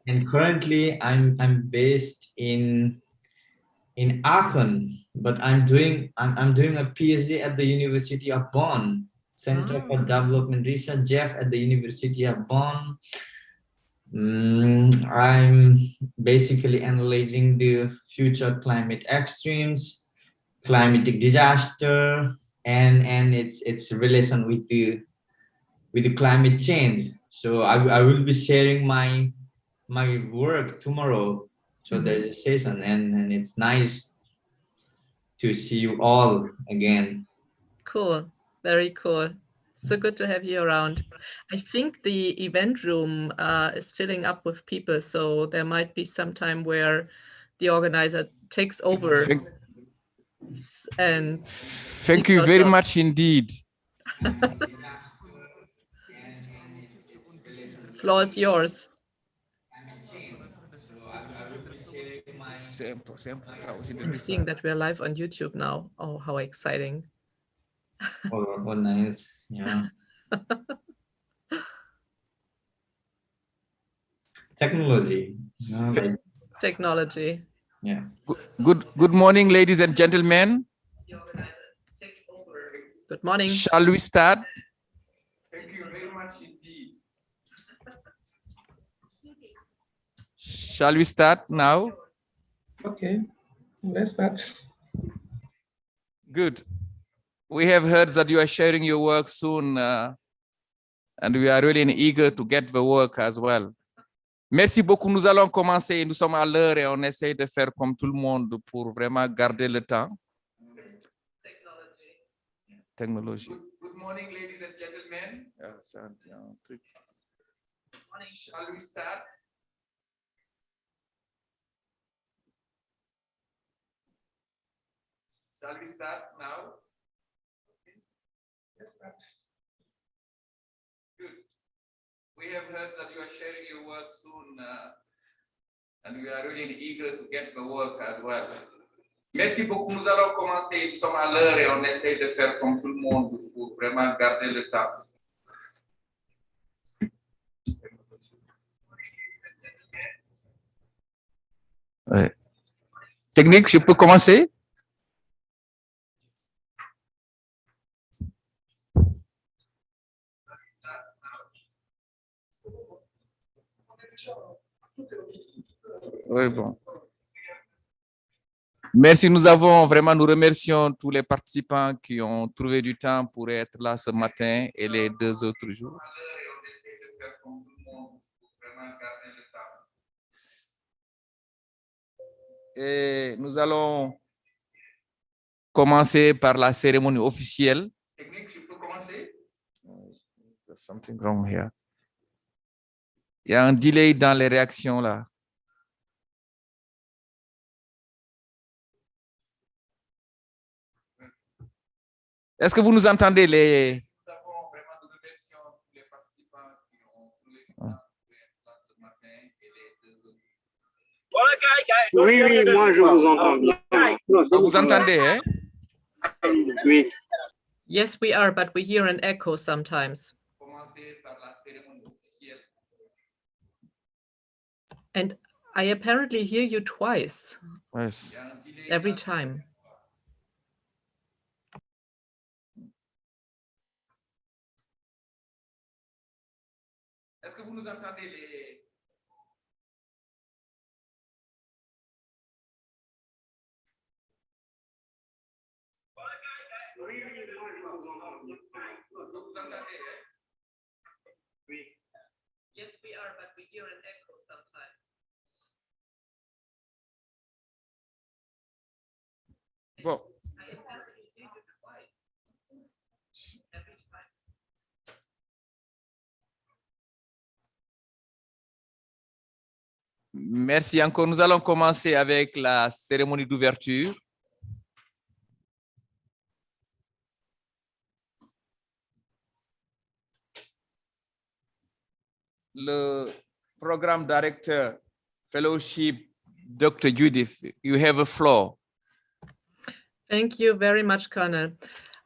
And currently I'm based in Aachen, but I'm doing a PhD at the University of Bonn, Center for Development Research, Jeff, at the University of Bonn. I'm basically analyzing the future climate extremes, climatic disaster, and its relation with the climate change. So I will be sharing my work tomorrow. So there's a session, and it's nice to see you all again. Cool, very cool. So good to have you around. I think the event room is filling up with people, so there might be some time where the organizer takes over. And thank you very much indeed. Floor is yours. I'm seeing that we're live on YouTube now. Oh, how exciting. Oh, nice. Yeah. Technology. Technology. Yeah. Good morning, ladies and gentlemen. Good morning. Shall we start? Thank you very much indeed. Shall we start now? Okay, let's start. Good. We have heard that you are sharing your work soon, and we are really eager to get the work as well. Merci beaucoup. Nous allons commencer. Nous sommes à l'heure et on essaie de faire comme tout le monde pour vraiment garder le temps. Technology. Good morning, ladies and gentlemen. Shall we start? Shall we start now? Okay. Let's start. Good. We have heard that you are sharing your work soon, and we are really eager to get the work as well. Merci beaucoup. Nous allons commencer. Nous sommes à l'heure et on essaie de faire comme tout le monde pour vraiment garder le temps. Ouais. Technique, je peux commencer? Oui, bon. Merci, nous remercions tous les participants qui ont trouvé du temps pour être là ce matin et les 2 autres jours. Et nous allons commencer par la cérémonie officielle. Technique, je peux commencer? There's something wrong here. Il y a un delay dans les réactions là. Est-ce que vous nous entendez les... Nous avons vraiment de remercions tous les participants qui ont trouvé du temps pour être là ce matin et les 2 autres. Oui, moi je vous entends bien. Vous entendez, hein? Oui. Yes, we are, but we hear an echo sometimes. And I apparently hear you twice. Yes. Every time. Est-ce que vous nous entendez les... Oui. Yes, we are, but we hear an echo sometimes. Bon. Merci encore. Nous allons commencer avec la cérémonie d'ouverture. Le programme directeur, fellowship, Dr. Judith, you have a floor. Thank you very much, Colonel.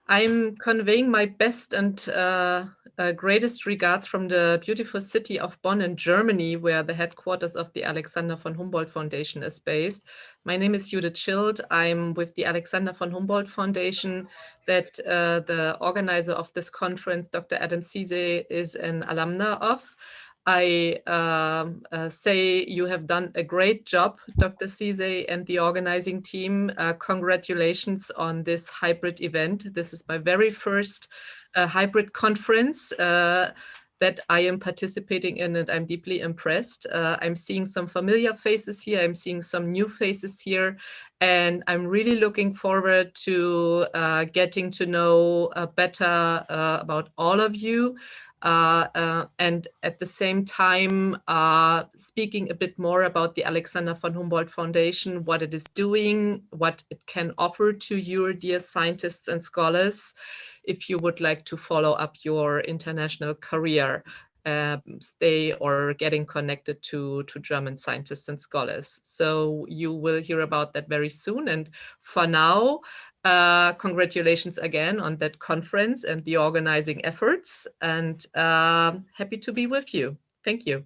I'm conveying my best and greatest regards from the beautiful city of Bonn in Germany, where the headquarters of the Alexander von Humboldt Foundation is based. My name is Judith Schild. I'm with the Alexander von Humboldt Foundation that the organizer of this conference, Dr. Adam Ceesay, is an alumna of. I say you have done a great job, Dr. Ceesay and the organizing team. Congratulations on this hybrid event. This is my very first hybrid conference that I am participating in, and I'm deeply impressed. I'm seeing some familiar faces here. I'm seeing some new faces here, and I'm really looking forward to getting to know better about all of you. And at the same time, speaking a bit more about the Alexander von Humboldt Foundation, what it is doing, what it can offer to you, dear scientists and scholars, if you would like to follow up your international career, stay or getting connected to German scientists and scholars. So you will hear about that very soon. And for now, congratulations again on that conference and the organizing efforts, and happy to be with you. Thank you.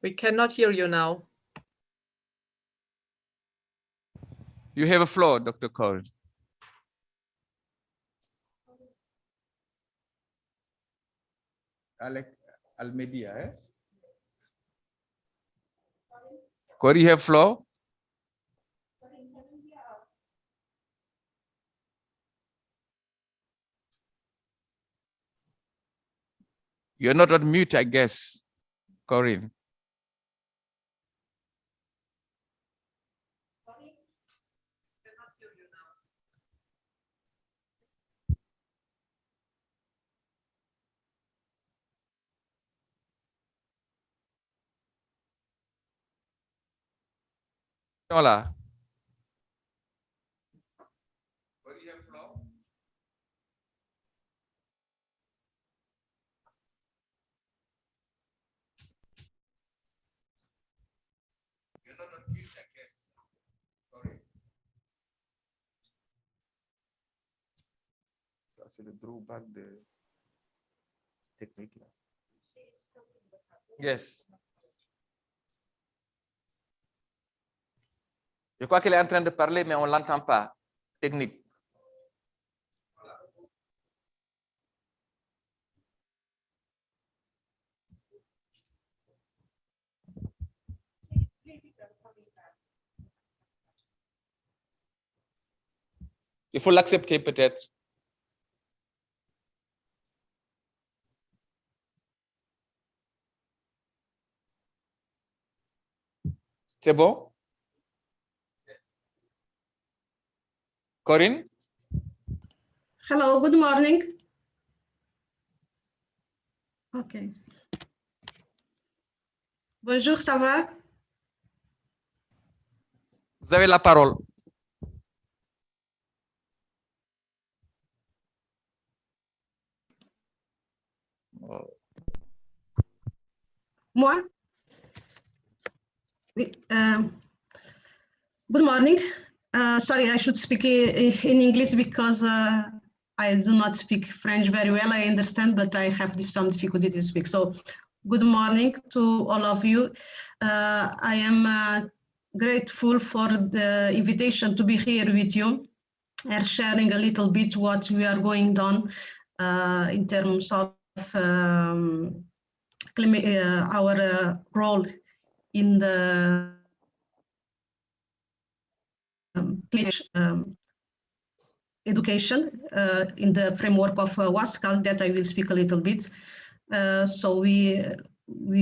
We cannot hear you now. You have a floor, Dr. Corin. Almedia, eh? Could you have floor? You're not on mute, I guess, Corinne. Hola. Ça, c'est le drawback de technique là. Yes. Je crois qu'elle est en train de parler, mais on ne l'entend pas. Technique. Il faut l'accepter peut-être. C'est bon? Corinne? Hello, good morning. Okay. Bonjour, ça va? Vous avez la parole. Moi? Oui, good morning. Sorry, I should speak in English because I do not speak French very well. I understand, but I have some difficulty to speak. So, good morning to all of you. I am grateful for the invitation to be here with you and sharing a little bit what we are going on in terms of our role in the education in the framework of WASCAL that I will speak a little bit. So we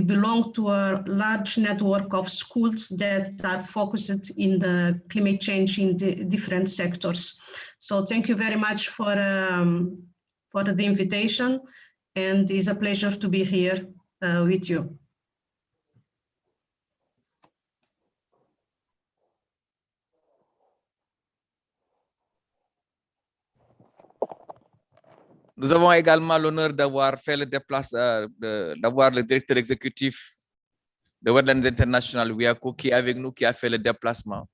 belong to a large network of schools that are focused in the climate change in the different sectors. So thank you very much for the invitation, and it's a pleasure to be here with you. Nous avons également l'honneur d'avoir fait le d'avoir le directeur exécutif de Wetlands International, Wiako, qui est avec nous, qui a fait le déplacement.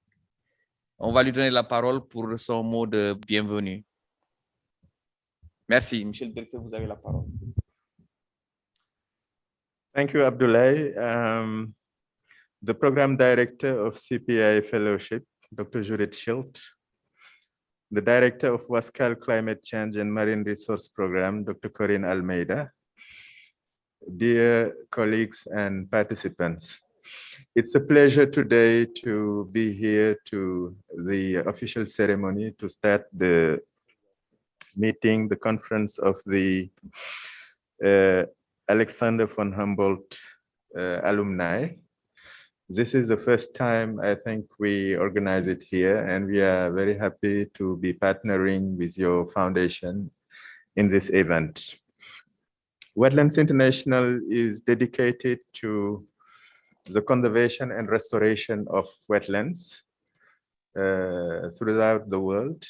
On va lui donner la parole pour son mot de bienvenue. Merci. Monsieur le directeur, vous avez la parole. Thank you, Abdoulaye. The program director of CPI Fellowship, Dr. Judith Schilt, the director of WASCAL Climate Change and Marine Resource Program, Dr. Corinne Almeida, dear colleagues and participants. It's a pleasure today to be here to the official ceremony to start the meeting, the conference of the Alexander von Humboldt alumni. This is the first time I think we organize it here, and we are very happy to be partnering with your foundation in this event. Wetlands International is dedicated to the conservation and restoration of wetlands throughout the world,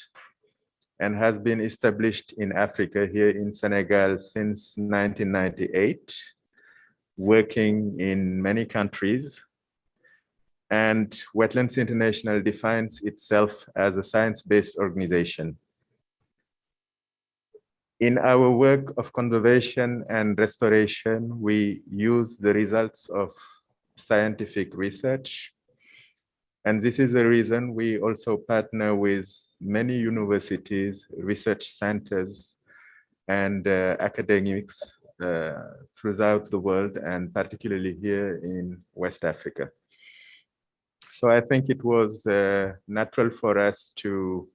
and has been established in Africa, here in Senegal, since 1998, working in many countries. And Wetlands International defines itself as a science-based organization. In our work of conservation and restoration, we use the results of scientific research. And this is the reason we also partner with many universities, research centers, and academics throughout the world, and particularly here in West Africa. So I think it was natural for us to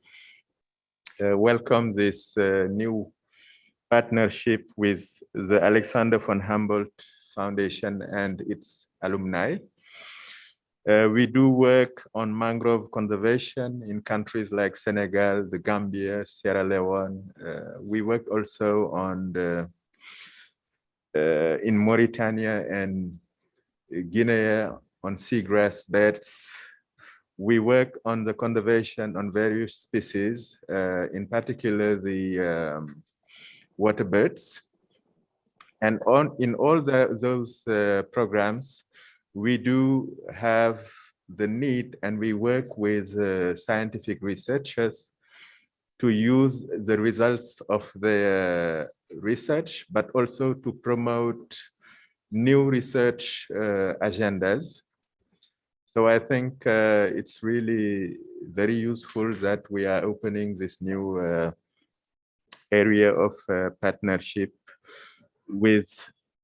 welcome this new partnership with the Alexander von Humboldt Foundation and its alumni. We do work on mangrove conservation in countries like Senegal, the Gambia, Sierra Leone. We work also on in Mauritania and Guinea on seagrass beds. We work on the conservation on various species, in particular the water birds. And in all those programs, we do have the need, and we work with scientific researchers to use the results of their research, but also to promote new research agendas. So I think it's really very useful that we are opening this new area of partnership with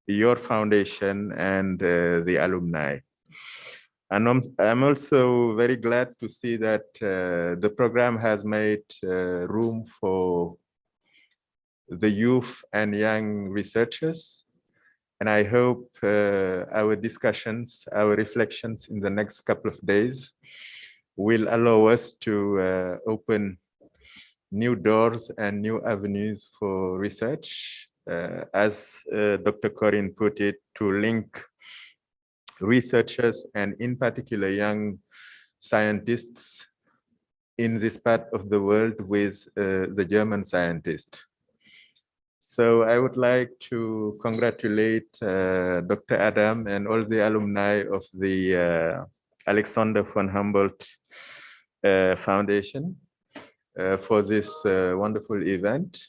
your foundation and the alumni. And I'm also very glad to see that the program has made room for the youth and young researchers. And I hope our discussions, our reflections in the next couple of days will allow us to open new doors and new avenues for research, as Dr. Corinne put it, to link researchers and in particular young scientists in this part of the world with the German scientists. So I would like to congratulate Dr. Adam and all the alumni of the Alexander von Humboldt Foundation for this wonderful event,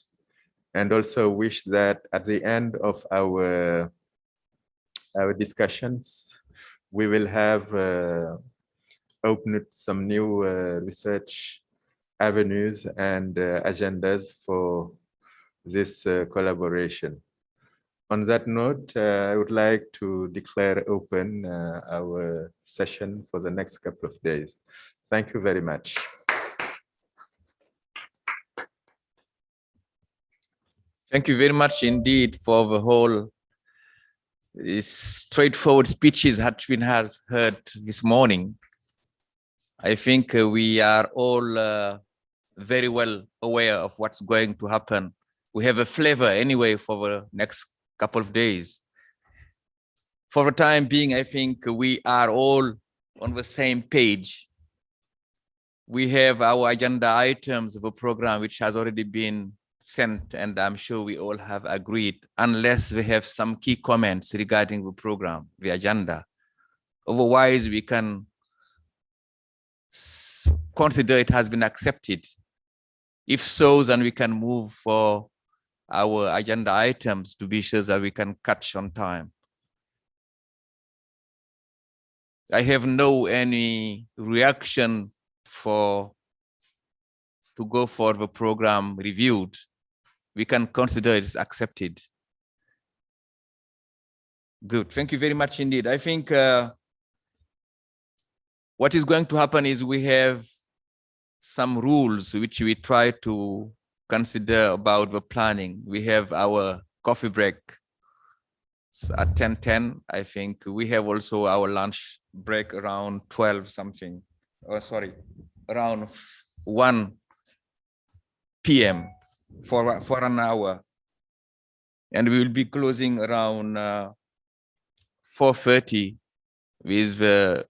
and also wish that at the end of our discussions, we will have opened some new research avenues and agendas for this collaboration. On that note, I would like to declare open our session for the next couple of days. Thank you very much. Thank you very much indeed for the whole straightforward speeches that we has heard this morning. I think we are all very well aware of what's going to happen. We have a flavor anyway for the next couple of days. For the time being, I think we are all on the same page. We have our agenda items of a program which has already been sent, and I'm sure we all have agreed, unless we have some key comments regarding the program, the agenda. Otherwise, we can consider it has been accepted. If so, then we can move for our agenda items to be sure that we can catch on time. I have no any reaction to go for the program reviewed. We can consider it accepted. Good, thank you very much indeed. I think what is going to happen is we have some rules which we try to consider about the planning. We have our coffee break at 10:10. I think we have also our lunch break around 12 something. Oh, sorry, around 1 p.m. for an hour. And we will be closing around 4:30 with the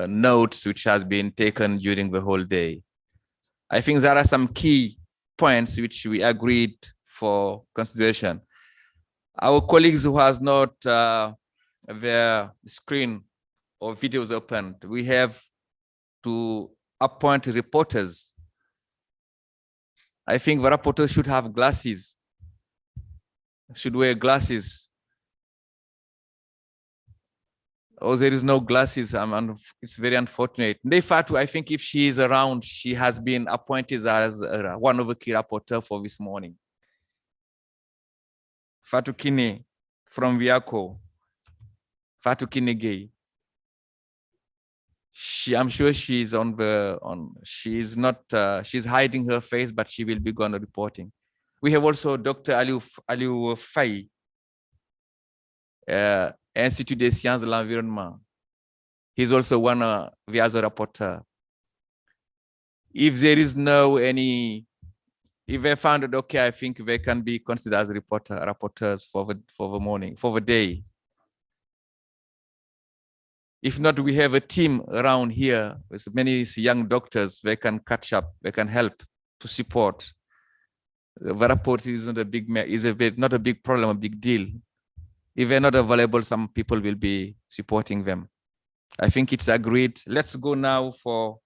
notes which has been taken during the whole day. I think there are some key points which we agreed for consideration. Our colleagues who has not their screen or videos opened, we have to appoint reporters. I think the reporters should have glasses, should wear glasses. Oh, there is no glasses. It's very unfortunate. Nefatu, I think if she is around, she has been appointed as one of the key rapporteur for this morning. Fatu Kine from Viako. Fatu Kine Gay. I'm sure she's she's not, she's hiding her face, but she will be going to reporting. We have also Dr. Aliou Faye, Institut des Sciences de l'Environnement. He's also one of the other rapporteur. If there is no any, if they found it okay, I think they can be considered as rapporteurs for the morning, for the day. If not, we have a team around here with many young doctors. They can catch up, they can help to support. The report isn't a big, not a big problem, a big deal. If they're not available, some people will be supporting them. I think it's agreed. Let's go now for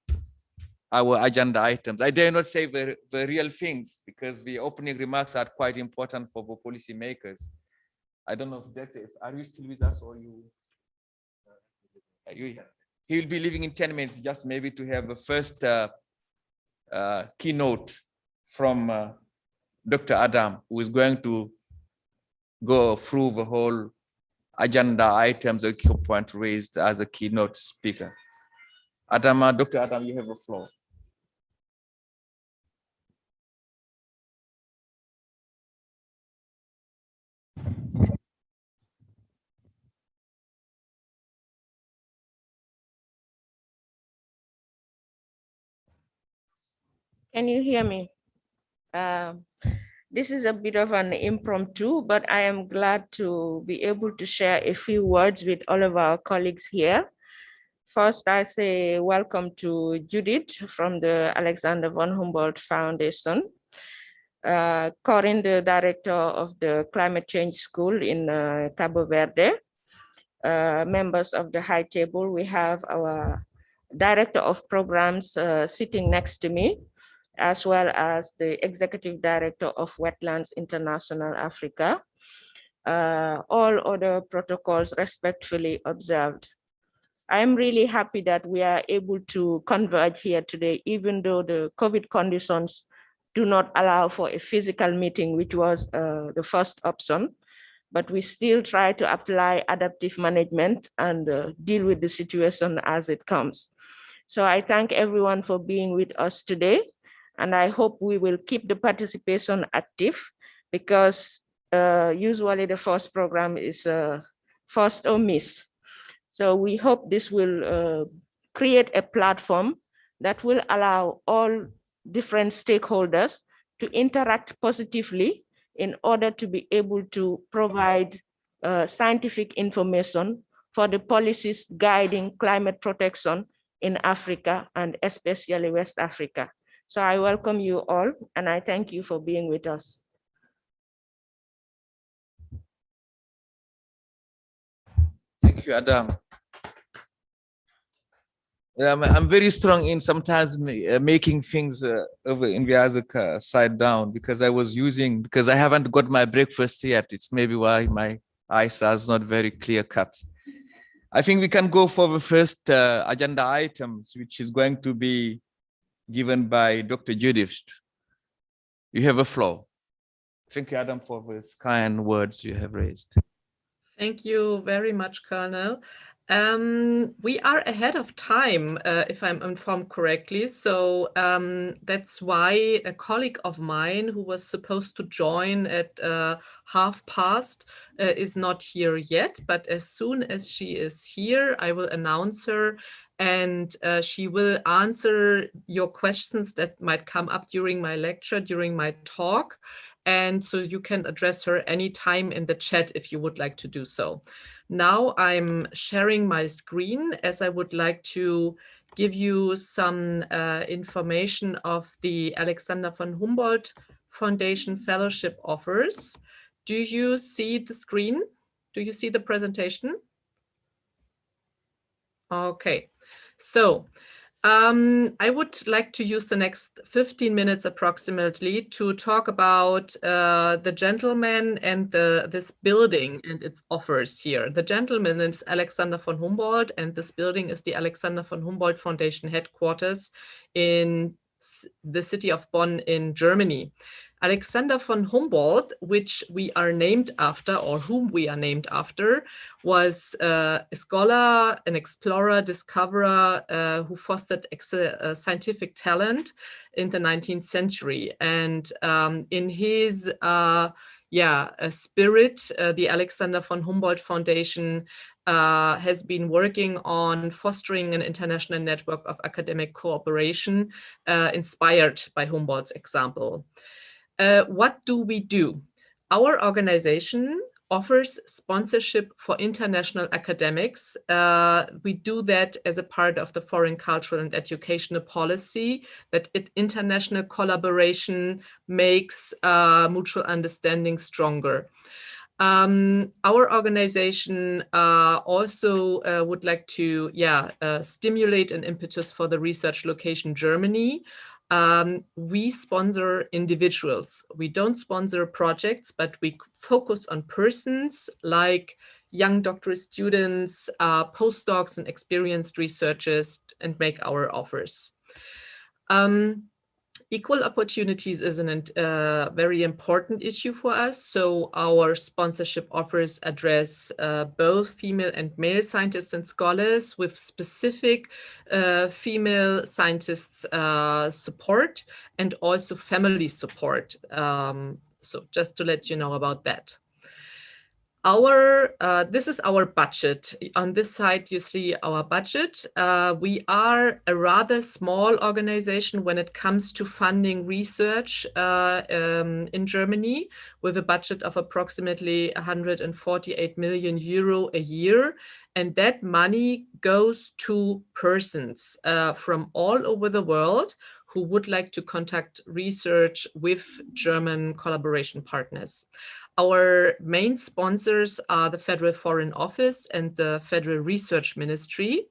our agenda items. I dare not say the real things because the opening remarks are quite important for the policy makers. I don't know if are you still with us or you? He will be leaving in 10 minutes, just maybe to have the first keynote from Dr. Adam, who is going to go through the whole agenda items, the key point raised as a keynote speaker. Adam, Dr. Adam, you have the floor. Can you hear me? This is a bit of an impromptu, but I am glad to be able to share a few words with all of our colleagues here. First, I say welcome to Judith from the Alexander von Humboldt Foundation, Corinne, the director of the Climate Change School in Cabo Verde, members of the High Table. We have our director of programs sitting next to me, as well as the executive director of Wetlands International Africa. All other protocols respectfully observed. I'm really happy that we are able to converge here today, even though the COVID conditions do not allow for a physical meeting, which was the first option, but we still try to apply adaptive management and deal with the situation as it comes. So I thank everyone for being with us today. And I hope we will keep the participation active because usually the first program is first or miss. So we hope this will create a platform that will allow all different stakeholders to interact positively in order to be able to provide scientific information for the policies guiding climate protection in Africa and especially West Africa. So I welcome you all and I thank you for being with us. Thank you, Adam. I'm very strong in sometimes making things over in the other side down because I haven't got my breakfast yet. It's maybe why my eyes are not very clear cut. I think we can go for the first agenda items, which is going to be given by Dr. Judith. You have a floor. Thank you, Adam, for these kind words you have raised. Thank you very much, Colonel. We are ahead of time, if I'm informed correctly. So that's why a colleague of mine who was supposed to join at past is not here yet. But as soon as she is here, I will announce her and she will answer your questions that might come up during my lecture, during my talk. And so you can address her anytime in the chat if you would like to do so. Now I'm sharing my screen as I would like to give you some information of the Alexander von Humboldt Foundation Fellowship offers. Do you see the screen? Do you see the presentation? Okay, so I would like to use the next 15 minutes approximately to talk about the gentleman and this building and its offers here. The gentleman is Alexander von Humboldt and this building is the Alexander von Humboldt Foundation headquarters in the city of Bonn in Germany. Alexander von Humboldt, which we are named after, or whom we are named after, was a scholar, an explorer, discoverer who fostered scientific talent in the 19th century. And in his spirit, the Alexander von Humboldt Foundation has been working on fostering an international network of academic cooperation inspired by Humboldt's example. What do we do? Our organization offers sponsorship for international academics. We do that as a part of the foreign cultural and educational policy that international collaboration makes mutual understanding stronger. Our organization also would like to stimulate an impetus for the research location Germany. We sponsor individuals. We don't sponsor projects, but we focus on persons like young doctoral students, postdocs, and experienced researchers, and make our offers. Equal opportunities is a very important issue for us. So our sponsorship offers address both female and male scientists and scholars with specific female scientists support and also family support. So just to let you know about that. This is our budget. On this side, you see our budget. We are a rather small organization when it comes to funding research in Germany, with a budget of approximately 148 million euro a year. And that money goes to persons from all over the world who would like to conduct research with German collaboration partners. Our main sponsors are the Federal Foreign Office and the Federal Research Ministry.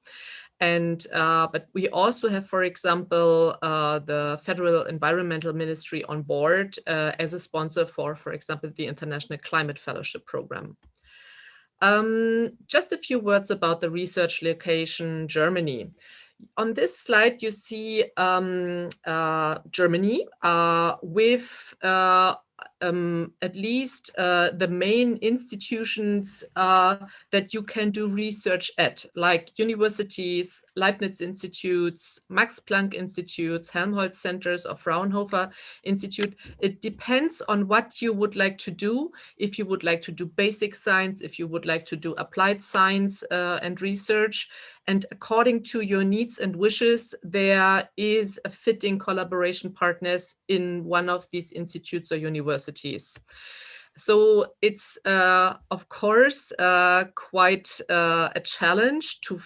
And but we also have, for example, the Federal Environmental Ministry on board as a sponsor for example, the International Climate Fellowship Program. Just a few words about the research location Germany. On this slide, you see Germany with at least the main institutions that you can do research at, like universities, Leibniz Institutes, Max Planck Institutes, Helmholtz Centers, or Fraunhofer Institute. It depends on what you would like to do. If you would like to do basic science, if you would like to do applied science and research, and according to your needs and wishes, there is a fitting collaboration partners in one of these institutes or universities. So it's, of course, quite a challenge to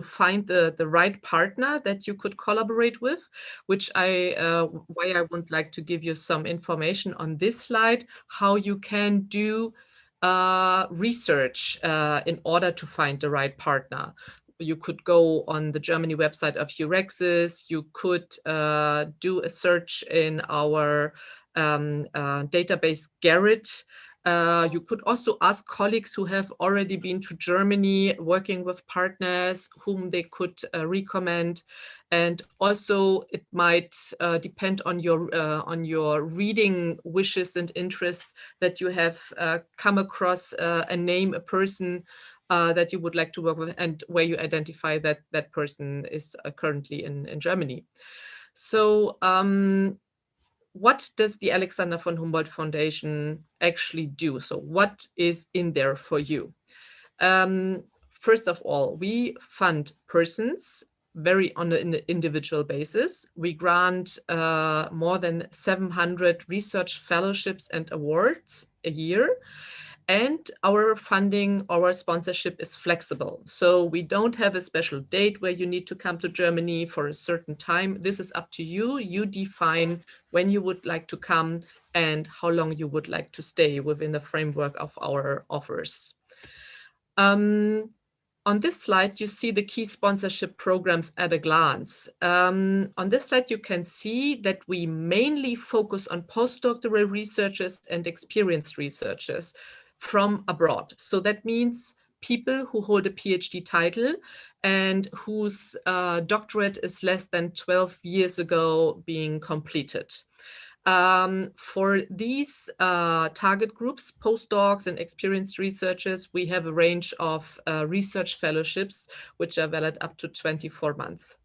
find the right partner that you could collaborate with, which why I would like to give you some information on this slide, how you can do research in order to find the right partner. You could go on the Germany website of Eurexis. You could do a search in our database Garrett. You could also ask colleagues who have already been to Germany working with partners whom they could recommend. And also it might depend on your reading wishes and interests that you have come across a name, a person that you would like to work with, and where you identify that that person is currently in Germany. So what does the Alexander von Humboldt Foundation actually do? So what is in there for you? First of all, we fund persons very on an individual basis. We grant more than 700 research fellowships and awards a year. And our funding, our sponsorship is flexible. So we don't have a special date where you need to come to Germany for a certain time. This is up to you. You define when you would like to come and how long you would like to stay within the framework of our offers. On this slide, you see the key sponsorship programs at a glance. On this slide, you can see that we mainly focus on postdoctoral researchers and experienced researchers from abroad. So that means people who hold a PhD title and whose doctorate is less than 12 years ago being completed. For these target groups, postdocs and experienced researchers, we have a range of research fellowships, which are valid up to 24 months.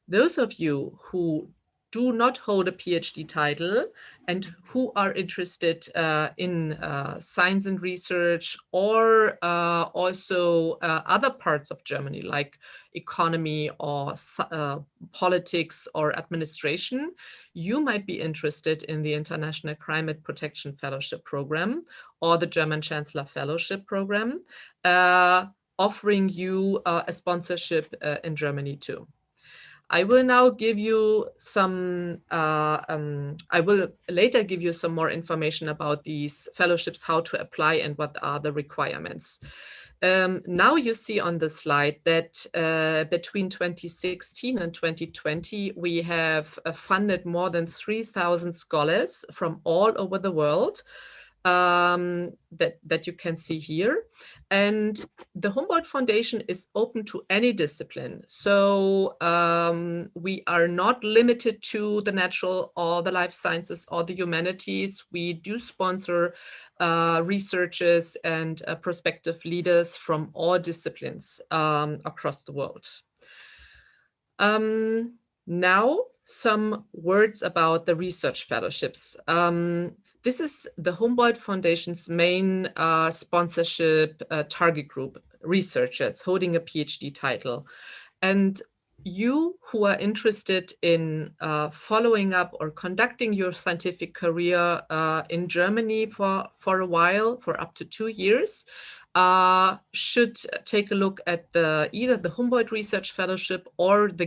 Those of you who do not hold a PhD title and who are interested in science and research, or also other parts of Germany like economy or politics or administration, you might be interested in the International Climate Protection Fellowship Program or the German Chancellor Fellowship Program, offering you a sponsorship in Germany too. I will now give you some, I will later give you some more information about these fellowships, how to apply and what are the requirements. Now you see on the slide that between 2016 and 2020, we have funded more than 3,000 scholars from all over the world that you can see here. And the Humboldt Foundation is open to any discipline. So we are not limited to the natural or the life sciences or the humanities. We do sponsor researchers and prospective leaders from all disciplines across the world. Now, some words about the research fellowships. This is the Humboldt Foundation's main sponsorship target group, researchers holding a PhD title. And you who are interested in following up or conducting your scientific career in Germany for a while, for up to 2 years, should take a look at either the Humboldt Research Fellowship or the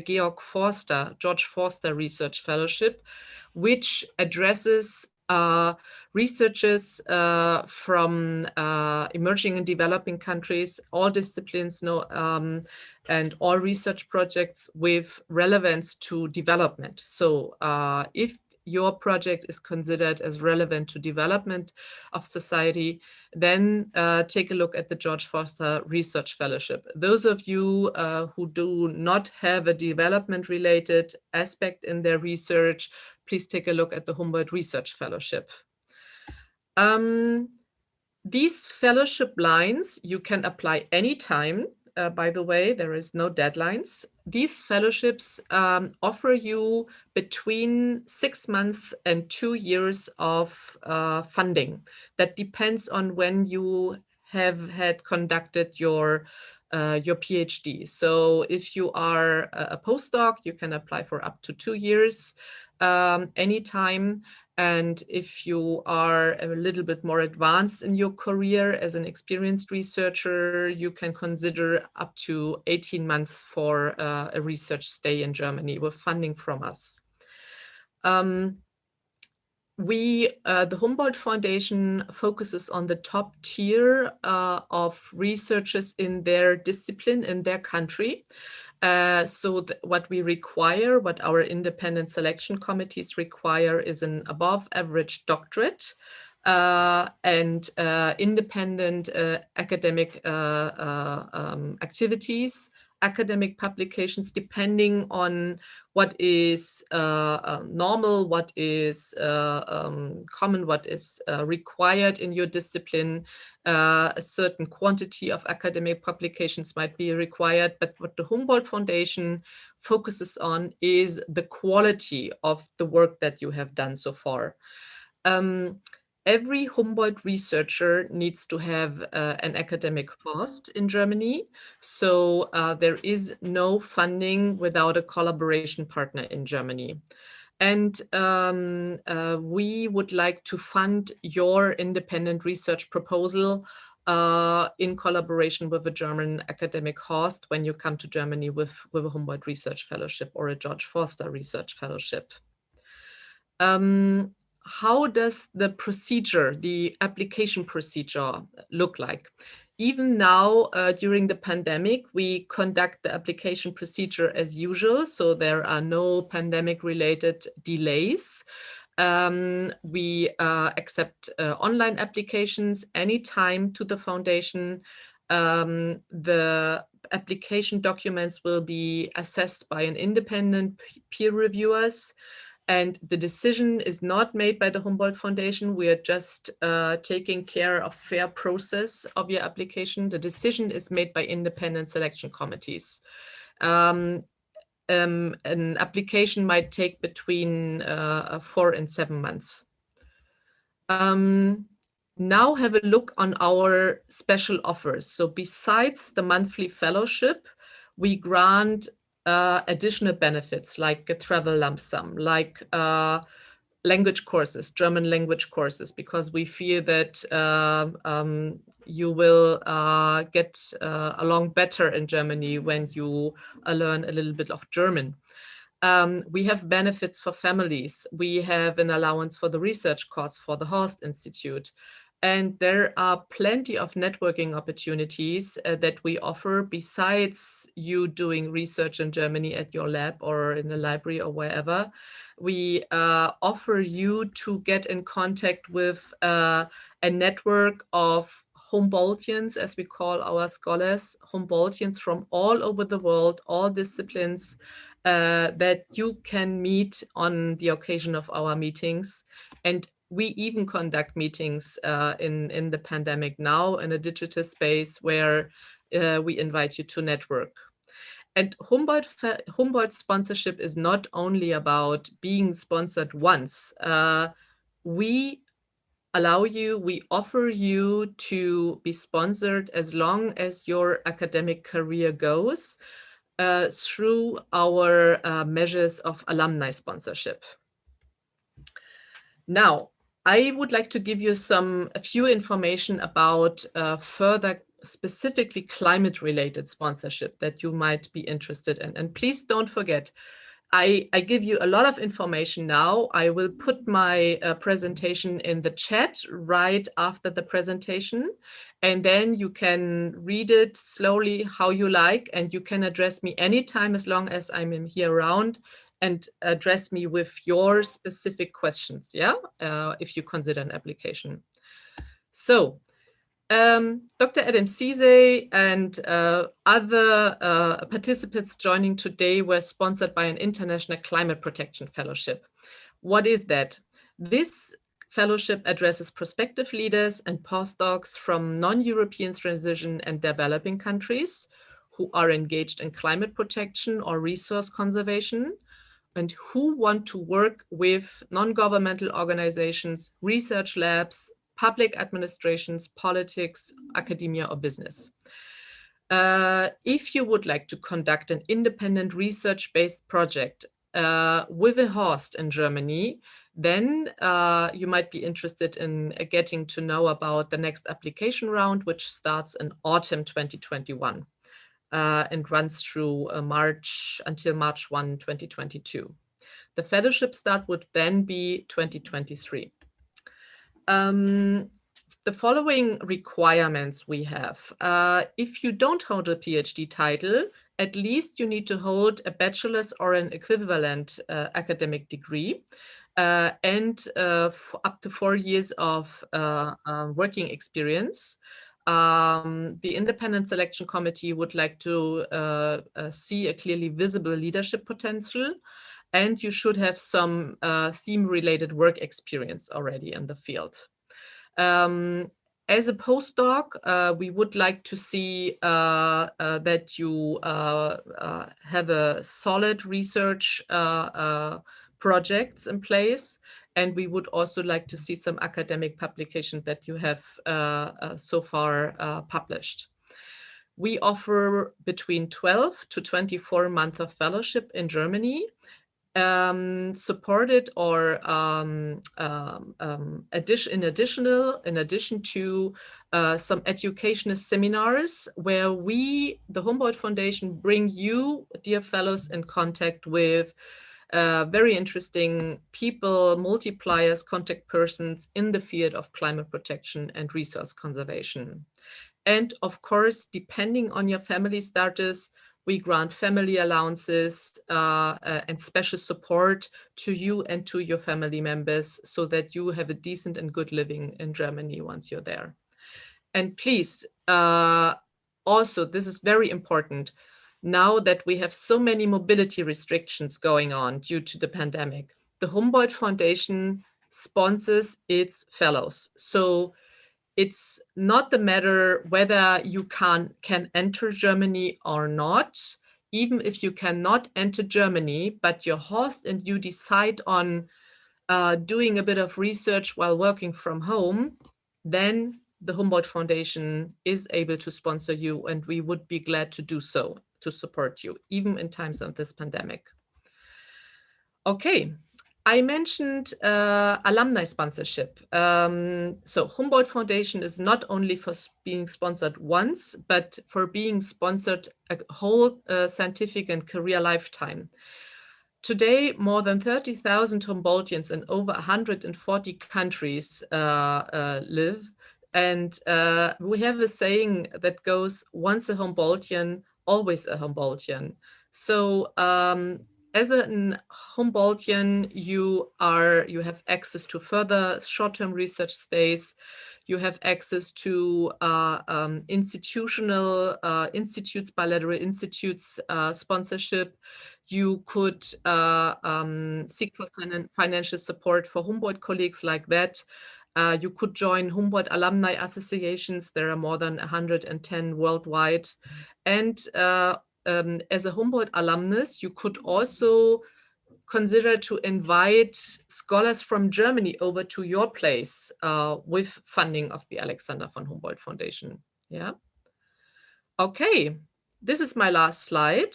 George Forster Research Fellowship, which addresses researchers from emerging and developing countries, all disciplines, and all research projects with relevance to development. So if your project is considered as relevant to development of society, then take a look at the George Forster Research Fellowship. Those of you who do not have a development-related aspect in their research, please take a look at the Humboldt Research Fellowship. These fellowship lines, you can apply anytime. By the way, there is no deadlines. These fellowships offer you between 6 months and 2 years of funding. That depends on when you have had conducted your PhD. So if you are a postdoc, you can apply for up to 2 years anytime. And if you are a little bit more advanced in your career as an experienced researcher, you can consider up to 18 months for a research stay in Germany with funding from us. The Humboldt Foundation focuses on the top tier of researchers in their discipline, in their country. What we require, what our independent selection committees require, is an above average doctorate and independent academic activities, academic publications, depending on what is normal, what is common, what is required in your discipline. A certain quantity of academic publications might be required, but what the Humboldt Foundation focuses on is the quality of the work that you have done so far. Every Humboldt researcher needs to have an academic post in Germany. So there is no funding without a collaboration partner in Germany. And we would like to fund your independent research proposal in collaboration with a German academic host when you come to Germany with a Humboldt Research Fellowship or a George Forster Research Fellowship. How does the procedure, the application procedure look like? Even now, during the pandemic, we conduct the application procedure as usual, so there are no pandemic-related delays. We accept online applications anytime to the foundation. The application documents will be assessed by an independent peer reviewers. And the decision is not made by the Humboldt Foundation. We are just taking care of fair process of your application. The decision is made by independent selection committees. An application might take between 4 and 7 months. Now have a look on our special offers. So besides the monthly fellowship, we grant additional benefits like a travel lump sum, like language courses, German language courses, because we feel that you will get along better in Germany when you learn a little bit of German. We have benefits for families. We have an allowance for the research costs for the Horst Institute. And there are plenty of networking opportunities that we offer besides you doing research in Germany at your lab or in the library or wherever. We offer you to get in contact with a network of Humboldtians, as we call our scholars, Humboldtians from all over the world, all disciplines, that you can meet on the occasion of our meetings. And we even conduct meetings in the pandemic now in a digital space where we invite you to network. And Humboldt sponsorship is not only about being sponsored once. We offer you to be sponsored as long as your academic career goes through our measures of alumni sponsorship. Now, I would like to give you a few information about further specifically climate-related sponsorship that you might be interested in. And please don't forget, I give you a lot of information now. I will put my presentation in the chat right after the presentation, and then you can read it slowly how you like, and you can address me anytime as long as I'm here around and address me with your specific questions, yeah, if you consider an application. So, Dr. Adam Ceesay and other participants joining today were sponsored by an International Climate Protection Fellowship. What is that? This fellowship addresses prospective leaders and postdocs from non-European transition and developing countries who are engaged in climate protection or resource conservation, and who want to work with non-governmental organizations, research labs, public administrations, politics, academia, or business. If you would like to conduct an independent research-based project with a host in Germany, then you might be interested in getting to know about the next application round, which starts in autumn 2021. And runs through March until March 1, 2022. The fellowship start would then be 2023. The following requirements we have. If you don't hold a PhD title, at least you need to hold a bachelor's or an equivalent academic degree and up to 4 years of working experience. The independent selection committee would like to see a clearly visible leadership potential, and you should have some theme-related work experience already in the field. As a postdoc, we would like to see that you have a solid research projects in place. And we would also like to see some academic publications that you have so far published. We offer between 12 to 24 months of fellowship in Germany, supported or in addition to some educational seminars where we, the Humboldt Foundation, bring you, dear fellows, in contact with very interesting people, multipliers, contact persons in the field of climate protection and resource conservation. And of course, depending on your family status, we grant family allowances and special support to you and to your family members so that you have a decent and good living in Germany once you're there. And please, also, this is very important, now that we have so many mobility restrictions going on due to the pandemic, the Humboldt Foundation sponsors its fellows. So it's not the matter whether you can enter Germany or not. Even if you cannot enter Germany, but your host and you decide on doing a bit of research while working from home, then the Humboldt Foundation is able to sponsor you, and we would be glad to do so, to support you, even in times of this pandemic. Okay, I mentioned alumni sponsorship. So Humboldt Foundation is not only for being sponsored once, but for being sponsored a whole scientific and career lifetime. Today, more than 30,000 Humboldtians in over 140 countries live. And we have a saying that goes, once a Humboldtian, always a Humboldtian. So as a Humboldtian, you have access to further short-term research stays. You have access to institutes, bilateral institutes sponsorship. You could seek for financial support for Humboldt colleagues like that. You could join Humboldt alumni associations. There are more than 110 worldwide. And as a Humboldt alumnus, you could also consider to invite scholars from Germany over to your place with funding of the Alexander von Humboldt Foundation. Yeah. Okay, this is my last slide.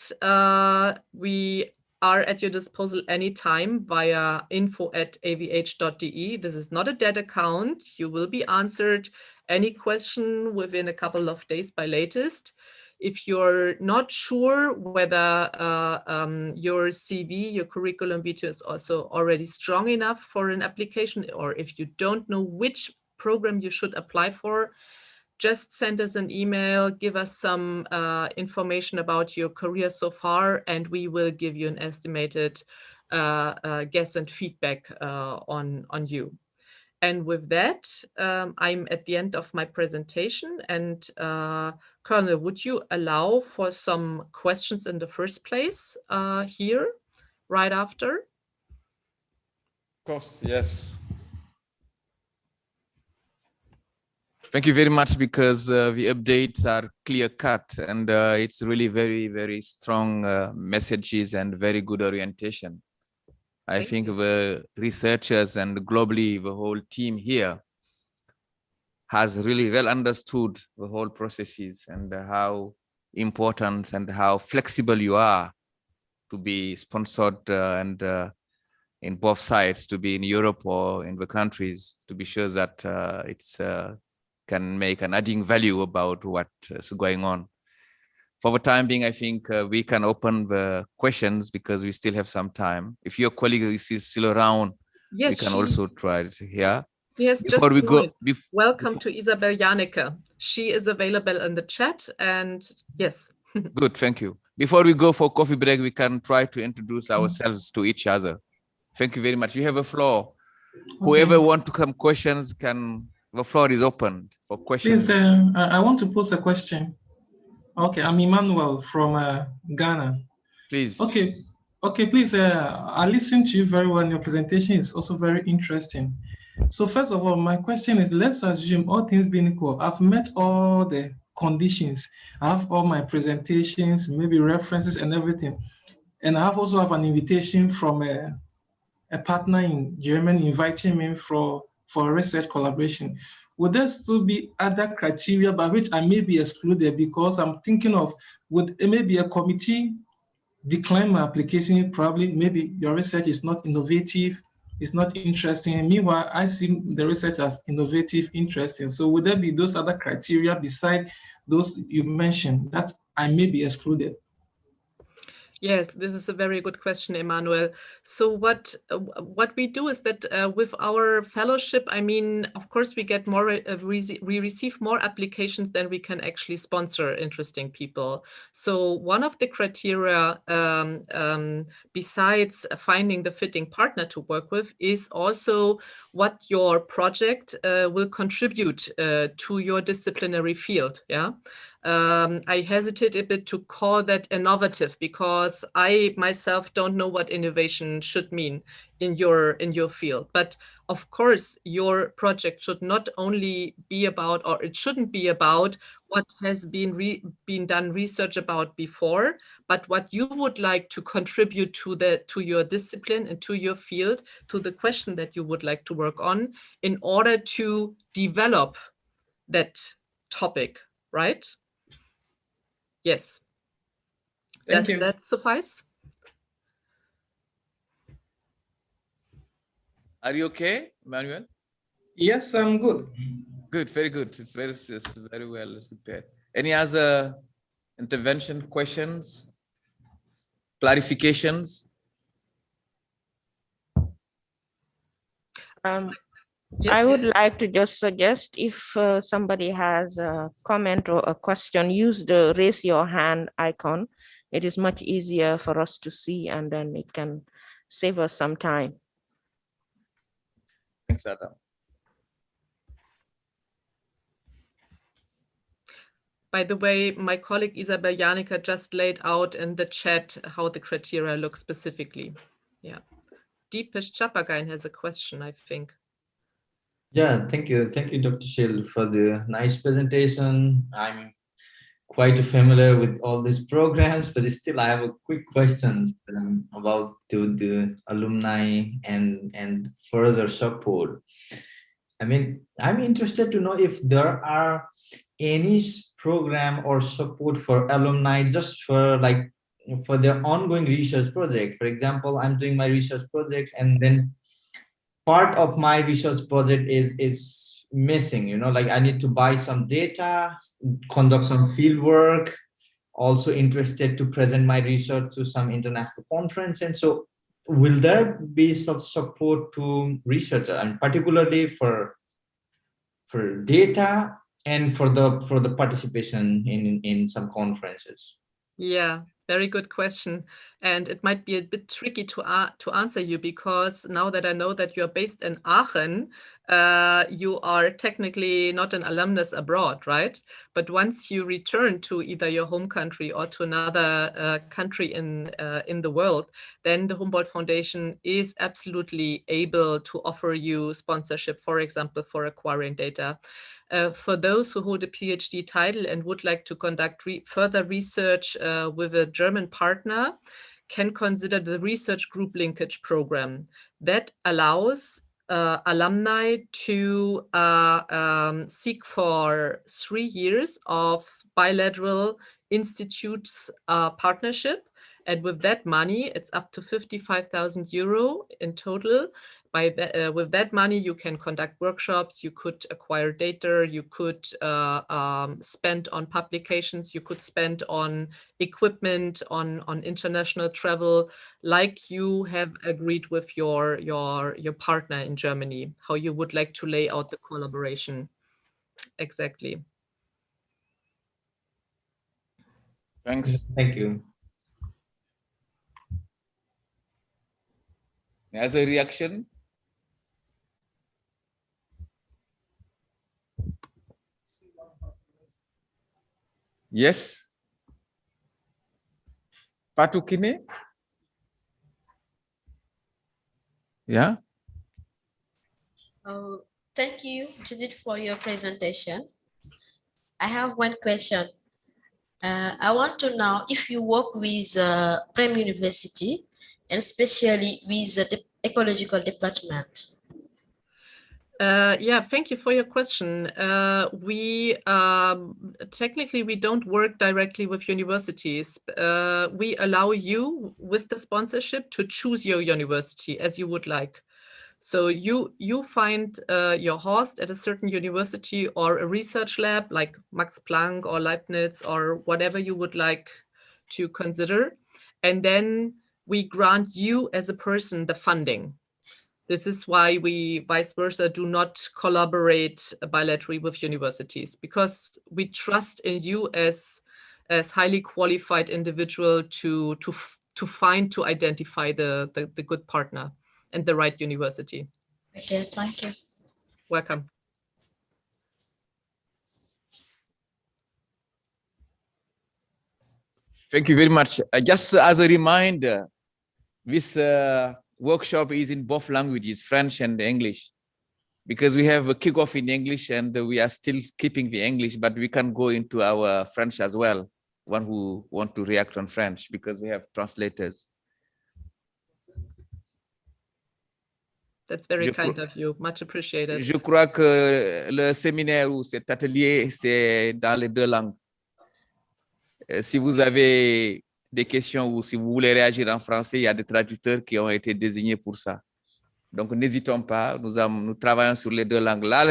We are at your disposal anytime via info@avh.de. This is not a dead account. You will be answered any question within a couple of days by latest. If you're not sure whether your CV, your curriculum vitae is also already strong enough for an application, or if you don't know which program you should apply for, just send us an email, give us some information about your career so far, and we will give you an estimated guess and feedback on you. And with that, I'm at the end of my presentation. And Colonel, would you allow for some questions in the first place here, right after? Of course, yes. Thank you very much, because the updates are clear cut, and it's really very, very strong messages and very good orientation. I think the researchers and globally the whole team here has really well understood the whole processes and how important and how flexible you are to be sponsored and in both sides, to be in Europe or in the countries, to be sure that it's can make an adding value about what is going on. For the time being, I think we can open the questions because we still have some time. If your colleague is still around, Yes, we can also try it here. Yes, Before we go, welcome to Isabel Janneke. She is available in the chat, and yes. Good, thank you. Before we go for coffee break, we can try to introduce ourselves to each other. Thank you very much. You have a floor. Okay. Whoever want to come questions can. The floor is open for questions. Please, I want to pose a question. Okay, I'm Emmanuel from Ghana. Please. Okay, please, I listened to you very well. Your presentation is also very interesting. So first of all, my question is, let's assume all things being equal, I've met all the conditions. I have all my presentations, maybe references and everything. And I also have an invitation from a partner in Germany inviting me for a research collaboration. Would there still be other criteria by which I may be excluded? Because I'm thinking of, would maybe a committee decline my application? Probably, maybe your research is not innovative, it's not interesting. Meanwhile, I see the research as innovative, interesting. So would there be those other criteria beside those you mentioned that I may be excluded? Yes, this is a very good question, Emmanuel. So what we do is that with our fellowship, I mean, of course, we get more, we receive more applications than we can actually sponsor interesting people. So one of the criteria, besides finding the fitting partner to work with, is also what your project will contribute to your disciplinary field. Yeah. I hesitate a bit to call that innovative because I myself don't know what innovation should mean in your field. But of course, your project should not only be about, or it shouldn't be about what has been done research about before, but what you would like to contribute to your discipline and to your field, to the question that you would like to work on, in order to develop that topic, right? Yes. Does that suffice? Are you okay, Manuel? Yes, I'm good. Good, very good. It's very well prepared. Any other intervention, questions, clarifications? Yes, I would like to just suggest, if somebody has a comment or a question, use the raise your hand icon. It is much easier for us to see, and then it can save us some time. Thanks, Adam. By the way, my colleague Isabel Janneke just laid out in the chat how the criteria look specifically. Yeah. Deepesh Chapagain has a question, I think. Yeah, thank you, Dr. Shield, for the nice presentation. I'm quite familiar with all these programs, but still I have a quick questions about the alumni and further support. I mean, I'm interested to know if there are any program or support for alumni just for their ongoing research project. For example, I'm doing my research project, and then part of my research project is missing, you know, like I need to buy some data, conduct some field work, also interested to present my research to some international conference. And so will there be some support to researchers, and particularly for data and for the participation in some conferences? Yeah, very good question. And it might be a bit tricky to answer you, because now that I know that you're based in Aachen, you are technically not an alumnus abroad, right? But once you return to either your home country or to another country in the world, then the Humboldt Foundation is absolutely able to offer you sponsorship, for example, for acquiring data. For those who hold a PhD title and would like to conduct further research with a German partner, can consider the research group linkage program that allows alumni to seek for 3 years of bilateral institutes partnership. And with that money, it's up to 55,000 euro in total. With that money, you can conduct workshops, you could acquire data, you could spend on publications, you could spend on equipment, on international travel, like you have agreed with your partner in Germany, how you would like to lay out the collaboration. Exactly. Thanks. Thank you. As a reaction? Yes. Fatou Kine? Yeah. Thank you, Judith, for your presentation. I have one question. I want to know if you work with Prem University, and especially with the ecological department. Yeah, thank you for your question. We technically, we don't work directly with universities. We allow you with the sponsorship to choose your university as you would like. So you find your host at a certain university or a research lab like Max Planck or Leibniz or whatever you would like to consider. And then we grant you as a person the funding. This is why we, vice versa, do not collaborate bilaterally with universities, because we trust in you as highly qualified individual to identify the good partner and the right university. Okay, thank you. Welcome. Thank you very much. Just as a reminder, this workshop is in both languages, French and English, because we have a kickoff in English and we are still keeping the English, but we can go into our French as well, one who want to react on French, because we have translators. That's very kind of you, much appreciated. Je crois que le séminaire ou cet atelier, c'est dans les 2 langues. Si vous avez des questions ou si vous voulez réagir en français, il y a des traducteurs qui ont été désignés pour ça. Donc, n'hésitons pas, nous travaillons sur les 2 langues. Là,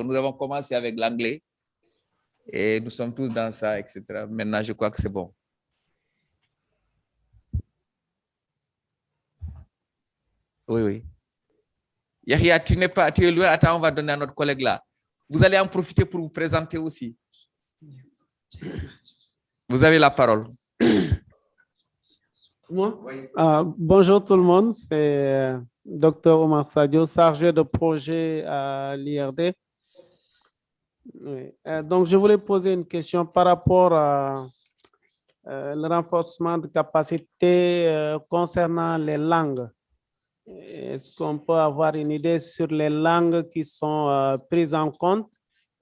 nous avons commencé avec l'anglais et nous sommes tous dans ça, etc. Maintenant, je crois que c'est bon. Oui, oui. Yahya, tu es loin. Attends, on va donner à notre collègue là. Vous allez en profiter pour vous présenter aussi. Vous avez la parole. Moi? Oui. Bonjour tout le monde, c'est Dr Omar Sadio, chargé de projet à l'IRD. Oui. Donc, je voulais poser une question par rapport à le renforcement de capacité concernant les langues. Est-ce qu'on peut avoir une idée sur les langues qui sont prises en compte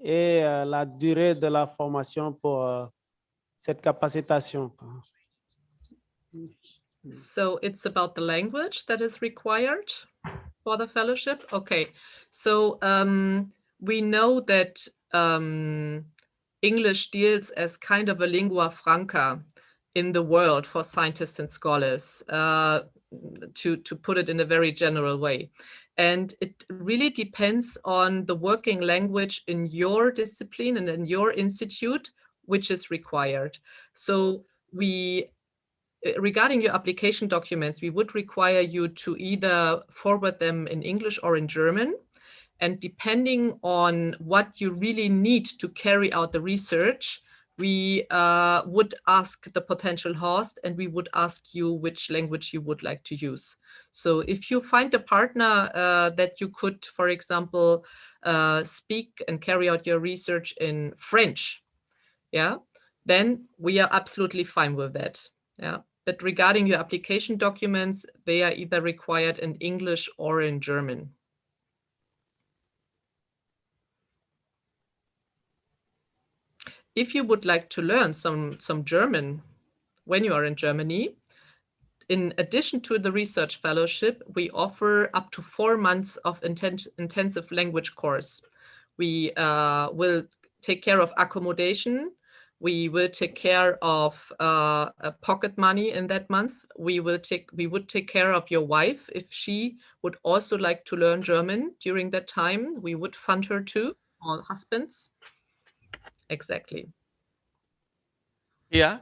et la durée de la formation pour cette capacitation? So it's about the language that is required for the fellowship? Okay, so we know that English deals as kind of a lingua franca in the world for scientists and scholars, to put it in a very general way. And it really depends on the working language in your discipline and in your institute, which is required. So regarding your application documents, we would require you to either forward them in English or in German. And depending on what you really need to carry out the research, we would ask the potential host and we would ask you which language you would like to use. So if you find a partner that you could, for example, speak and carry out your research in French, yeah, then we are absolutely fine with that. Yeah. But regarding your application documents, they are either required in English or in German. if you would like to learn some German when you are in Germany, in addition to the research fellowship, we offer up to 4 months of intensive language course. We will take care of accommodation. We will take care of pocket money in that month. We would take care of your wife if she would also like to learn German during that time. We would fund her too, all husbands. Exactly. Yeah.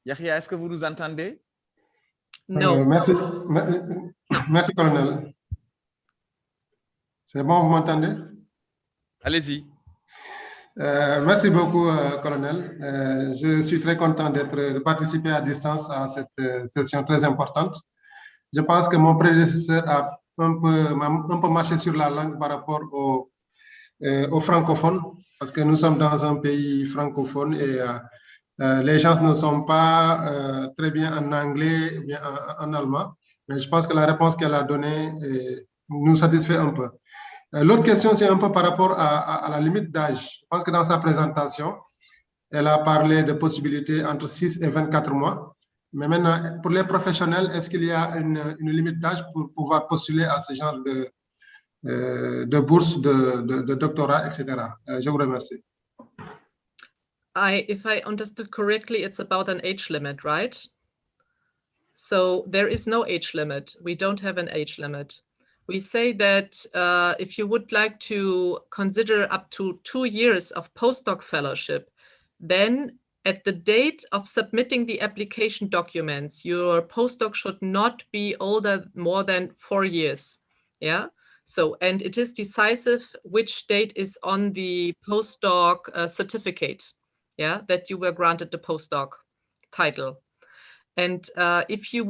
Yahya, est-ce que vous nous entendez? No. Merci, colonel. C'est bon, vous m'entendez? Allez-y. Merci beaucoup, colonel. Je suis très content de participer à distance à cette session très importante. Je pense que mon prédécesseur a un peu marché sur la langue par rapport aux francophones, parce que nous sommes dans un pays francophone et les gens ne sont pas très bien en anglais ou bien en allemand, mais je pense que la réponse qu'elle a donnée nous satisfait un peu. L'autre question, c'est un peu par rapport à la limite d'âge. Je pense que dans sa présentation, elle a parlé de possibilités entre 6 et 24 mois. Mais maintenant, pour les professionnels, est-ce qu'il y a une limite d'âge pour pouvoir postuler à ce genre de bourse, de doctorat, etc. Je vous remercie. If I understood correctly, it's about an age limit, right? So there is no age limit. We don't have an age limit. We say that if you would like to consider up to 2 years of postdoc fellowship, then at the date of submitting the application documents, your postdoc should not be more than 4 years. Yeah. So, and it is decisive which date is on the postdoc certificate. Yeah, that you were granted the postdoc title. And if your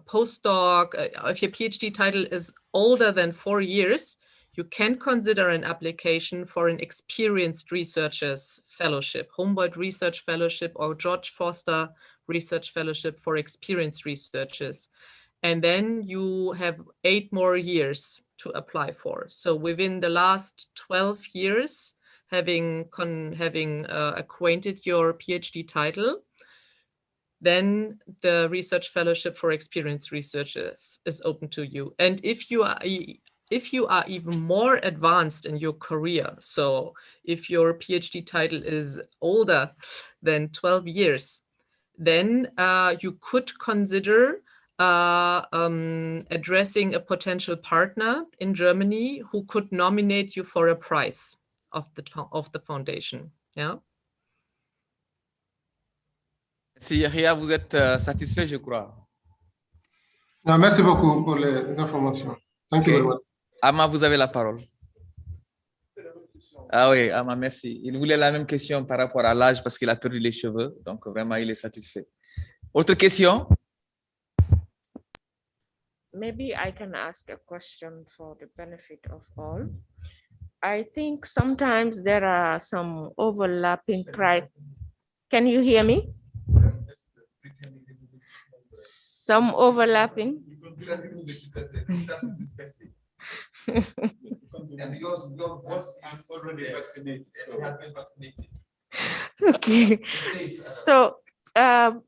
postdoc, if your PhD title is older than 4 years, you can consider an application for an experienced researchers fellowship, Humboldt Research Fellowship or George Foster Research Fellowship for experienced researchers. And then you have 8 more years to apply for. So within the last 12 years, having acquainted your PhD title, then the research fellowship for experienced researchers is open to you. And if you are even more advanced in your career, so if your PhD title is older than 12 years, then you could consider addressing a potential partner in Germany who could nominate you for a prize of the foundation. Yeah. Si Yahya, vous êtes satisfait, je crois. Non, merci beaucoup pour les informations. Thank you very much. Ama, vous avez la parole. Ah oui, Ama, merci. Il voulait la même question par rapport à l'âge parce qu'il a perdu les cheveux. Donc, vraiment, il est satisfait. Autre question? Maybe I can ask a question for the benefit of all. I think sometimes there are some overlapping criteria. Can you hear me? Some overlapping. Okay, so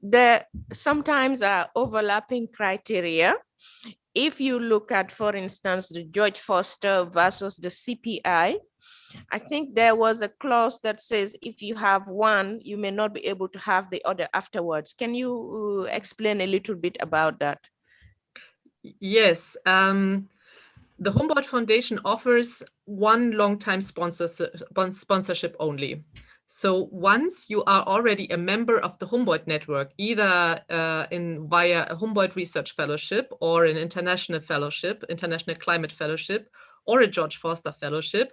there sometimes are overlapping criteria. If you look at, for instance, the George Foster versus the CPI, I think there was a clause that says if you have one, you may not be able to have the other afterwards. Can you explain a little bit about that? Yes. The Humboldt Foundation offers one long-time sponsorship only. So once you are already a member of the Humboldt network, either via a Humboldt Research Fellowship or an international fellowship, International Climate Fellowship, or a George Foster Fellowship,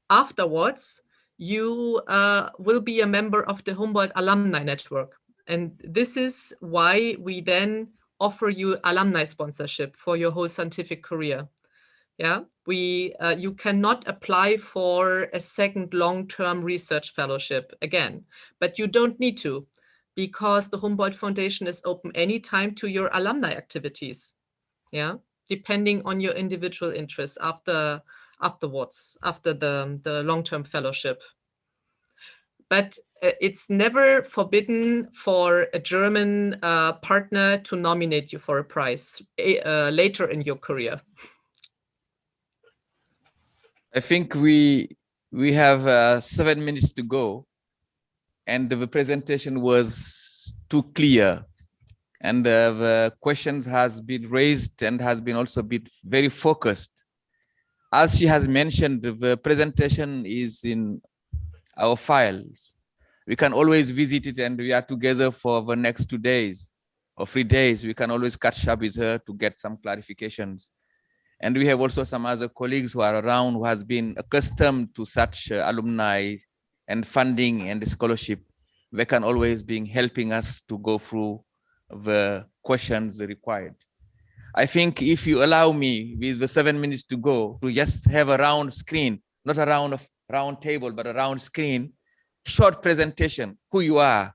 afterwards, you will be a member of the Humboldt Alumni Network. And this is why we then offer you alumni sponsorship for your whole scientific career. Yeah, you cannot apply for a second long-term research fellowship again, but you don't need to, because the Humboldt Foundation is open anytime to your alumni activities. yeah, depending on your individual interests afterwards, after the long-term fellowship. But it's never forbidden for a German partner to nominate you for a prize later in your career. I think we have 7 minutes to go, and the presentation was too clear, and the questions has been raised and has been also been very focused. As she has mentioned, the presentation is in our files. We can always visit it, and we are together for the next 2 days or 3 days. We can always catch up with her to get some clarifications. And we have also some other colleagues who are around who has been accustomed to such alumni and funding and scholarship. They can always be helping us to go through the questions required. I think if you allow me, with the 7 minutes to go, to just have a round screen, not a round table, but a round screen, short presentation, who you are.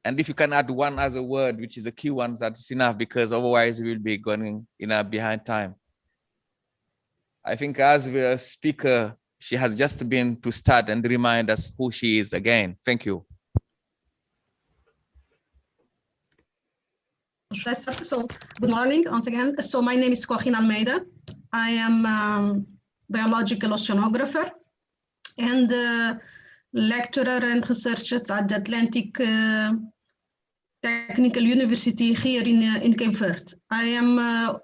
And if you can add one other word, which is a key one, that's enough, because otherwise we will be going behind time. I think as the speaker, she has just been to start and remind us who she is again. Thank you. So, good morning once again. So my name is Joaquin Almeida. I am a biological oceanographer and lecturer and researcher at the Atlantic Technical University here in Cape Verde. I am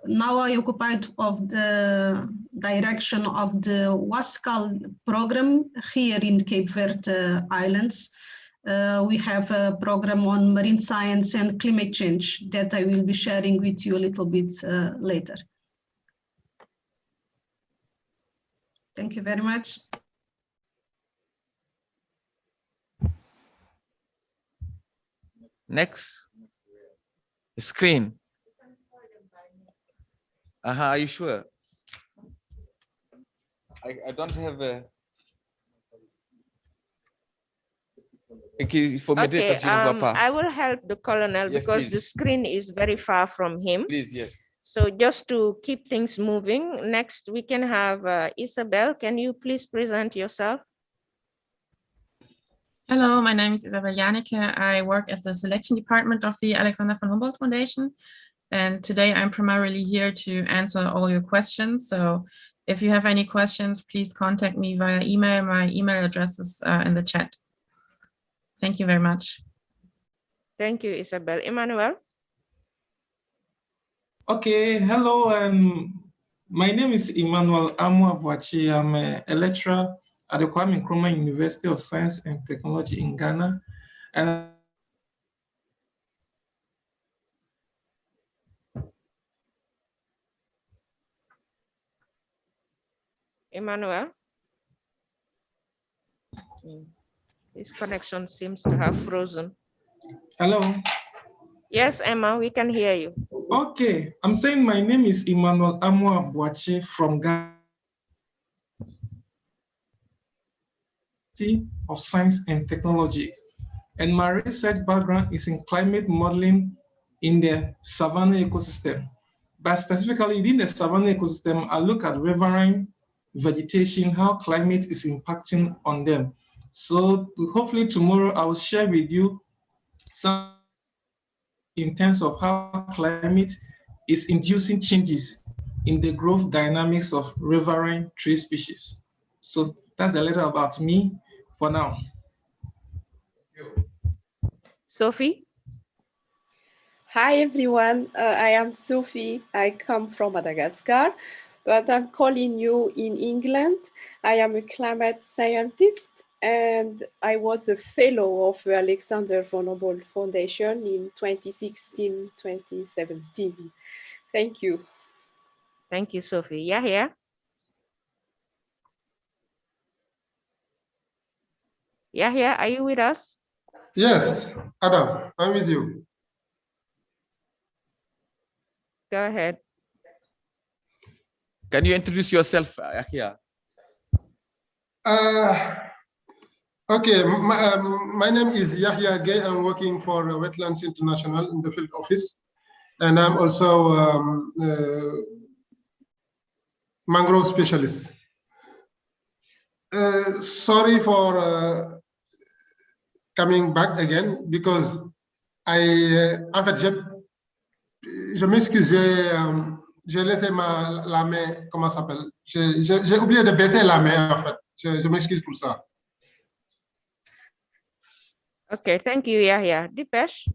now occupied of the direction of the WASCAL program here in Cape Verde Islands. We have a program on marine science and climate change that I will be sharing with you a little bit later. Thank you very much. Next screen. Are you sure? I don't have a. Okay, I will help the colonel, yes, because please. The screen is very far from him. Please, yes. So just to keep things moving, next we can have Isabel. Can you please present yourself? Hello, my name is Isabel Janicke. I work at the selection department of the Alexander von Humboldt Foundation. And today I'm primarily here to answer all your questions. So if you have any questions, please contact me via email. My email address is in the chat. Thank you very much. Thank you, Isabel. Emmanuel? Okay, hello. My name is Emmanuel Amu-Abuachi. I'm a lecturer at the Kwame Nkrumah University of Science and Technology in Ghana. And Emmanuel? His connection seems to have frozen. Hello? Yes, Emma, we can hear you. Okay, I'm saying my name is Emmanuel Amu-Abuachi from Ghana of Science and Technology. And my research background is in climate modeling in the savanna ecosystem. But specifically within the savanna ecosystem, I look at riverine vegetation, how climate is impacting on them. So hopefully tomorrow I will share with you some in terms of how climate is inducing changes in the growth dynamics of riverine tree species. So that's a little about me for now. Sophie? Hi everyone, I am Sophie. I come from Madagascar, but I'm calling you in England. I am a climate scientist and I was a fellow of the Alexander von Humboldt Foundation in 2016-2017. Thank you. Thank you, Sophie. Yahya? Yahya, are you with us? Yes, Adam, I'm with you. Go ahead. Can you introduce yourself, Yahya? Okay, my name is Yahya Gay. I'm working for Wetlands International in the field office. and I'm also mangrove specialist. Sorry for coming back again because en fait, je m'excuse, j'ai laissé la main, comment ça s'appelle? J'ai oublié de baisser la main, en fait. Je m'excuse pour ça. Okay, thank you, Yahya. Dipesh?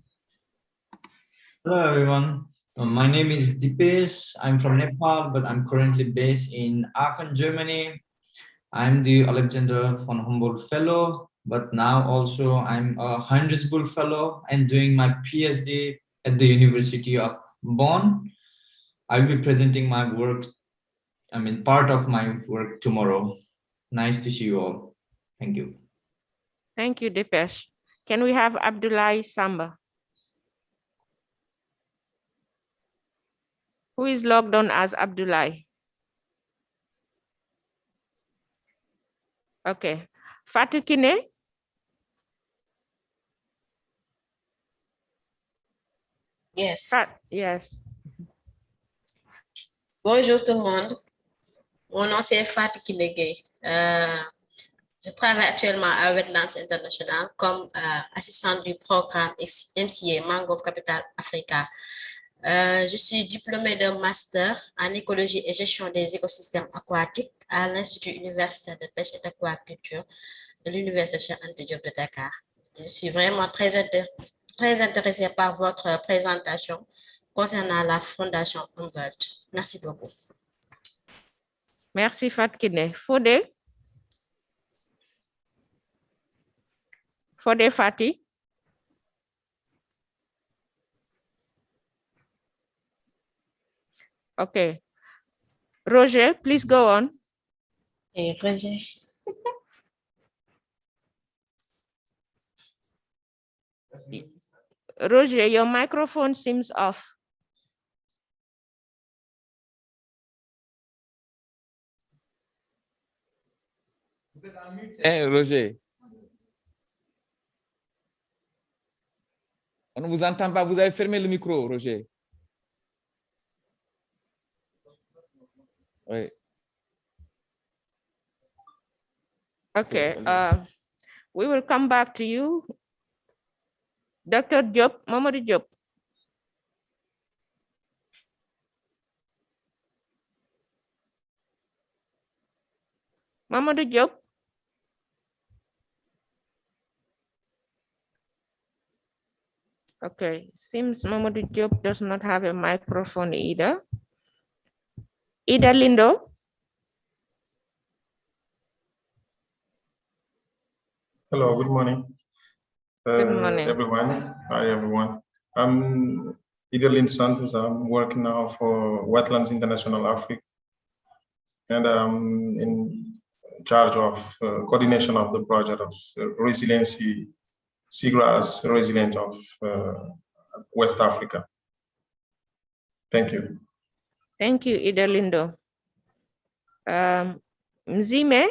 Hello, everyone. My name is Dipesh. I'm from Nepal, but I'm currently based in Aachen, Germany. I'm the Alexander von Humboldt Fellow, but now also I'm a Heinrich Bull Fellow and doing my PhD at the University of Bonn. I'll be presenting my work, part of my work tomorrow. Nice to see you all. Thank you. Thank you, Dipesh. Can we have Abdullah Samba? Who is logged on as Abdullah? Okay. Fatou Kine? Yes. Yes. Bonjour tout le monde. Mon nom c'est Fatou Kinegay. Je travaille actuellement à Wetlands International comme assistante du programme MCA Mangrove Capital Africa. Je suis diplômée d'un master en écologie et gestion des écosystèmes aquatiques à l'Institut universitaire de pêche et d'aquaculture de l'Université Cheikh Anta Diop de Dakar. Je suis vraiment très intéressée par votre présentation concernant la Fondation Humboldt. Merci beaucoup. Merci Fatkine. Fode? Fode Fati? Okay. Roger, please go on. Hey, Roger. Roger, your microphone seems off. Hey, Roger. On ne vous entend pas, vous avez fermé le micro, Roger. Oui. Okay, we will come back to you. Dr. Diop, Mamadou Diop. Mamadou Diop. Okay, seems Mamadou Diop does not have a microphone either. Ida Lindo. Hello, good morning. Good morning. Everyone. Hi, everyone. I'm Idelin Santos. I'm working now for Wetlands International Africa, and I'm in charge of coordination of the project of resiliency, seagrass resilient of West Africa. Thank you. Thank you, Ida Lindo. Mzime.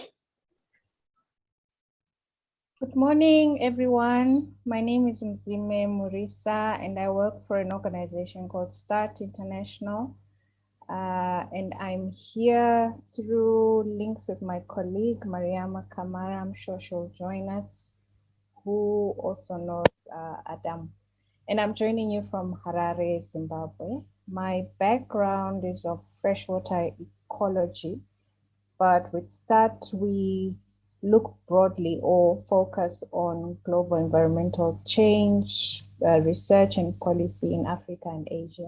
Good morning, everyone. My name is Mzime Murisa, and I work for an organization called START International. And I'm here through links with my colleague, Mariama Kamara. I'm sure she'll join us, who also knows Adam. And I'm joining you from Harare, Zimbabwe. My background is of freshwater ecology, but with START, we look broadly or focus on global environmental change, research and policy in Africa and Asia.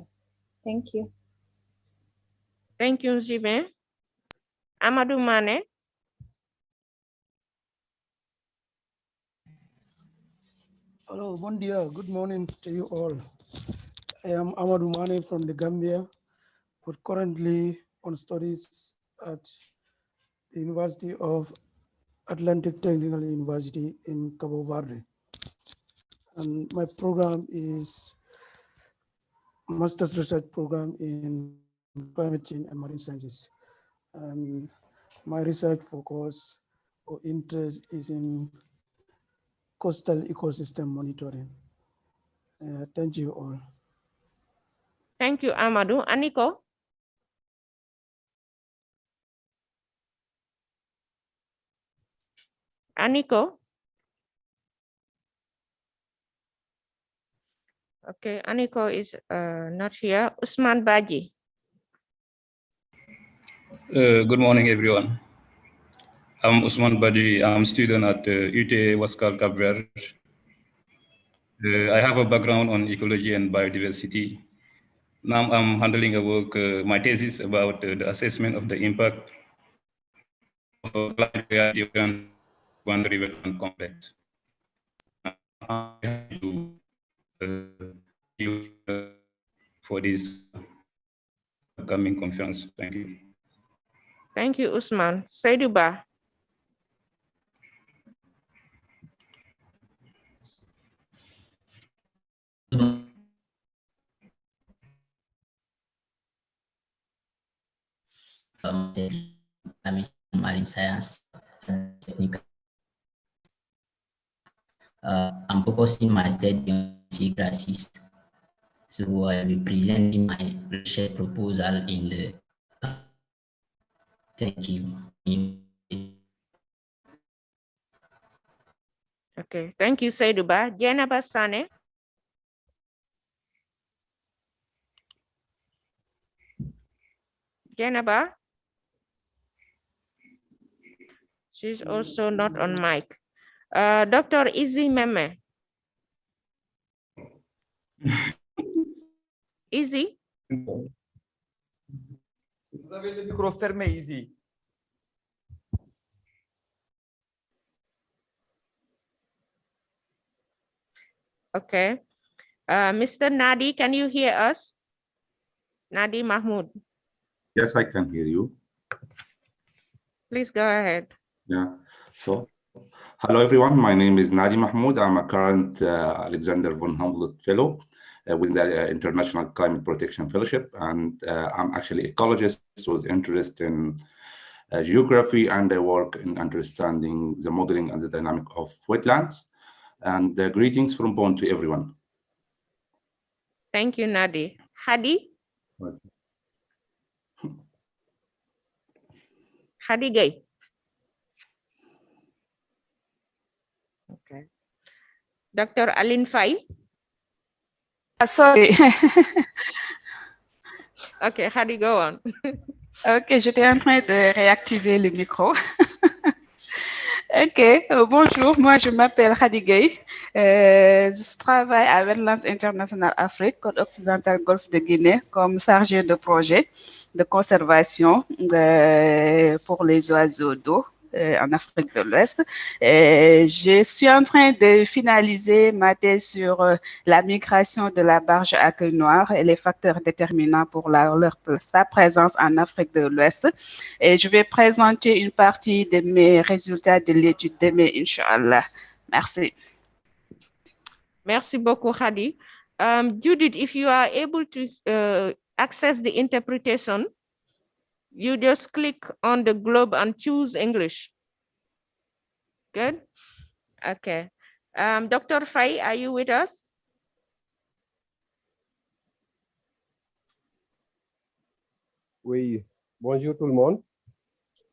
Thank you. Thank you, Nzibe. Amadou Mane. Hello, bon dia. Good morning to you all. I am Amadou Mane from the Gambia, but currently on studies at the University of Atlantic Technical University in Cabo Verde. And my program is Master's Research Program in Climate Change and Marine Sciences. And my research focus or interest is in coastal ecosystem monitoring. Thank you all. Thank you, Amadou. Aniko? Aniko? Okay, Aniko is not here. Usman Baji. Good morning, everyone. I'm Usman Badi. I'm a student at UT Wascal Cape. I have a background on ecology and biodiversity. Now I'm handling a work, my thesis about the assessment of the impact of climate reality on boundary wetland complex. I'm happy to use for this upcoming conference. Thank you. Thank you, Usman. Saiduba. Marine science and technical. I'm focusing my study on seagrasses. So I'll be presenting my research proposal in the thank you. Okay, thank you, Saiduba. Jenaba Sane. Jenaba? She's also not on mic. Dr. Izzy Meme. Izzy? Vous avez le micro fermé ici. Okay. Mr. Nadi, can you hear us? Nadi Mahmoud. Yes, I can hear you. Please go ahead. Yeah. So, hello everyone. My name is Nadi Mahmoud. I'm a current Alexander von Humboldt Fellow with the International Climate Protection Fellowship, and I'm actually ecologist with interest in geography, and I work in understanding the modeling and the dynamic of wetlands. And greetings from Bonn to everyone. Thank you, Nadi. Hadi? Hadi Gay. Okay. Dr. Alin Fai? Sorry. Okay, Hadi, go on. Ok, j'étais en train de réactiver le micro. Ok, bonjour, moi je m'appelle Hadi Gueye. Je travaille à Wetlands International Afrique, côte occidentale Golfe de Guinée, comme chargé de projet de conservation pour les oiseaux d'eau en Afrique de l'Ouest. Je suis en train de finaliser ma thèse sur la migration de la barge à queue noire et les facteurs déterminants pour sa présence en Afrique de l'Ouest. Et je vais présenter une partie de mes résultats de l'étude demain, Inch'Allah. Merci. Merci beaucoup, Hadi. Judith, if you are able to access the interpretation, you just click on the globe and choose English. Good? Okay. Dr. Fai, are you with us? Oui, bonjour tout le monde.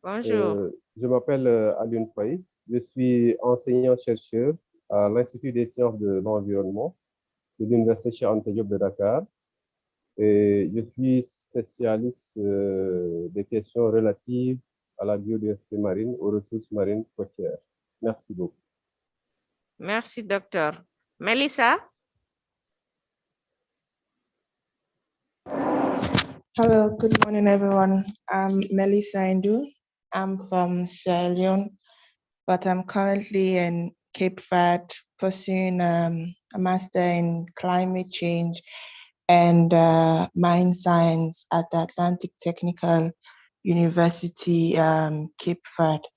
Bonjour. Je m'appelle Alioune Faye. Je suis enseignant-chercheur à l'Institut des sciences de l'environnement de l'Université Cheikh Anta Diop de Dakar. Et je suis spécialiste des questions relatives à la biodiversité marine, aux ressources marines côtières. Merci beaucoup. Merci, docteur. Melissa? Hello, good morning, everyone. I'm Melissa Indu. I'm from Sierra Leone, but I'm currently in Cape Verde pursuing a master in climate change and marine science at the Atlantic Technical University, Cape Verde.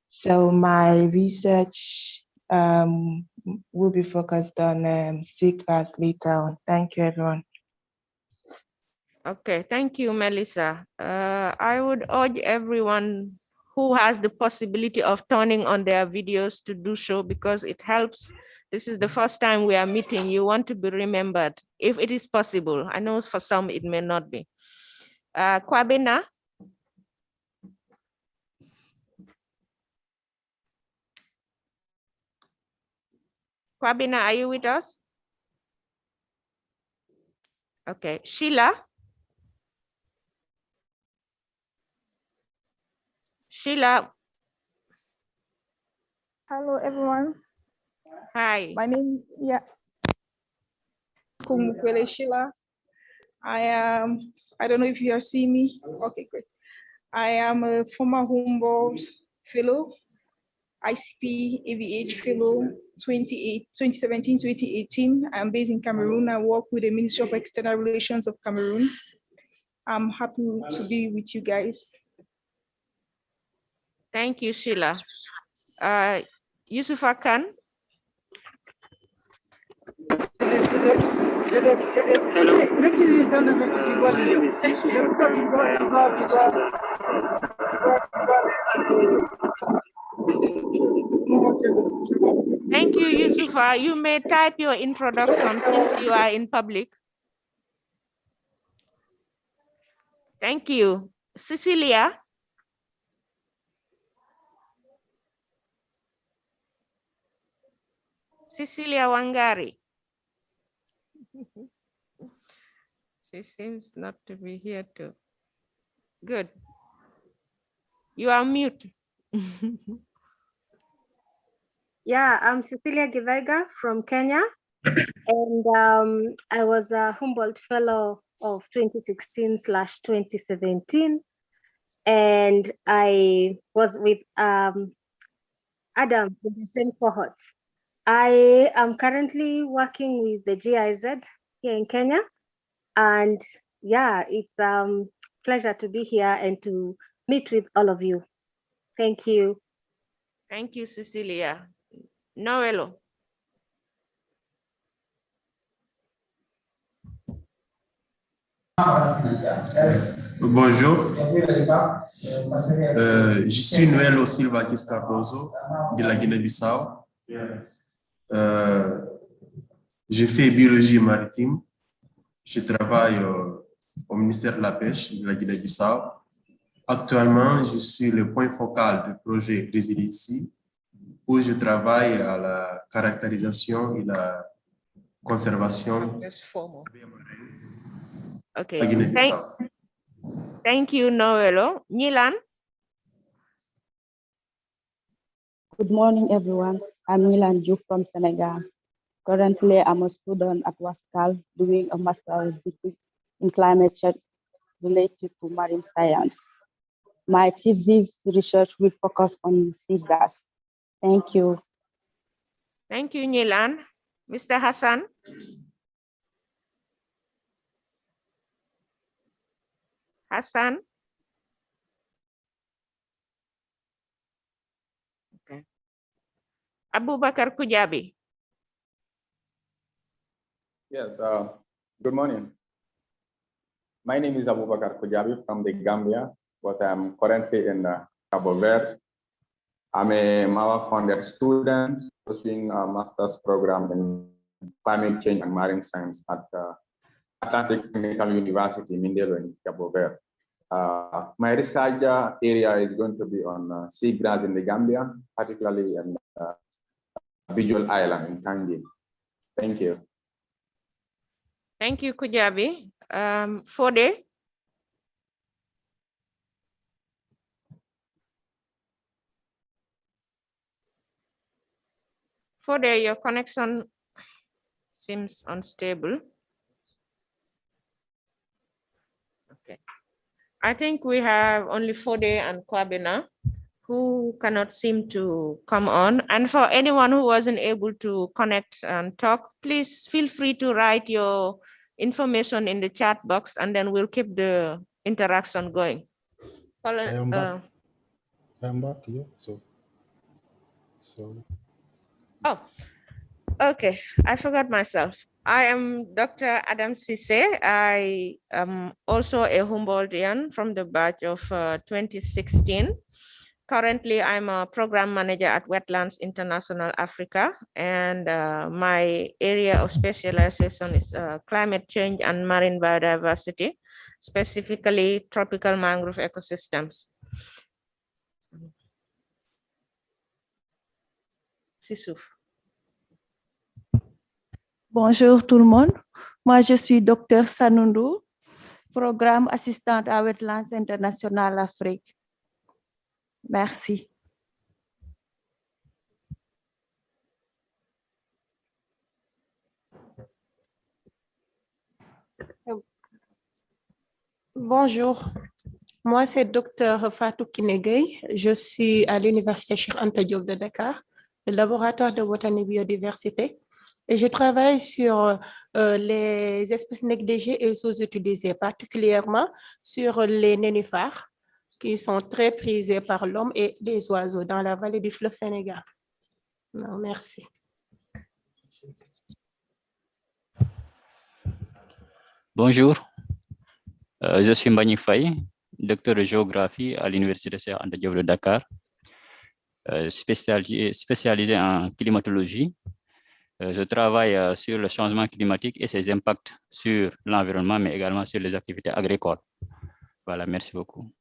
So my research will be focused on seagrass later on. Thank you, everyone. Okay, thank you, Melissa. I would urge everyone who has the possibility of turning on their videos to do so, because it helps This is the first time we are meeting. You want to be remembered, if it is possible. I know for some it may not be. Kwabena. Kwabena, are you with us? Okay, Sheila. Sheila. Hello, everyone. Hi. My name, Kumukwele Sheila. I don't know if you are seeing me. Okay, great. I am a former Humboldt fellow, ICP AVH fellow 2017-2018. I'm based in Cameroon. I work with the Ministry of External Relations of Cameroon. I'm happy to be with you guys. Thank you, Sheila. Yusufa Khan. Thank you, Yusufa. You may type your introduction since you are in public. Thank you. Cecilia. Cecilia Wangari. She seems not to be here too. Good. You are mute. Yeah, I'm Cecilia Givega from Kenya, and I was a Humboldt Fellow of 2016/2017, and I was with Adam in the same cohort. I am currently working with the GIZ here in Kenya, and yeah, it's a pleasure to be here and to meet with all of you. Thank you. Thank you, Cecilia. Noelo. Bonjour, je suis Noël Silva Cardozo de la Guinée-Bissau. J'ai fait biologie maritime. Je travaille au ministère de la Pêche de la Guinée-Bissau. Actuellement, je suis le point focal du projet Résiliency, où je travaille à la caractérisation et la conservation. Okay. Thank you, Noelo. Nilan. Good morning, everyone. I'm Nilan Diouf from Senegal. Currently, I'm a student at Wascal doing a master's degree in climate change related to marine science. My thesis research will focus on seagrass. Thank you. Thank you, Nilan. Mr. Hassan. Hassan. Okay. Abu Bakar Kujabi. Yes, good morning. My name is Abu Bakar Kujabi from the Gambia, but I'm currently in Cabo Verde. I'm a MAWA funded student pursuing a master's program in climate change and marine science at Atlantic Technical University, Mindelo in Cabo Verde. My research area is going to be on seagrass in the Gambia, particularly in Visual Island in Tangi. Thank you. Thank you, Kujabi. Fode. Fode, your connection seems unstable. Okay. I think we have only Fode and Kwabena who cannot seem to come on. And for anyone who wasn't able to connect and talk, please feel free to write your information in the chat box, and then we'll keep the interaction going. I am back here, so. Oh, okay. I forgot myself. I am Dr. Adam Sise. I am also a Humboldtian from the batch of 2016. Currently, I'm a program manager at Wetlands International Africa, and my area of specialization is climate change and marine biodiversity, specifically tropical mangrove ecosystems. Bonjour tout le monde. Moi, je suis Dr Sanundu, programme assistante à Wetlands International Afrique. Merci. Bonjour, moi c'est Dr Fatou Kinegay. Je suis à l'Université Cheikh Anta Diop de Dakar, le laboratoire de botanie biodiversité, et je travaille sur les espèces négligées et sous-utilisées, particulièrement sur les nénuphars qui sont très prisés par l'homme et les oiseaux dans la vallée du fleuve Sénégal. Non, merci. Bonjour, je suis Mbagnick Faye, docteur de géographie à l'Université Cheikh Anta Diop de Dakar, spécialisé en climatologie. Je travaille sur le changement climatique et ses impacts sur l'environnement, mais également sur les activités agricoles. Voilà, merci beaucoup.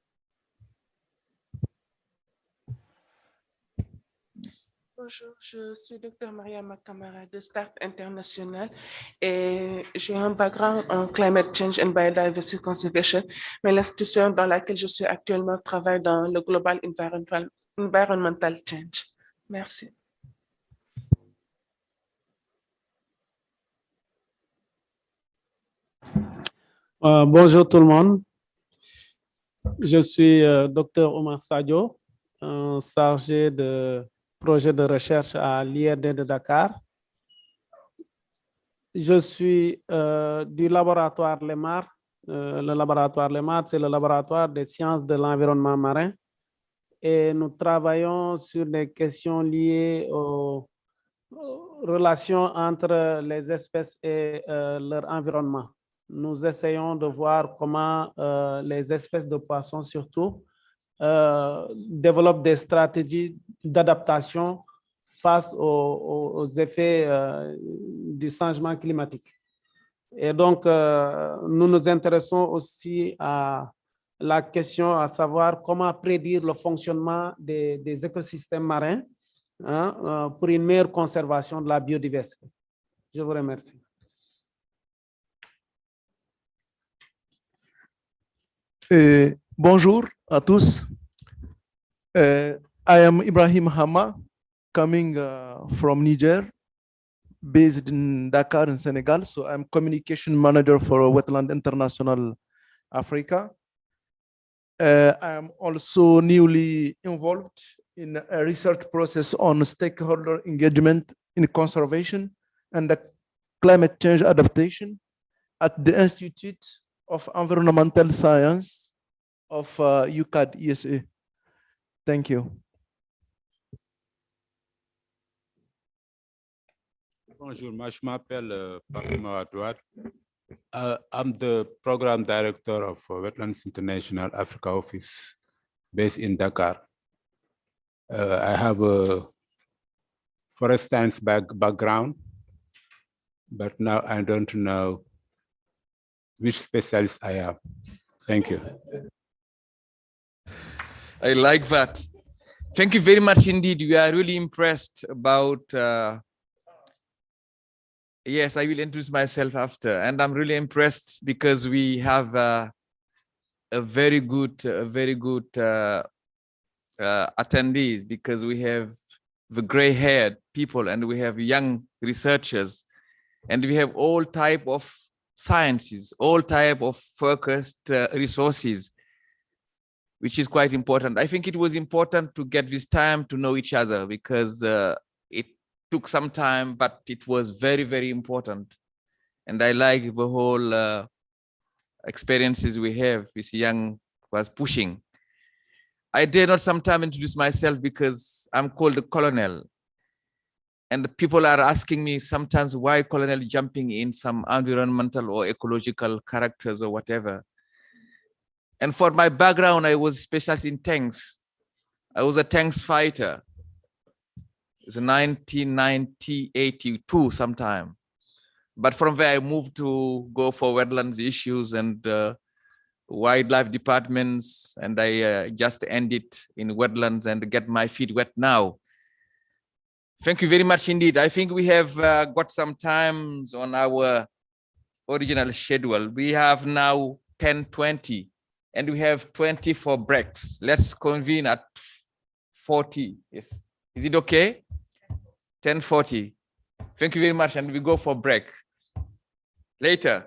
Bonjour, je suis Dr Maria Makamara de Start International et j'ai un background en climate change and biodiversity conservation, mais l'institution dans laquelle je suis actuellement travaille dans le global environmental change. Merci. Bonjour tout le monde. Je suis Dr Omar Sadio, chargé de projet de recherche à l'IRD de Dakar. Je suis du laboratoire Lemar. Le laboratoire Lemar, c'est le laboratoire des sciences de l'environnement marin. Et nous travaillons sur des questions liées aux relations entre les espèces et leur environnement. Nous essayons de voir comment les espèces de poissons surtout développent des stratégies d'adaptation face aux effets du changement climatique. Et donc, nous nous intéressons aussi à la question à savoir comment prédire le fonctionnement des écosystèmes marins pour une meilleure conservation de la biodiversité. Je vous remercie. Bonjour à tous. I am Ibrahim Hama, coming from Niger, based in Dakar in Senegal. So I'm communication manager for Wetland International Africa. I am also newly involved in a research process on stakeholder engagement in conservation and climate change adaptation at the Institute of Environmental Science of UCAD ESA. Thank you. Bonjour, moi je m'appelle Fatima Adouad. I'm the program director of Wetlands International Africa office based in Dakar. I have a forest science background, but now I don't know which specialist I am. Thank you. I like that. Thank you very much indeed. We are really impressed about, yes, I will introduce myself after. And I'm really impressed because we have a very good attendees, because we have the gray-haired people and we have young researchers and we have all type of sciences, all type of focused resources, which is quite important. I think it was important to get this time to know each other because it took some time, but it was very, very important. And I like the whole experiences we have. This young was pushing. I dare not sometimes introduce myself because I'm called the colonel. And people are asking me sometimes why colonel jumping in some environmental or ecological characters or whatever. And for my background, I was specialist in tanks. I was a tanks fighter. It's 1990, 82 sometime. But from there, I moved to go for wetlands issues and wildlife departments, and I just ended in wetlands and get my feet wet now. Thank you very much indeed. I think we have got some times on our original schedule. We have now 10:20 and we have 24 breaks. Let's convene at 40. Yes. Is it okay? 10:40. Thank you very much. And we go for break later.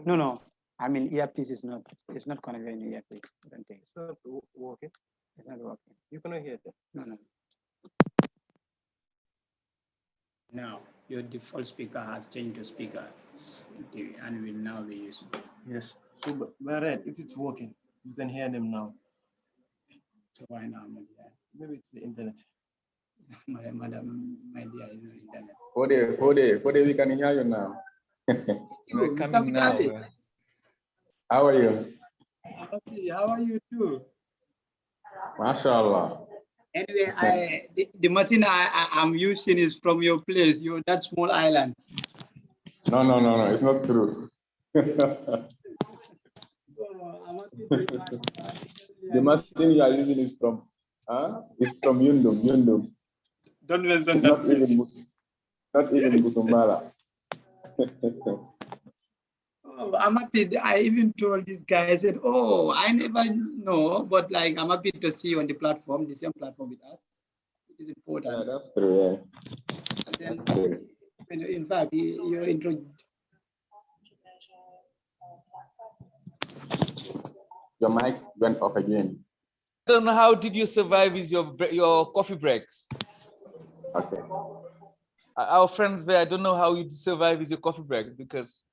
No. I mean, earpiece is not. It's not connected in earpiece. I don't think. It's not working. It's not working. You cannot hear that. No. Now your default speaker has changed to speaker, and will now be used. Yes. So, but if it's working, you can hear them now. So why now? Maybe it's the internet. Madam, my dear, is no internet. Kode, we can hear you now. We're coming now. How are you? Okay, how are you too? MashaAllah. Anyway, the machine I'm using is from your place, that small island. No, it's not true. The machine you are using is from Yundum. Don't mention that. Not even Busumbala. Oh, I'm happy. I even told this guy, I said, oh, I never know, but like, I'm happy to see you on the platform, the same platform with us. It is important. Yeah, that's true, yeah. And then, That's true. in fact, you're introduced. Your mic went off again. I don't know how did you survive with your coffee breaks? Okay. Our friends there, I don't know how you survive with your coffee breaks because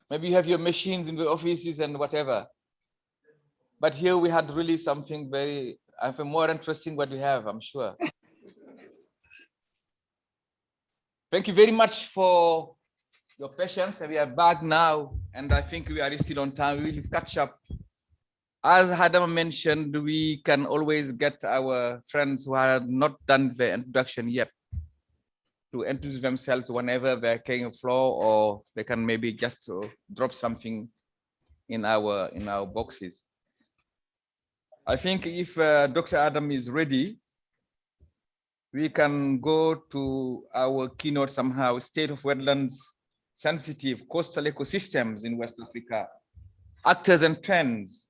maybe you have your machines in the offices and whatever. But here we had really something very, more interesting what we have, I'm sure. Thank you very much for your patience. We are back now, and I think we are still on time. We will catch up. As Adam mentioned, we can always get our friends who have not done the introduction yet to introduce themselves whenever they're carrying a floor, or they can maybe just drop something in our boxes. I think if Dr. Adam is ready, we can go to our keynote somehow, State of Wetlands Sensitive Coastal Ecosystems in West Africa, Actors and Trends.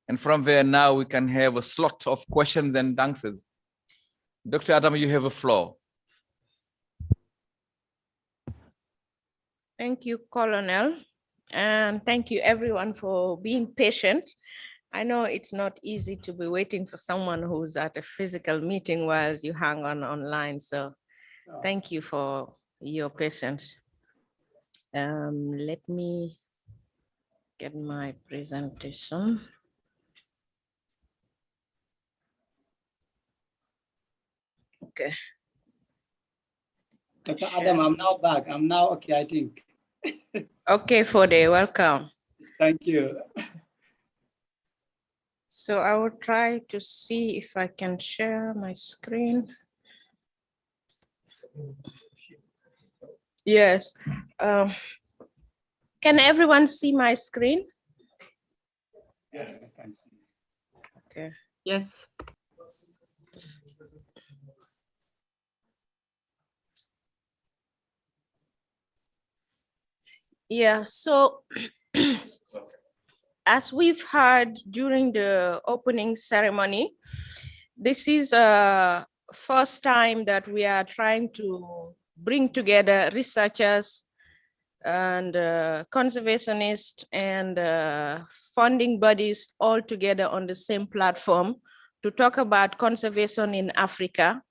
And from there now we can have a slot of questions and answers. Dr. Adam, you have a floor. Thank you, Colonel. And thank you everyone for being patient. I know it's not easy to be waiting for someone who's at a physical meeting whilst you hang on online. So thank you for your patience. Let me get my presentation. Okay. Dr. Adam, I'm now back. I'm now okay, I think. Okay, Fode, welcome. Thank you. So I will try to see if I can share my screen. Yes. Can everyone see my screen? Yes, I can see. Okay. Yes. Yeah, so as we've heard during the opening ceremony, this is a first time that we are trying to bring together researchers and conservationists and funding bodies all together on the same platform to talk about conservation in Africa,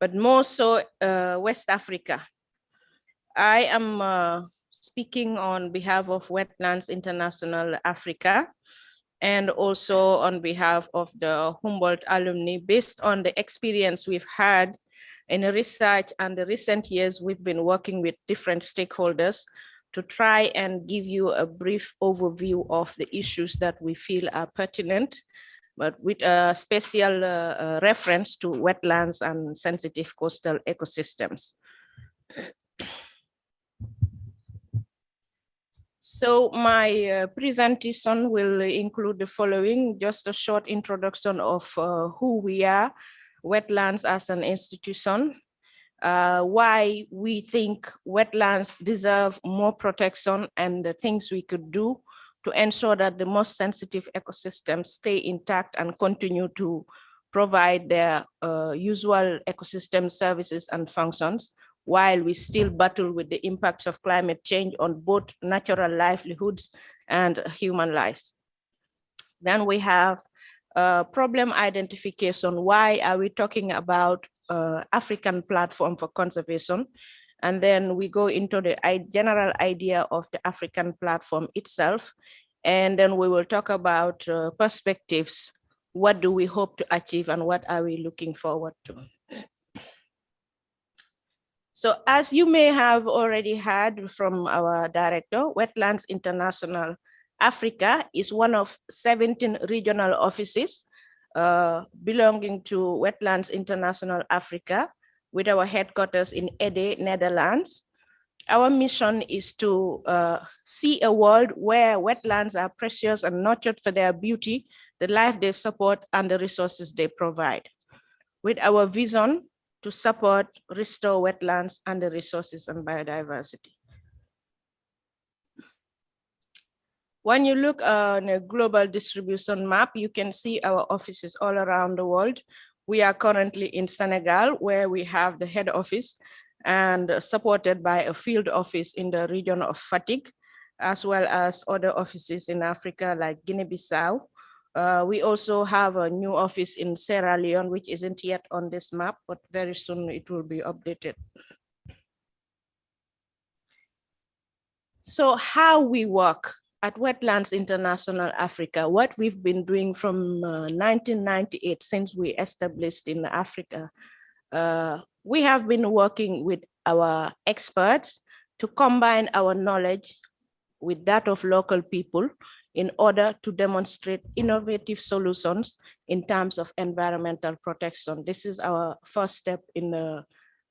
but more so West Africa. I am speaking on behalf of Wetlands International Africa, and also on behalf of the Humboldt alumni, based on the experience we've had in research and the recent years we've been working with different stakeholders to try and give you a brief overview of the issues that we feel are pertinent, but with a special reference to wetlands and sensitive coastal ecosystems. So my presentation will include the following: just a short introduction of who we are, Wetlands as an institution, why we think wetlands deserve more protection, and the things we could do to ensure that the most sensitive ecosystems stay intact and continue to provide their usual ecosystem services and functions while we still battle with the impacts of climate change on both natural livelihoods and human lives. Then we have problem identification. Why are we talking about African platform for conservation? And then we go into the general idea of the African platform itself. And then we will talk about perspectives. What do we hope to achieve and what are we looking forward to? So as you may have already heard from our director, Wetlands International Africa is one of 17 regional offices belonging to Wetlands International Africa with our headquarters in Ede, Netherlands. Our mission is to see a world where wetlands are precious and nurtured for their beauty, the life they support, and the resources they provide. With our vision to support, restore wetlands and the resources and biodiversity. When you look on a global distribution map, you can see our offices all around the world. We are currently in Senegal, where we have the head office and supported by a field office in the region of Fatick, as well as other offices in Africa like Guinea-Bissau. We also have a new office in Sierra Leone, which isn't yet on this map, but very soon it will be updated. So how we work at Wetlands International Africa, what we've been doing from 1998 since we established in Africa, we have been working with our experts to combine our knowledge with that of local people in order to demonstrate innovative solutions in terms of environmental protection. This is our first step in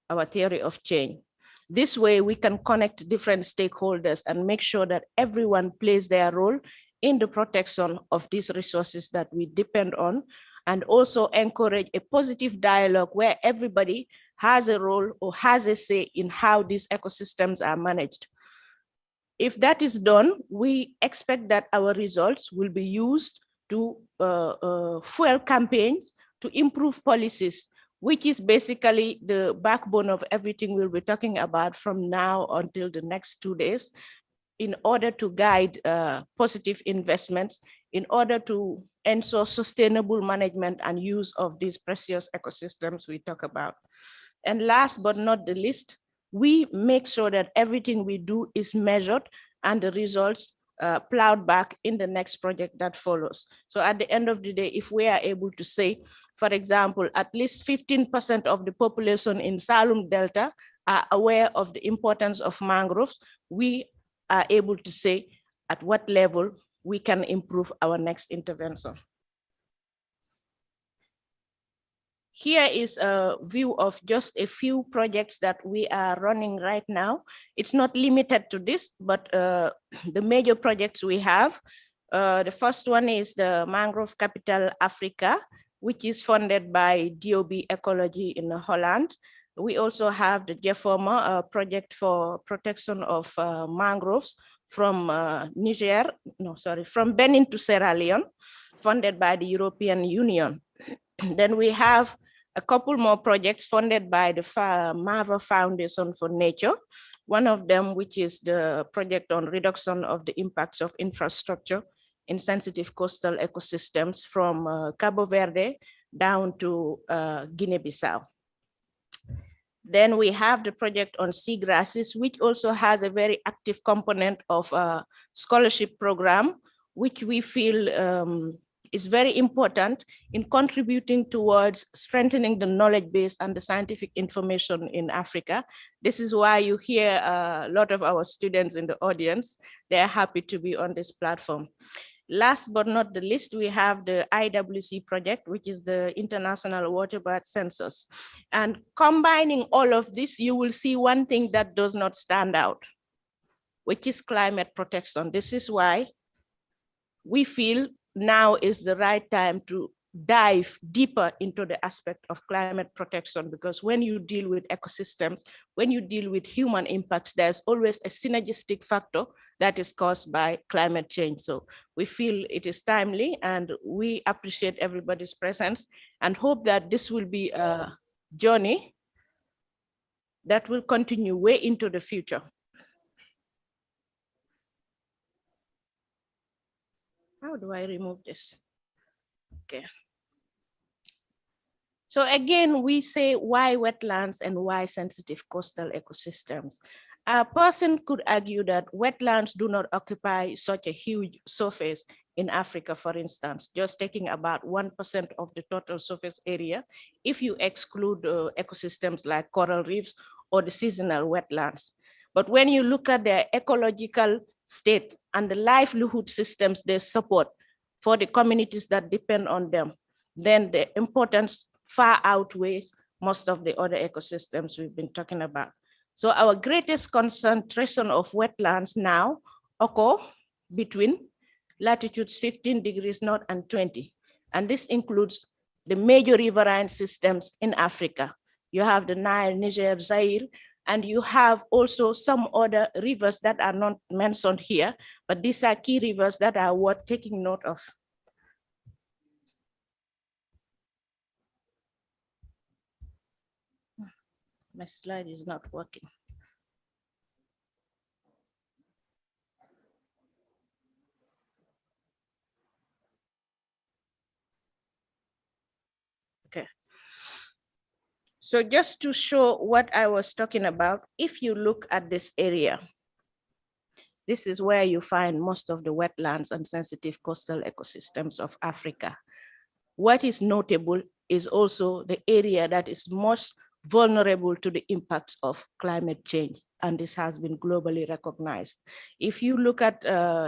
our theory of change. This way we can connect different stakeholders and make sure that everyone plays their role in the protection of these resources that we depend on, and also encourage a positive dialogue where everybody has a role or has a say in how these ecosystems are managed. If that is done, we expect that our results will be used to fuel campaigns, to improve policies, which is basically the backbone of everything we'll be talking about from now until the next 2 days, in order to guide positive investments, in order to ensure sustainable management and use of these precious ecosystems we talk about. And last but not the least, we make sure that everything we do is measured and the results plowed back in the next project that follows. So at the end of the day, if we are able to say, for example, at least 15% of the population in Salum Delta are aware of the importance of mangroves, we are able to say at what level we can improve our next intervention. Here is a view of just a few projects that we are running right now. It's not limited to this, but the major projects we have. The first one is the Mangrove Capital Africa, which is funded by DOB Ecology in Holland. We also have the Jefforma project for protection of mangroves from from Benin to Sierra Leone, funded by the European Union. Then we have a couple more projects funded by the Mava Foundation for Nature. One of them, which is the project on reduction of the impacts of infrastructure in sensitive coastal ecosystems from Cabo Verde down to Guinea-Bissau. Then we have the project on seagrasses, which also has a very active component of a scholarship program, which we feel is very important in contributing towards strengthening the knowledge base and the scientific information in Africa. This is why you hear a lot of our students in the audience. They're happy to be on this platform. Last but not the least, we have the IWC project, which is the International Waterbird Census. And combining all of this, you will see one thing that does not stand out, which is climate protection. This is why we feel now is the right time to dive deeper into the aspect of climate protection, because when you deal with ecosystems, when you deal with human impacts, there's always a synergistic factor that is caused by climate change. So we feel it is timely, and we appreciate everybody's presence and hope that this will be a journey that will continue way into the future. How do I remove this? Okay. So again, we say why wetlands and why sensitive coastal ecosystems. A person could argue that wetlands do not occupy such a huge surface in Africa, for instance, just taking about 1% of the total surface area if you exclude ecosystems like coral reefs or the seasonal wetlands. But when you look at their ecological state and the livelihood systems they support for the communities that depend on them, then the importance far outweighs most of the other ecosystems we've been talking about. So our greatest concentration of wetlands now occur between latitudes 15 degrees north and 20. And this includes the major riverine systems in Africa. You have the Nile, Niger, Zaire, and you have also some other rivers that are not mentioned here, but these are key rivers that are worth taking note of. My slide is not working. Okay. So just to show what I was talking about, if you look at this area, this is where you find most of the wetlands and sensitive coastal ecosystems of Africa. What is notable is also the area that is most vulnerable to the impacts of climate change, and this has been globally recognized. If you look at,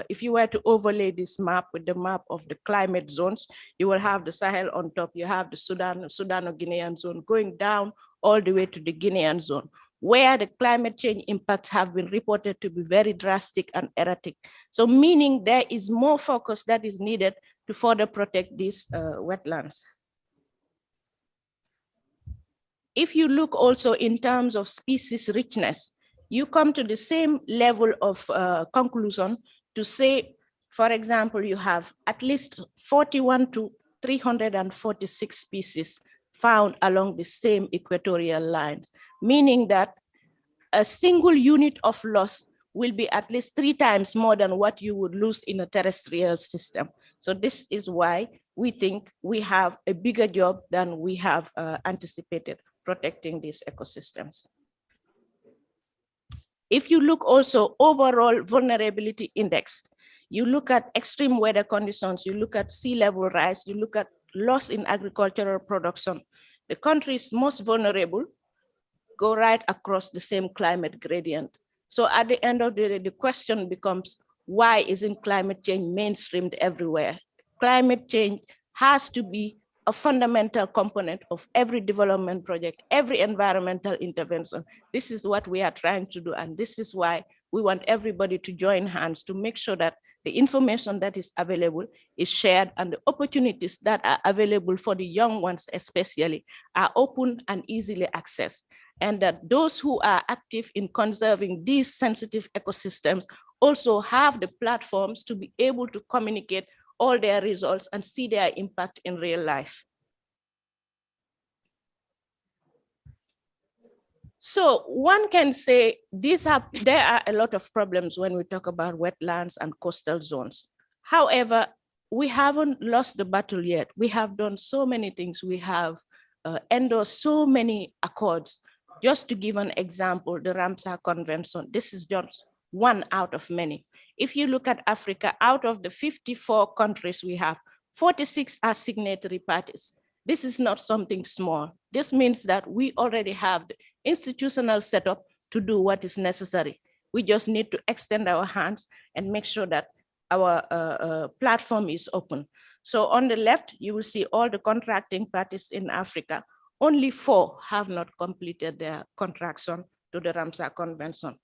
if you were to overlay this map with the map of the climate zones, you will have the Sahel on top, you have the Sudano-Guinean zone going down all the way to the Guinean zone, where the climate change impacts have been reported to be very drastic and erratic. So meaning there is more focus that is needed to further protect these wetlands. If you look also in terms of species richness, you come to the same level of conclusion to say, for example, you have at least 41 to 346 species found along the same equatorial lines, meaning that a single unit of loss will be at least 3 times more than what you would lose in a terrestrial system. So this is why we think we have a bigger job than we have anticipated protecting these ecosystems. If you look also overall vulnerability index, you look at extreme weather conditions, you look at sea level rise, you look at loss in agricultural production, the countries most vulnerable go right across the same climate gradient. So at the end of the day, the question becomes, why isn't climate change mainstreamed everywhere? Climate change has to be a fundamental component of every development project, every environmental intervention. This is what we are trying to do. And this is why we want everybody to join hands to make sure that the information that is available is shared and the opportunities that are available for the young ones especially are open and easily accessed. And that those who are active in conserving these sensitive ecosystems also have the platforms to be able to communicate all their results and see their impact in real life. So one can say there are a lot of problems when we talk about wetlands and coastal zones. However, we haven't lost the battle yet. We have done so many things. We have endorsed so many accords. Just to give an example, the Ramsar Convention, this is just one out of many. If you look at Africa, out of the 54 countries we have, 46 are signatory parties. This is not something small. This means that we already have the institutional setup to do what is necessary. We just need to extend our hands and make sure that our platform is open. So on the left, you will see all the contracting parties in Africa. Only 4 have not completed their contraction to the Ramsar Convention.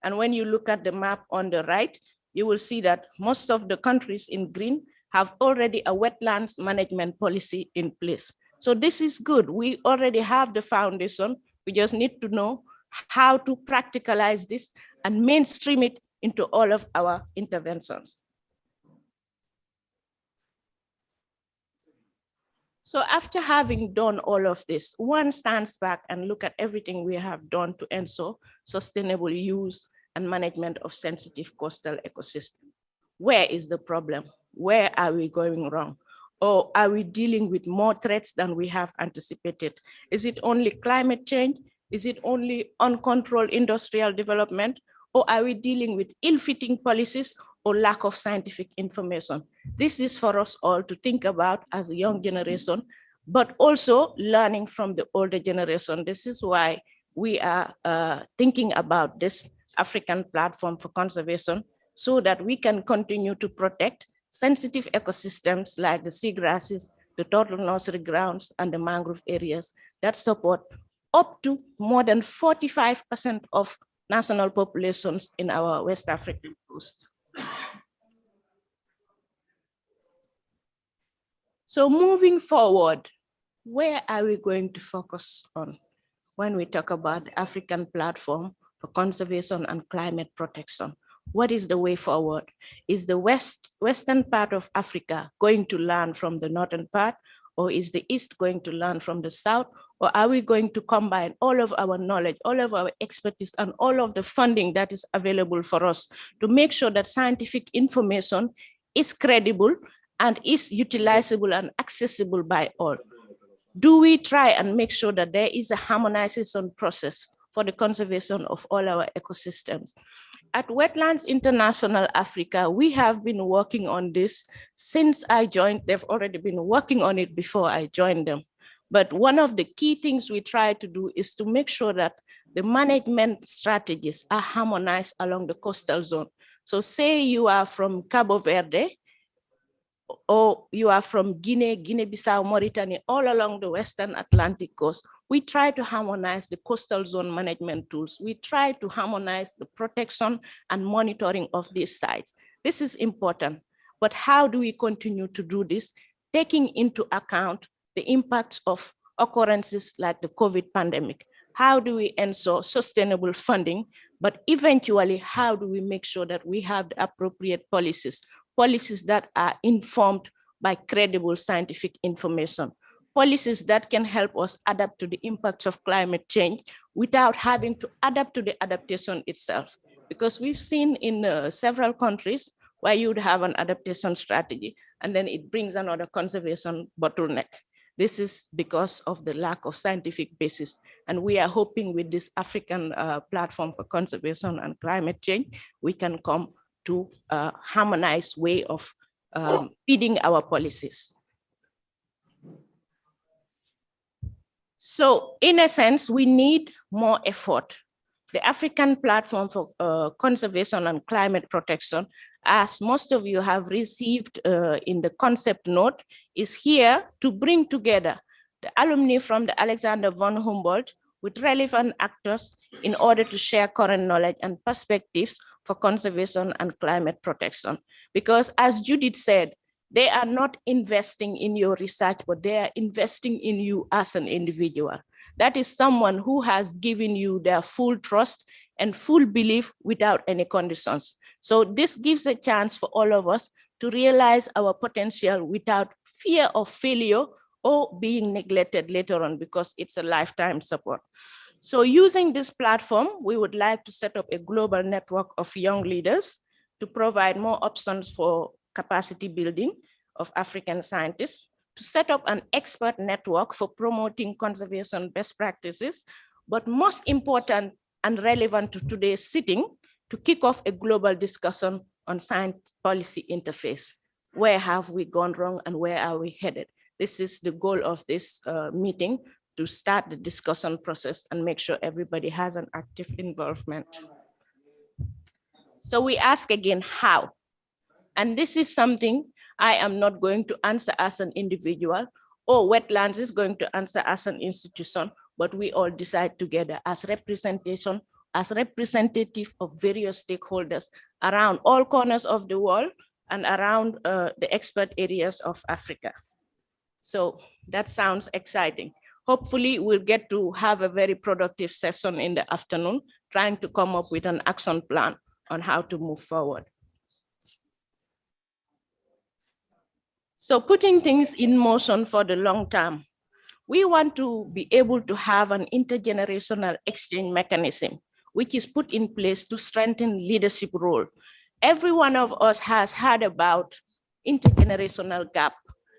And when you look at the map on the right, you will see that most of the countries in green have already a wetlands management policy in place. So this is good. We already have the foundation. We just need to know how to practicalize this and mainstream it into all of our interventions. So after having done all of this, one stands back and look at everything we have done to ensure sustainable use and management of sensitive coastal ecosystem. Where is the problem? Where are we going wrong? Or are we dealing with more threats than we have anticipated? Is it only climate change? Is it only uncontrolled industrial development? Or are we dealing with ill-fitting policies or lack of scientific information? This is for us all to think about as a young generation, but also learning from the older generation. This is why we are thinking about this African platform for conservation, so that we can continue to protect sensitive ecosystems like the seagrasses, the turtle nursery grounds, and the mangrove areas that support up to more than 45% of national populations in our West African coast. So moving forward, where are we going to focus on when we talk about the African platform for conservation and climate protection? What is the way forward? Is the western part of Africa going to learn from the northern part, or is the East going to learn from the South? Or are we going to combine all of our knowledge, all of our expertise, and all of the funding that is available for us to make sure that scientific information is credible and is utilizable and accessible by all? Do we try and make sure that there is a harmonization process for the conservation of all our ecosystems? At Wetlands International Africa, we have been working on this since I joined. They've already been working on it before I joined them. But one of the key things we try to do is to make sure that the management strategies are harmonized along the coastal zone. So say you are from Cabo Verde, or you are from Guinea, Guinea-Bissau, Mauritania, all along the Western Atlantic coast, we try to harmonize the coastal zone management tools. We try to harmonize the protection and monitoring of these sites. This is important, but how do we continue to do this, taking into account the impacts of occurrences like the COVID pandemic? How do we ensure sustainable funding, but eventually, how do we make sure that we have the appropriate policies that are informed by credible scientific information, policies that can help us adapt to the impacts of climate change without having to adapt to the adaptation itself? Because we've seen in several countries where you would have an adaptation strategy and then it brings another conservation bottleneck. This is because of the lack of scientific basis. And we are hoping with this African platform for conservation and climate change, we can come to a harmonized way of feeding our policies. So in a sense, we need more effort. The African platform for conservation and climate protection, as most of you have received in the concept note, is here to bring together the alumni from the Alexander von Humboldt with relevant actors in order to share current knowledge and perspectives for conservation and climate protection. Because as Judith said, they are not investing in your research, but they are investing in you as an individual. That is someone who has given you their full trust and full belief without any conditions. So this gives a chance for all of us to realize our potential without fear of failure or being neglected later on, because it's a lifetime support. So using this platform, we would like to set up a global network of young leaders to provide more options for capacity building of African scientists, to set up an expert network for promoting conservation best practices, but most important and relevant to today's sitting, to kick off a global discussion on science policy interface. Where have we gone wrong and where are we headed? This is the goal of this meeting, to start the discussion process and make sure everybody has an active involvement. So we ask again, how? And this is something I am not going to answer as an individual, or Wetlands is going to answer as an institution, but we all decide together as representation, as representative of various stakeholders around all corners of the world and around the expert areas of Africa. So that sounds exciting. Hopefully we'll get to have a very productive session in the afternoon, trying to come up with an action plan on how to move forward. So putting things in motion for the long term, we want to be able to have an intergenerational exchange mechanism, which is put in place to strengthen leadership role. Every one of us has heard about intergenerational gap.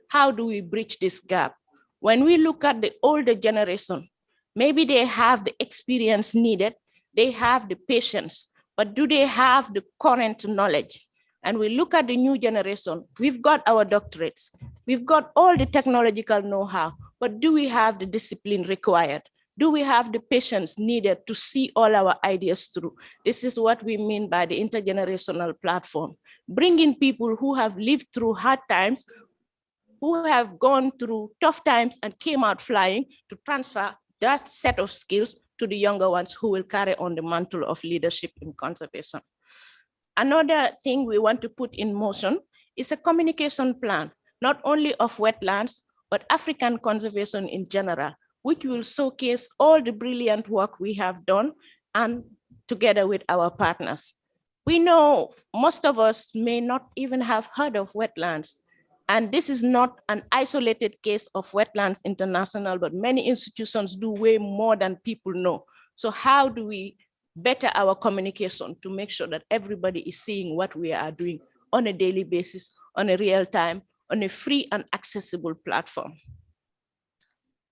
How do we bridge this gap? When we look at the older generation, maybe they have the experience needed, they have the patience, but do they have the current knowledge? And we look at the new generation, we've got our doctorates, we've got all the technological know-how, but do we have the discipline required? Do we have the patience needed to see all our ideas through? This is what we mean by the intergenerational platform. Bringing people who have lived through hard times, who have gone through tough times and came out flying, to transfer that set of skills to the younger ones who will carry on the mantle of leadership in conservation. Another thing we want to put in motion is a communication plan, not only of wetlands, but African conservation in general, which will showcase all the brilliant work we have done and together with our partners. We know most of us may not even have heard of wetlands. And this is not an isolated case of Wetlands International, but many institutions do way more than people know. So how do we better our communication to make sure that everybody is seeing what we are doing on a daily basis, on a real time, on a free and accessible platform?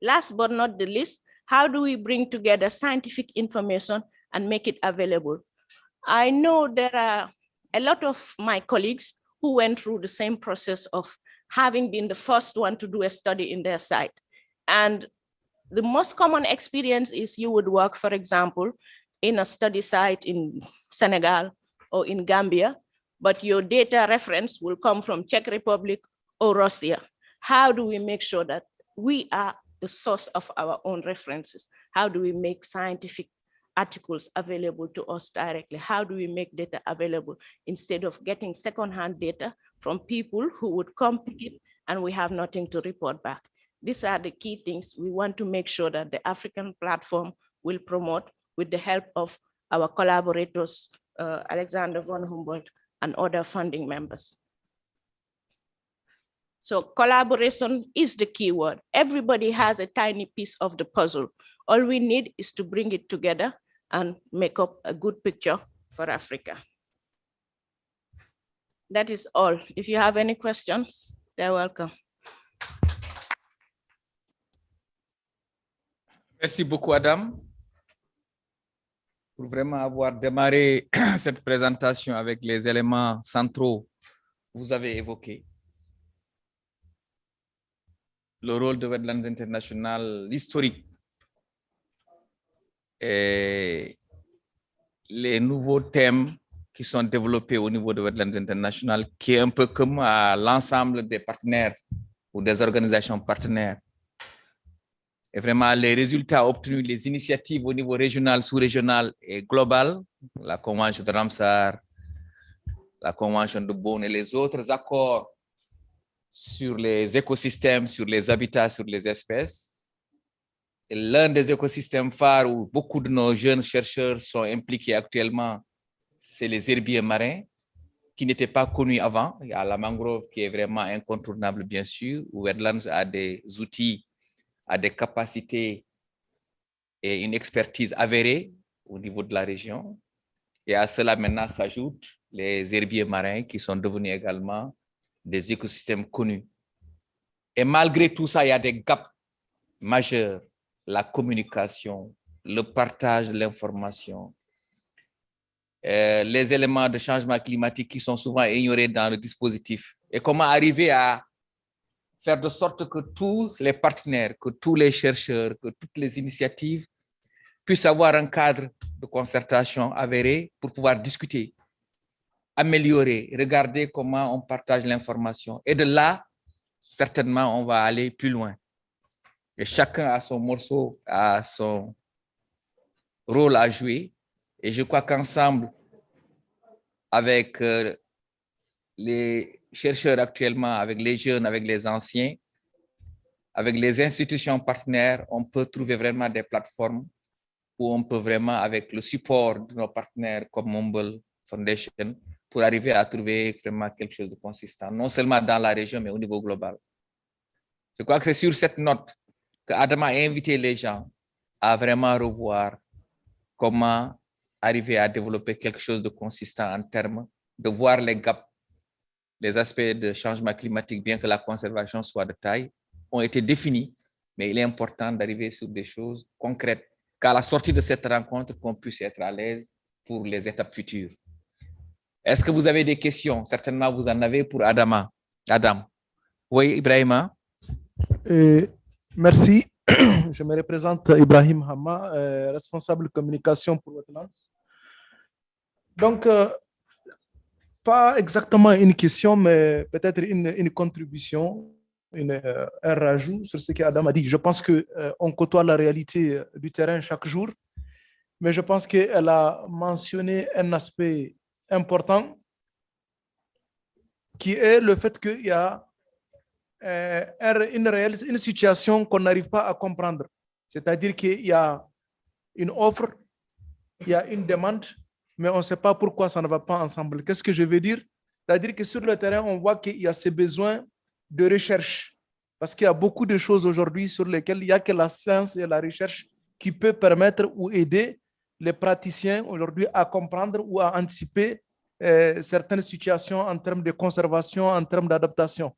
Last but not the least, how do we bring together scientific information and make it available? I know there are a lot of my colleagues who went through the same process of having been the first one to do a study in their site. And the most common experience is you would work, for example, in a study site in Senegal or in Gambia, but your data reference will come from Czech Republic or Russia. How do we make sure that we are the source of our own references? How do we make scientific articles available to us directly? How do we make data available instead of getting secondhand data from people who would come pick it and we have nothing to report back? These are the key things we want to make sure that the African platform will promote with the help of our collaborators, Alexander von Humboldt and other funding members. So collaboration is the key word. Everybody has a tiny piece of the puzzle. All we need is to bring it together and make up a good picture for Africa. That is all. If you have any questions, they're welcome. Merci beaucoup, Adam, pour vraiment avoir démarré cette présentation avec les éléments centraux que vous avez évoqués. Le rôle de Wetlands International, l'historique, et les nouveaux thèmes qui sont développés au niveau de Wetlands International, qui est un peu comme l'ensemble des partenaires ou des organisations partenaires. Et vraiment, les résultats obtenus, les initiatives au niveau régional, sous-régional et global, la Convention de Ramsar, la Convention de Bonn et les autres accords sur les écosystèmes, sur les habitats, sur les espèces. L'un des écosystèmes phares où beaucoup de nos jeunes chercheurs sont impliqués actuellement, c'est les herbiers marins, qui n'étaient pas connus avant. Il y a la mangrove qui est vraiment incontournable, bien sûr, où Wetlands a des outils, a des capacités et une expertise avérée au niveau de la région. Et à cela, maintenant, s'ajoutent les herbiers marins qui sont devenus également des écosystèmes connus. Et malgré tout ça, il y a des gaps majeurs. La communication, le partage de l'information, les éléments de changement climatique qui sont souvent ignorés dans le dispositif. Et comment arriver à faire de sorte que tous les partenaires, que tous les chercheurs, que toutes les initiatives puissent avoir un cadre de concertation avéré pour pouvoir discuter, améliorer, regarder comment on partage l'information. Et de là, certainement, on va aller plus loin. Et chacun a son morceau, a son rôle à jouer. Et je crois qu'ensemble, avec les chercheurs actuellement, avec les jeunes, avec les anciens, avec les institutions partenaires, on peut trouver vraiment des plateformes où on peut vraiment, avec le support de nos partenaires comme Humboldt Foundation, pour arriver à trouver vraiment quelque chose de consistant, non seulement dans la région, mais au niveau global. Je crois que c'est sur cette note que Adam a invité les gens à vraiment revoir comment arriver à développer quelque chose de consistant en termes de voir les gaps, les aspects de changement climatique, bien que la conservation soit de taille, ont été définis, mais il est important d'arriver sur des choses concrètes, qu'à la sortie de cette rencontre, qu'on puisse être à l'aise pour les étapes futures. Est-ce que vous avez des questions? Certainement, vous en avez pour Adam. Oui, Ibrahima? Merci. Je me représente Ibrahim Hama, responsable communication pour Wetlands. Donc, pas exactement une question, mais peut-être une contribution, un rajout sur ce qu'Adam a dit. Je pense qu'on côtoie la réalité du terrain chaque jour, mais je pense qu'elle a mentionné un aspect important qui est le fait qu'il y a une situation qu'on n'arrive pas à comprendre. C'est-à-dire qu'il y a une offre, il y a une demande, mais on ne sait pas pourquoi ça ne va pas ensemble. Qu'est-ce que je veux dire? C'est-à-dire que sur le terrain, on voit qu'il y a ces besoins de recherche. Parce qu'il y a beaucoup de choses aujourd'hui sur lesquelles il n'y a que la science et la recherche qui peut permettre ou aider les praticiens aujourd'hui à comprendre ou à anticiper certaines situations en termes de conservation, en termes d'adaptation.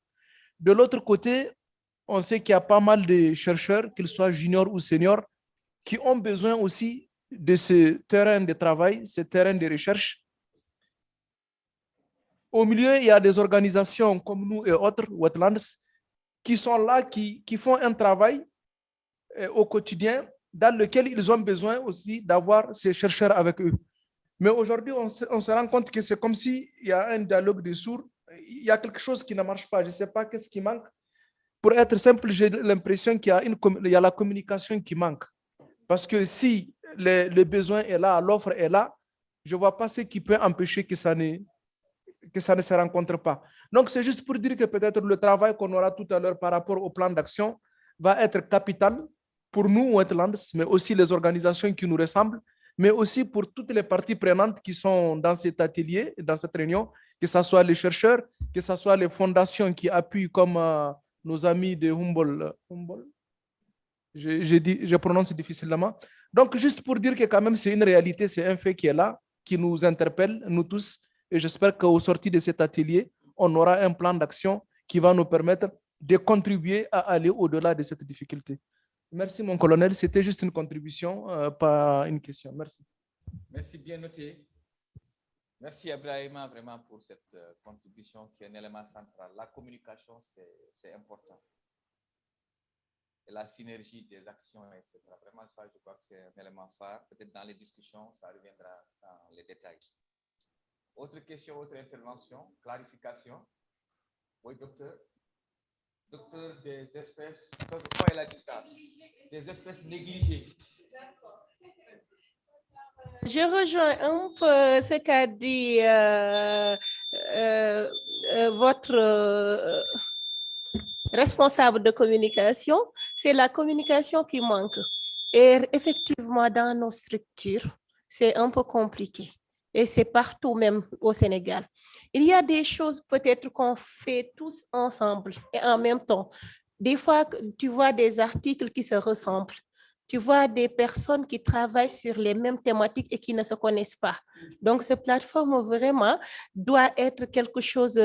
De l'autre côté, on sait qu'il y a pas mal de chercheurs, qu'ils soient juniors ou seniors, qui ont besoin aussi de ce terrain de travail, ce terrain de recherche. Au milieu, il y a des organisations comme nous et autres, Wetlands, qui sont là, qui font un travail au quotidien dans lequel ils ont besoin aussi d'avoir ces chercheurs avec eux. Mais aujourd'hui, on se rend compte que c'est comme s'il y a un dialogue de sourds, il y a quelque chose qui ne marche pas, je ne sais pas qu'est-ce qui manque. Pour être simple, j'ai l'impression qu'il y a la communication qui manque. Parce que si le besoin est là, l'offre est là, je ne vois pas ce qui peut empêcher que ça ne se rencontre pas. Donc, c'est juste pour dire que peut-être le travail qu'on aura tout à l'heure par rapport au plan d'action va être capital pour nous, Wetlands, mais aussi les organisations qui nous ressemblent, mais aussi pour toutes les parties prenantes qui sont dans cet atelier, dans cette réunion, que ce soit les chercheurs, que ce soit les fondations qui appuient comme nos amis de Humboldt. Je prononce difficilement. Donc, juste pour dire que quand même, c'est une réalité, c'est un fait qui est là, qui nous interpelle, nous tous. Et j'espère qu'au sortir de cet atelier, on aura un plan d'action qui va nous permettre de contribuer à aller au-delà de cette difficulté. Merci, mon colonel. C'était juste une contribution, pas une question. Merci. Merci, bien noté. Merci, Ibrahima, vraiment pour cette contribution qui est un élément central. La communication, c'est important. Et la synergie des actions, etc. Vraiment, ça, je crois que c'est un élément phare. Peut-être dans les discussions, ça reviendra dans les détails. Autre question, autre intervention, clarification. Oui, docteur. Docteur des espèces, comment elle a dit ça? Des espèces négligées. Je rejoins un peu ce qu'a dit votre responsable de communication. C'est la communication qui manque. Et effectivement, dans nos structures, c'est un peu compliqué. Et c'est partout, même au Sénégal. Il y a des choses peut-être qu'on fait tous ensemble et en même temps. Des fois, tu vois des articles qui se ressemblent. Tu vois des personnes qui travaillent sur les mêmes thématiques et qui ne se connaissent pas. Donc, cette plateforme vraiment doit être quelque chose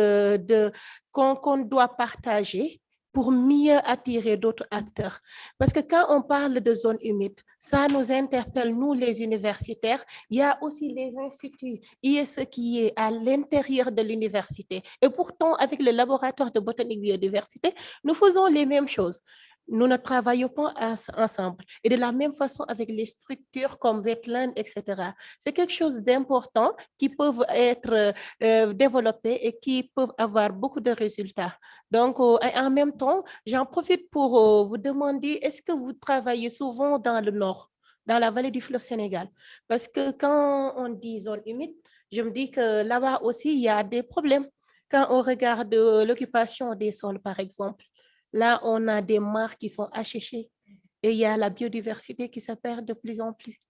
qu'on doit partager pour mieux attirer d'autres acteurs. Parce que quand on parle de zones humides, ça nous interpelle, nous les universitaires. Il y a aussi les instituts ISE qui est à l'intérieur de l'université. Et pourtant, avec le laboratoire de botanique biodiversité, nous faisons les mêmes choses. Nous ne travaillons pas ensemble. Et de la même façon avec les structures comme Wetlands, etc. C'est quelque chose d'important qui peuvent être développés et qui peuvent avoir beaucoup de résultats. Donc, en même temps, j'en profite pour vous demander, est-ce que vous travaillez souvent dans le nord, dans la vallée du fleuve Sénégal? Parce que quand on dit zone humide, je me dis que là-bas aussi, il y a des problèmes. Quand on regarde l'occupation des sols, par exemple, là, on a des mares qui sont asséchées et il y a la biodiversité qui se perd de plus en plus.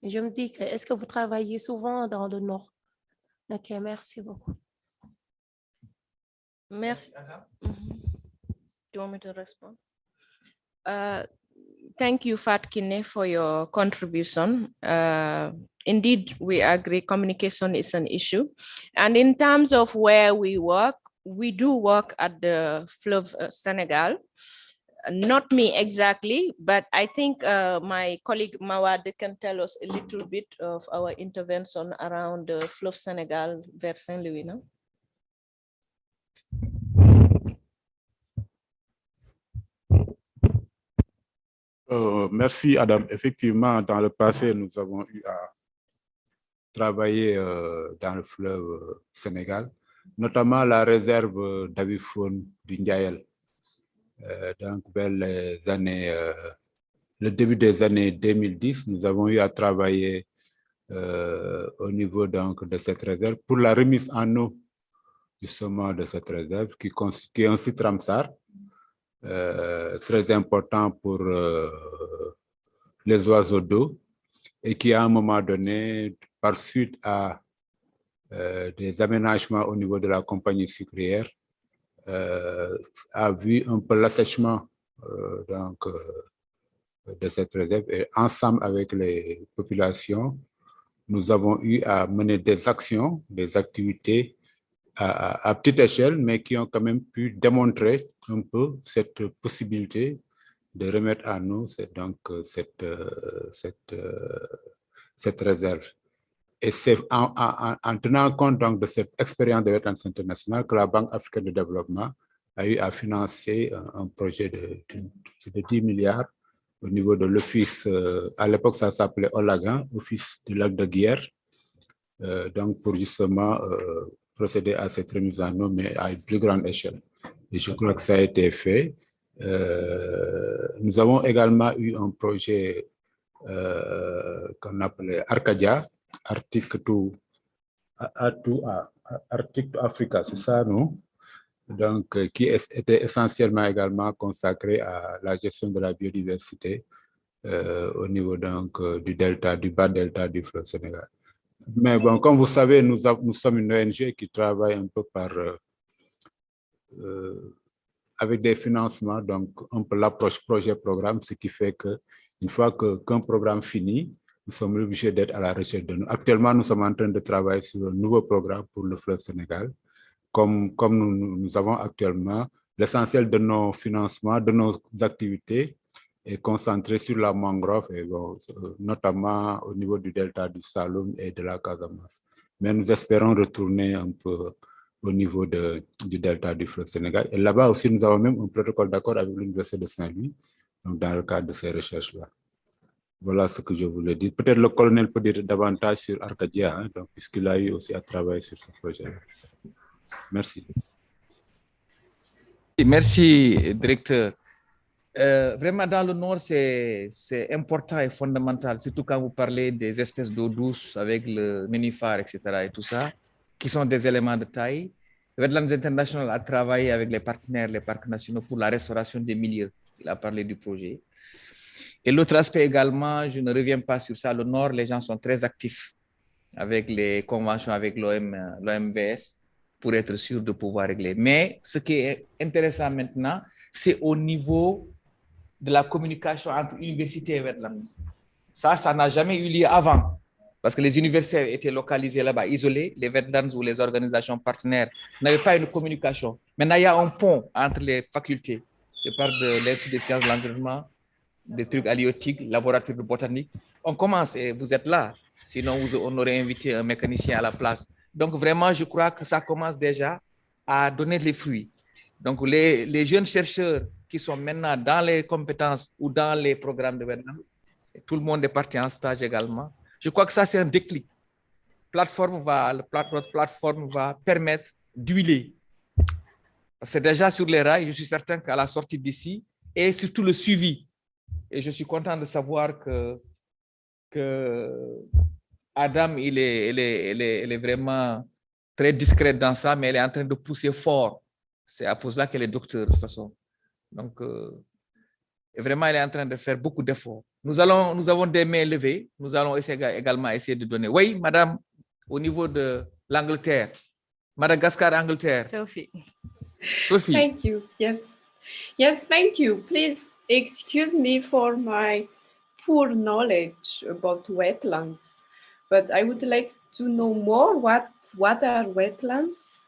Et je me dis, est-ce que vous travaillez souvent dans le nord? Ok, merci beaucoup. Merci. Do you want me to respond? Thank you, Fatkine, for your contribution. Indeed, we agree communication is an issue. And in terms of where we work, we do work at the Fleuve Senegal. Not me exactly, but I think my colleague Mawad can tell us a little bit of our intervention around the Fleuve Senegal vers Saint-Louis. No? Merci Adam. Effectivement, dans le passé, nous avons eu à travailler dans le fleuve Sénégal, notamment la réserve d'avifaune du Ndiaël. Donc, vers les années, le début des années 2010, nous avons eu à travailler au niveau donc, de cette réserve pour la remise en eau justement de cette réserve qui est un site Ramsar. Très important pour les oiseaux d'eau et qui à un moment donné, par suite à des aménagements au niveau de la compagnie sucrière, a vu un peu l'assèchement de cette réserve et ensemble avec les populations, nous avons eu à mener des actions, des activités à petite échelle, mais qui ont quand même pu démontrer un peu cette possibilité de remettre à nous cette réserve. Et c'est en tenant compte donc, de cette expérience de Wetlands International que la Banque africaine de développement a eu à financer un projet de 10 milliards au niveau de l'office, à l'époque ça s'appelait Olagan, office du lac de Guière, donc pour justement procéder à cette remise en eau, mais à une plus grande échelle. Et je crois que ça a été fait. Nous avons également eu un projet qu'on appelait Arcadia, Arctic to Africa, c'est ça, non? Donc, qui était essentiellement également consacré à la gestion de la biodiversité au niveau donc, du bas delta du fleuve Sénégal. Mais bon, comme vous savez, nous sommes une ONG qui travaille un peu avec des financements, donc un peu l'approche projet-programme, ce qui fait qu'une fois qu'un programme finit, nous sommes obligés d'être à la recherche de nous. Actuellement, nous sommes en train de travailler sur un nouveau programme pour le fleuve Sénégal. Comme nous avons actuellement, l'essentiel de nos financements, de nos activités est concentré sur la mangrove, et bon, notamment au niveau du delta du Saloum et de la Casamance. Mais nous espérons retourner un peu au niveau du delta du fleuve Sénégal. Et là-bas aussi, nous avons même un protocole d'accord avec l'Université de Saint-Louis, dans le cadre de ces recherches-là. Voilà ce que je voulais dire. Peut-être le colonel peut dire davantage sur Arcadia, hein, puisqu'il a eu aussi à travailler sur ce projet-là. Merci. Merci, directeur. Vraiment, dans le Nord, c'est important et fondamental, surtout quand vous parlez des espèces d'eau douce avec le nénuphar, etc. et tout ça, qui sont des éléments de taille. Wetlands International a travaillé avec les partenaires, les parcs nationaux pour la restauration des milieux. Il a parlé du projet. Et l'autre aspect également, je ne reviens pas sur ça, le Nord, les gens sont très actifs avec les conventions avec l'OMVS pour être sûr de pouvoir régler. Mais ce qui est intéressant maintenant, c'est au niveau de la communication entre universités et Wetlands. Ça n'a jamais eu lieu avant, parce que les universités étaient localisées là-bas, isolées. Les Wetlands ou les organisations partenaires n'avaient pas une communication. Maintenant, il y a un pont entre les facultés. Je parle de l'Institut des sciences de l'environnement, des trucs halieutiques, laboratoire de botanique. On commence et vous êtes là. Sinon, on aurait invité un mécanicien à la place. Donc, vraiment, je crois que ça commence déjà à donner les fruits. Donc, les jeunes chercheurs qui sont maintenant dans les compétences ou dans les programmes de Wetlands, tout le monde est parti en stage également. Je crois que ça, c'est un déclic. Notre plateforme va permettre d'huiler. C'est déjà sur les rails, je suis certain qu'à la sortie d'ici, et surtout le suivi. Et je suis content de savoir que Adam, elle est vraiment très discrète dans ça, mais elle est en train de pousser fort. C'est à cause de ça qu'elle est docteur, de toute façon. Donc, vraiment, elle est en train de faire beaucoup d'efforts. Nous avons des mains levées. Nous allons également essayer de donner. Oui, madame, au niveau de l'Angleterre. Madagascar, Angleterre. Sophie. Sophie. Thank you. Yes. Yes, thank you. Please excuse me for my poor knowledge about wetlands, but I would like to know more what are wetlands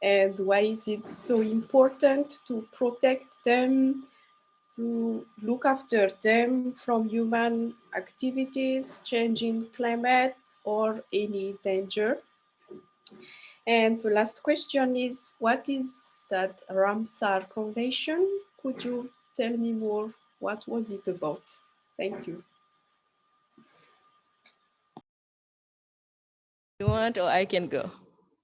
and why is it so important to protect them, to look after them from human activities, changing climate, or any danger. And the last question is, what is that Ramsar Convention? Could you tell me more? What was it about? Thank you. You want, or I can go?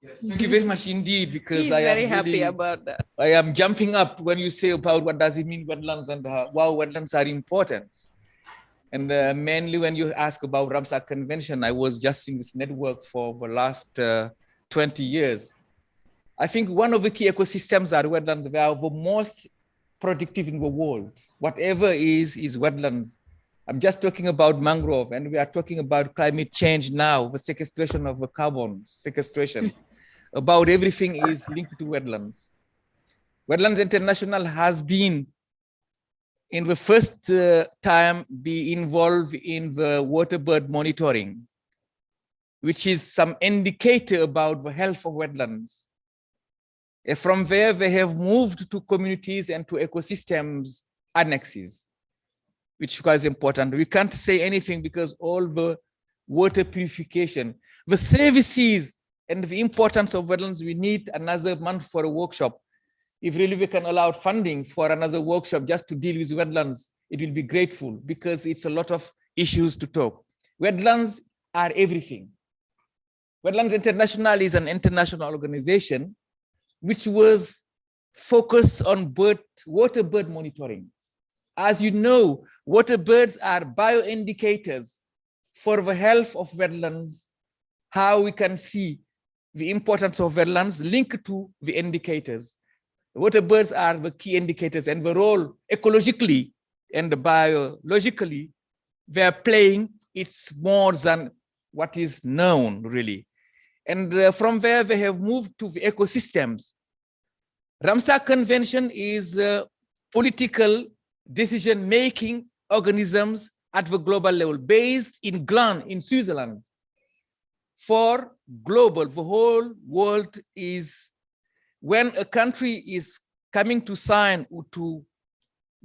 Yes, thank you very much indeed, because He's I am very happy really, about that. I am jumping up when you say about what does it mean wetlands and wow, wetlands are important. And mainly when you ask about Ramsar Convention, I was just in this network for the last 20 years. I think one of the key ecosystems are wetlands. They are the most productive in the world. Whatever is wetlands. I'm just talking about mangrove, and we are talking about climate change now, the sequestration of the carbon, sequestration. About everything is linked to wetlands. Wetlands International has been in the first time be involved in the waterbird monitoring, which is some indicator about the health of wetlands. From there, they have moved to communities and to ecosystems annexes, which was important. We can't say anything because all the water purification, the services and the importance of wetlands, we need another month for a workshop. If really we can allow funding for another workshop just to deal with wetlands, it will be grateful because it's a lot of issues to talk. Wetlands are everything. Wetlands International is an international organization which was focused on water bird monitoring. As you know, water birds are bioindicators for the health of wetlands, how we can see the importance of wetlands linked to the indicators. Water birds are the key indicators, and the role ecologically and biologically they are playing, it's more than what is known really. And from there, they have moved to the ecosystems. Ramsar Convention is political decision-making organisms at the global level, based in Gland in Switzerland. For global, the whole world is, when a country is coming to sign or to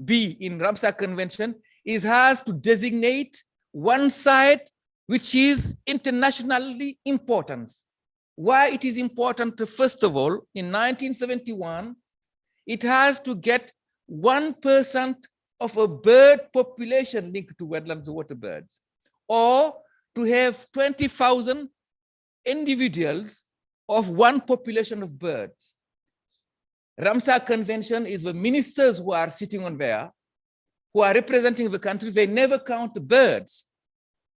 be in Ramsar Convention, it has to designate one site which is internationally important. Why it is important? First of all, in 1971, it has to get 1% of a bird population linked to wetlands water birds, or to have 20,000 individuals of one population of birds. Ramsar Convention is the ministers who are sitting on there, who are representing the country. They never count the birds.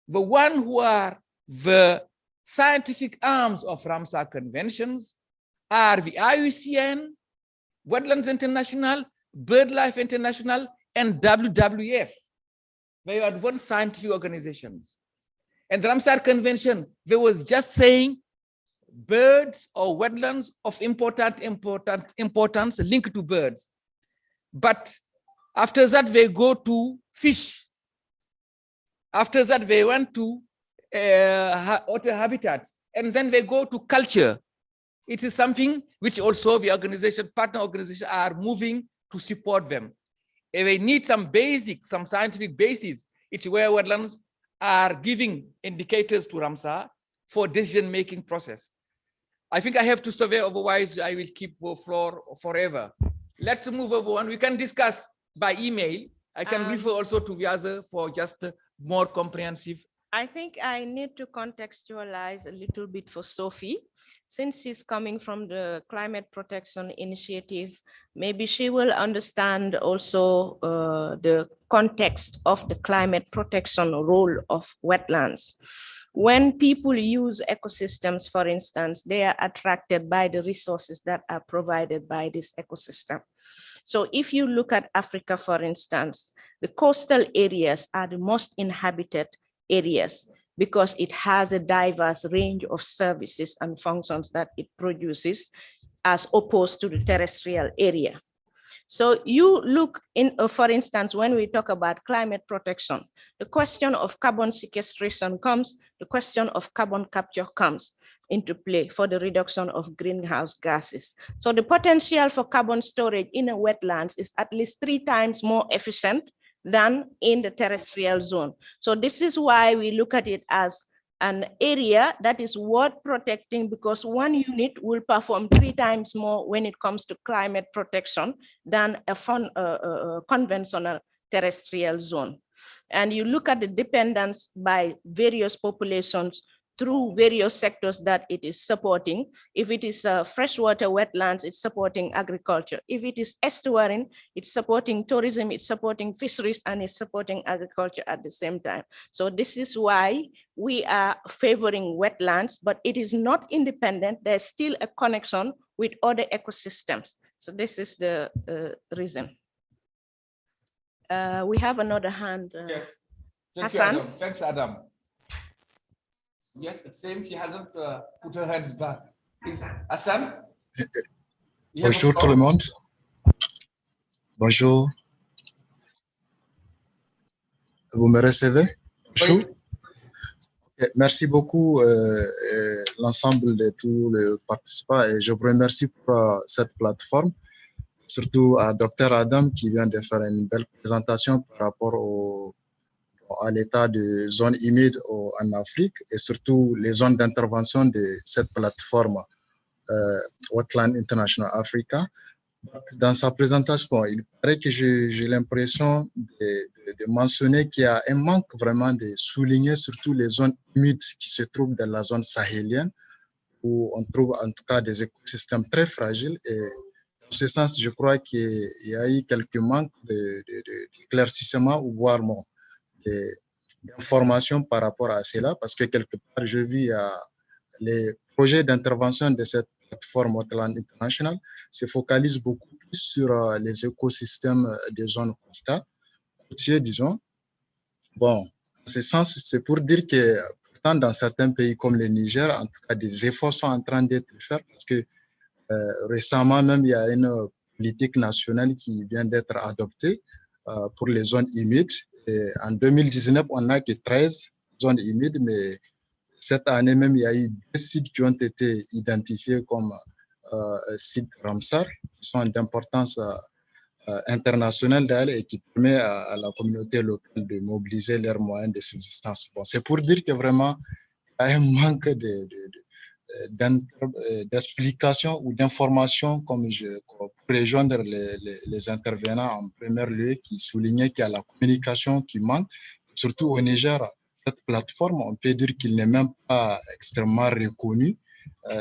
The one who are the scientific arms of Ramsar Conventions are the IUCN, Wetlands International, BirdLife International, and WWF. They are advanced scientific organizations. And the Ramsar Convention, they was just saying birds or wetlands of importance linked to birds. But after that, they go to fish. After that, they went to otter habitats, and then they go to culture. It is something which also the organization, partner organizations are moving to support them. If they need some scientific basis, it's where wetlands are giving indicators to Ramsar for decision-making process. I think I have to stop there, otherwise I will keep the floor forever. Let's move over on. We can discuss by email. I can refer also to the other for just more comprehensive. I think I need to contextualize a little bit for Sophie. Since she's coming from the Climate Protection Initiative, maybe she will understand also the context of the climate protection role of wetlands. When people use ecosystems, for instance, they are attracted by the resources that are provided by this ecosystem. So if you look at Africa, for instance, the coastal areas are the most inhabited areas. because it has a diverse range of services and functions that it produces as opposed to the terrestrial area. So you look in, for instance, when we talk about climate protection, the question of carbon sequestration comes, the question of carbon capture comes into play for the reduction of greenhouse gases. So the potential for carbon storage in a wetlands is at least 3 times more efficient than in the terrestrial zone. So this is why we look at it as an area that is worth protecting, because one unit will perform 3 times more when it comes to climate protection than a conventional terrestrial zone. And you look at the dependence by various populations through various sectors that it is supporting. If it is freshwater wetlands, it's supporting agriculture. If it is estuarine, it's supporting tourism, it's supporting fisheries, and it's supporting agriculture at the same time. So this is why we are favoring wetlands, but it is not independent. There's still a connection with other ecosystems. So this is the reason. We have another hand. Yes. Thank Hassan. you, Adam. Thanks, Adam. Yes, it seems she hasn't put her hands back. Hassan? Bonjour tout le monde. Bonjour. Vous me recevez? Bonjour. Oui. Merci beaucoup l'ensemble de tous les participants et je vous remercie pour cette plateforme, surtout à Dr Adam qui vient de faire une belle présentation par rapport à l'état de zones humides en Afrique et surtout les zones d'intervention de cette plateforme Wetlands International Africa. Dans sa présentation, il paraît que j'ai l'impression de mentionner qu'il y a un manque vraiment de souligner surtout les zones humides qui se trouvent dans la zone sahélienne où on trouve en tout cas des écosystèmes très fragiles et dans ce sens, je crois qu'il y a eu quelques manques d'éclaircissement ou voire d'informations par rapport à cela, parce que quelque part, je vis les projets d'intervention de cette plateforme Wetlands International se focalisent beaucoup plus sur les écosystèmes des zones côtières, disons. Bon, en ce sens, c'est pour dire que pourtant, dans certains pays comme le Niger, en tout cas, des efforts sont en train d'être faits, parce que récemment même, il y a une politique nationale qui vient d'être adoptée pour les zones humides. Et en 2019, on n'a que 13 zones humides, mais cette année même, il y a eu 2 sites qui ont été identifiés comme sites Ramsar, qui sont d'importance internationale d'ailleurs et qui permet à la communauté locale de mobiliser leurs moyens de subsistance. Bon, c'est pour dire que vraiment, il y a un manque d'explications ou d'informations pour rejoindre les intervenants en premier lieu qui soulignaient qu'il y a la communication qui manque, surtout au Niger. Cette plateforme, on peut dire qu'il n'est même pas extrêmement reconnu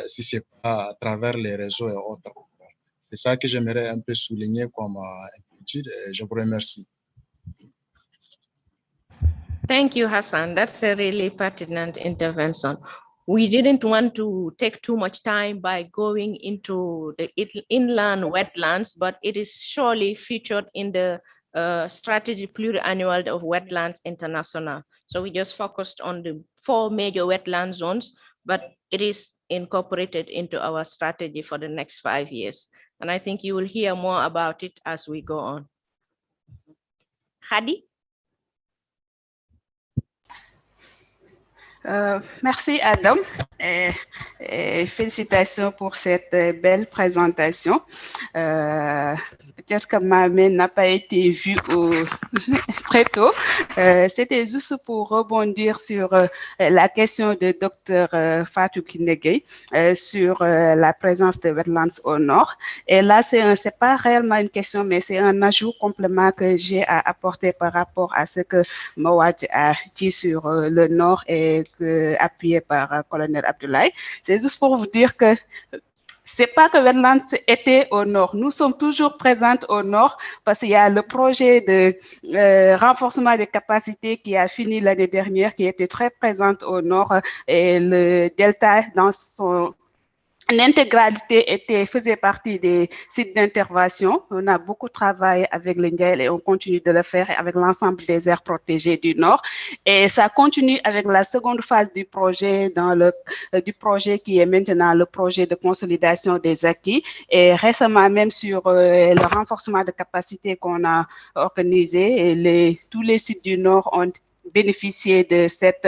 si ce n'est pas à travers les réseaux et autres. C'est ça que j'aimerais un peu souligner comme inquiétude et je vous remercie. Thank you, Hassan. That's a really pertinent intervention. We didn't want to take too much time by going into the inland wetlands, but it is surely featured in the strategy pluriannual of Wetlands International. So we just focused on the 4 major wetland zones, but it is incorporated into our strategy for the next 5 years. And I think you will hear more about it as we go on. Hadi? Merci Adam et félicitations pour cette belle présentation. Peut-être que ma main n'a pas été vue très tôt. C'était juste pour rebondir sur la question de Dr Fatou Kinegei sur la présence de wetlands au nord. Et là, c'est pas réellement une question, mais c'est un ajout complément que j'ai à apporter par rapport à ce que Mawad a dit sur le nord et appuyé par colonel Abdoulaye. C'est juste pour vous dire que c'est pas que Wetlands était au nord. Nous sommes toujours présentes au nord parce qu'il y a le projet de renforcement des capacités qui a fini l'année dernière, qui était très présente au nord et le delta dans son L'intégralité faisait partie des sites d'intervention. On a beaucoup travaillé avec le Ndiaye et on continue de le faire avec l'ensemble des aires protégées du Nord. Et ça continue avec la seconde phase du projet, du projet qui est maintenant le projet de consolidation des acquis. Et récemment, même sur le renforcement de capacité qu'on a organisé, et tous les sites du Nord ont bénéficier de cet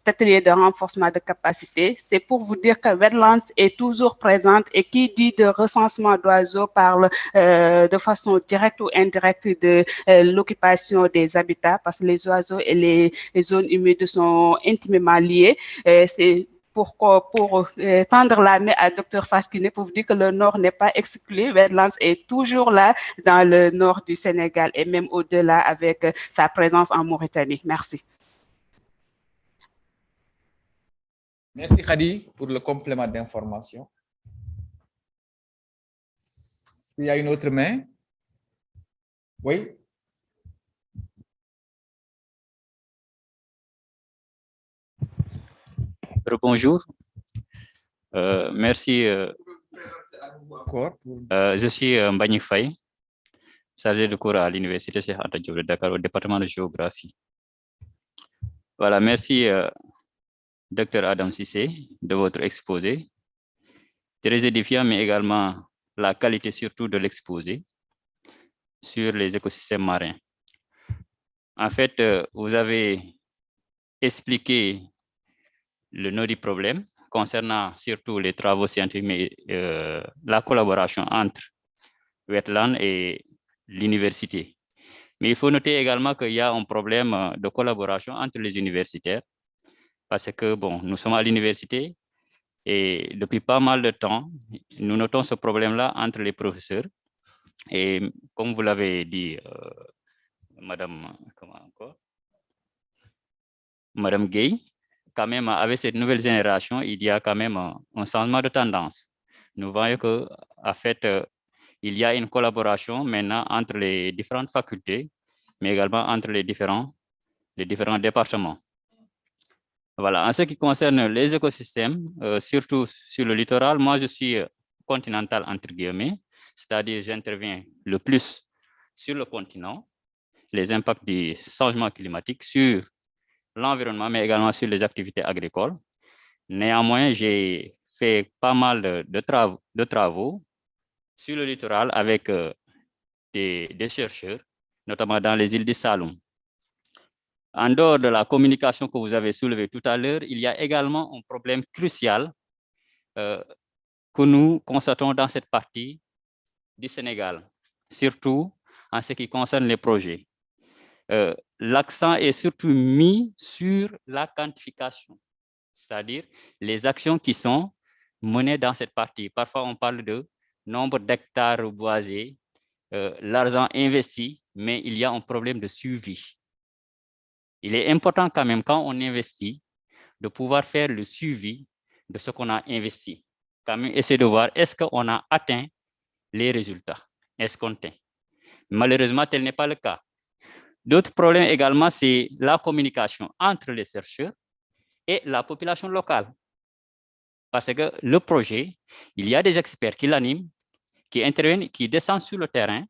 atelier de renforcement de capacité. C'est pour vous dire que Wetlands est toujours présente et qui dit de recensement d'oiseaux parle de façon directe ou indirecte de l'occupation des habitats parce que les oiseaux et les zones humides sont intimement liés. C'est pour tendre la main à Dr Faskine pour vous dire que le Nord n'est pas exclu. Wetlands est toujours là dans le nord du Sénégal et même au-delà avec sa présence en Mauritanie. Merci. Merci Khadi pour le complément d'information. Il y a une autre main. Oui. Bonjour. Merci. Je suis Mbagnick Faye, chargé de cours à l'Université Cheikh Anta Diop de Dakar au département de géographie. Voilà, merci Dr Adam Cissé de votre exposé. Très édifiant, mais également la qualité surtout de l'exposé sur les écosystèmes marins. En fait, vous avez expliqué le nœud du problème concernant surtout les travaux scientifiques, mais la collaboration entre Wetlands et l'université. Mais il faut noter également qu'il y a un problème de collaboration entre les universitaires parce que, bon, nous sommes à l'université et depuis pas mal de temps, nous notons ce problème-là entre les professeurs. Et comme vous l'avez dit, Madame Gay, quand même, avec cette nouvelle génération, il y a quand même un changement de tendance. Nous voyons que, en fait, il y a une collaboration maintenant entre les différentes facultés, mais également entre les différents départements. Voilà. En ce qui concerne les écosystèmes, surtout sur le littoral, moi je suis continental entre guillemets, c'est-à-dire j'interviens le plus sur le continent, les impacts du changement climatique sur l'environnement, mais également sur les activités agricoles. Néanmoins, j'ai fait pas mal de travaux sur le littoral avec des chercheurs, notamment dans les îles de Saloum. En dehors de la communication que vous avez soulevée tout à l'heure, il y a également un problème crucial que nous constatons dans cette partie du Sénégal, surtout en ce qui concerne les projets. L'accent est surtout mis sur la quantification, c'est-à-dire les actions qui sont menées dans cette partie. Parfois, on parle de nombre d'hectares boisés, l'argent investi, mais il y a un problème de suivi. Il est important quand même, quand on investit, de pouvoir faire le suivi de ce qu'on a investi. Quand même, essayer de voir est-ce qu'on a atteint les résultats escomptés. Malheureusement, tel n'est pas le cas. D'autres problèmes également, c'est la communication entre les chercheurs et la population locale. Parce que le projet, il y a des experts qui l'animent, qui interviennent, qui descendent sur le terrain,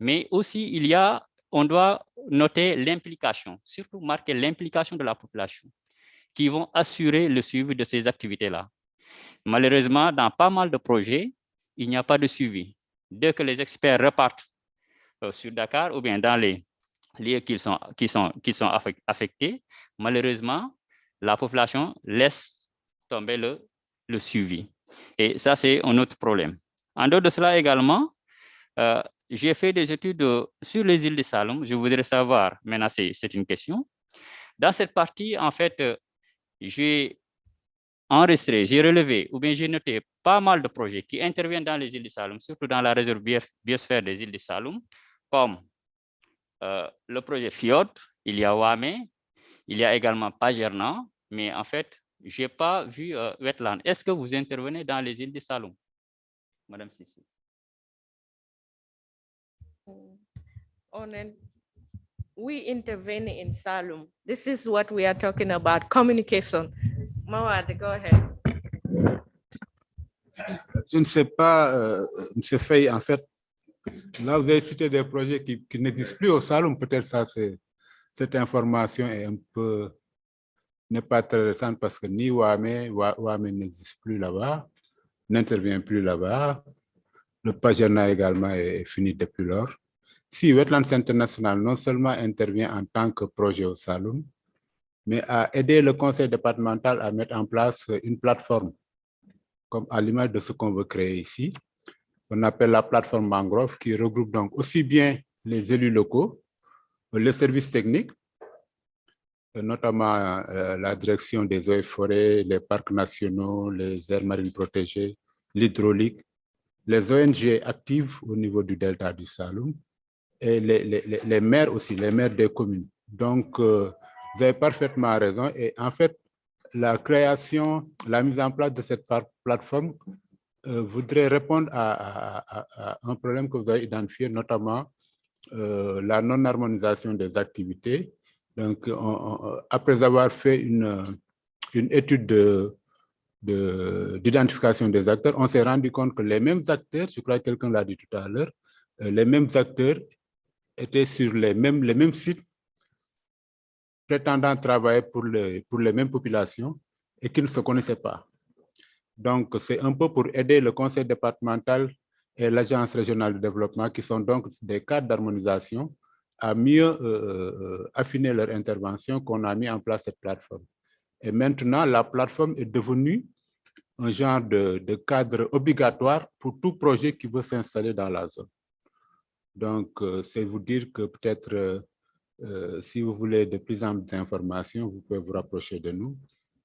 mais aussi on doit noter l'implication, surtout marquer l'implication de la population, qui vont assurer le suivi de ces activités-là. Malheureusement, dans pas mal de projets, il n'y a pas de suivi. Dès que les experts repartent sur Dakar ou bien dans les lieux qui sont affectés, malheureusement, la population laisse tomber le suivi. Et ça, c'est un autre problème. En dehors de cela également, j'ai fait des études sur les îles de Saloum. Je voudrais savoir, maintenant c'est une question. Dans cette partie, en fait, j'ai enregistré, j'ai relevé ou bien j'ai noté pas mal de projets qui interviennent dans les îles de Saloum, surtout dans la réserve biosphère des îles de Saloum, comme le projet Fjord, il y a Wame, il y a également Pagerna, mais en fait, je n'ai pas vu Wetland. Est-ce que vous intervenez dans les îles de Saloum, Madame Sissi? We intervene in Saloum. This is what we are talking about, communication. Mawad, go ahead. Je ne sais pas, M. Faye, en fait, là, vous avez cité des projets qui n'existent plus au Saloum. Peut-être ça, cette information est un peu, n'est pas très récente parce que ni Wame n'existe plus là-bas, n'intervient plus là-bas. Le Pajana également est fini depuis lors. Si Wetlands International non seulement intervient en tant que projet au Saloum, mais a aidé le conseil départemental à mettre en place une plateforme, comme à l'image de ce qu'on veut créer ici. On appelle la plateforme Mangrove, qui regroupe donc aussi bien les élus locaux, les services techniques, notamment la direction des eaux et forêts, les parcs nationaux, les aires marines protégées, l'hydraulique, les ONG actives au niveau du delta du Saloum, et les maires aussi, les maires des communes. Donc, vous avez parfaitement raison. Et en fait, la création, la mise en place de cette plateforme voudrait répondre à un problème que vous avez identifié, notamment la non-harmonisation des activités. Donc, après avoir fait une étude d'identification des acteurs, on s'est rendu compte que les mêmes acteurs, je crois que quelqu'un l'a dit tout à l'heure, les mêmes acteurs étaient sur les mêmes sites, prétendant travailler pour les mêmes populations et qui ne se connaissaient pas. Donc, c'est un peu pour aider le conseil départemental et l'agence régionale de développement, qui sont donc des cadres d'harmonisation, à mieux affiner leur intervention, qu'on a mis en place cette plateforme. Et maintenant, la plateforme est devenue un genre de cadre obligatoire pour tout projet qui veut s'installer dans la zone. Donc, c'est vous dire que peut-être, si vous voulez de plus en plus d'informations, vous pouvez vous rapprocher de nous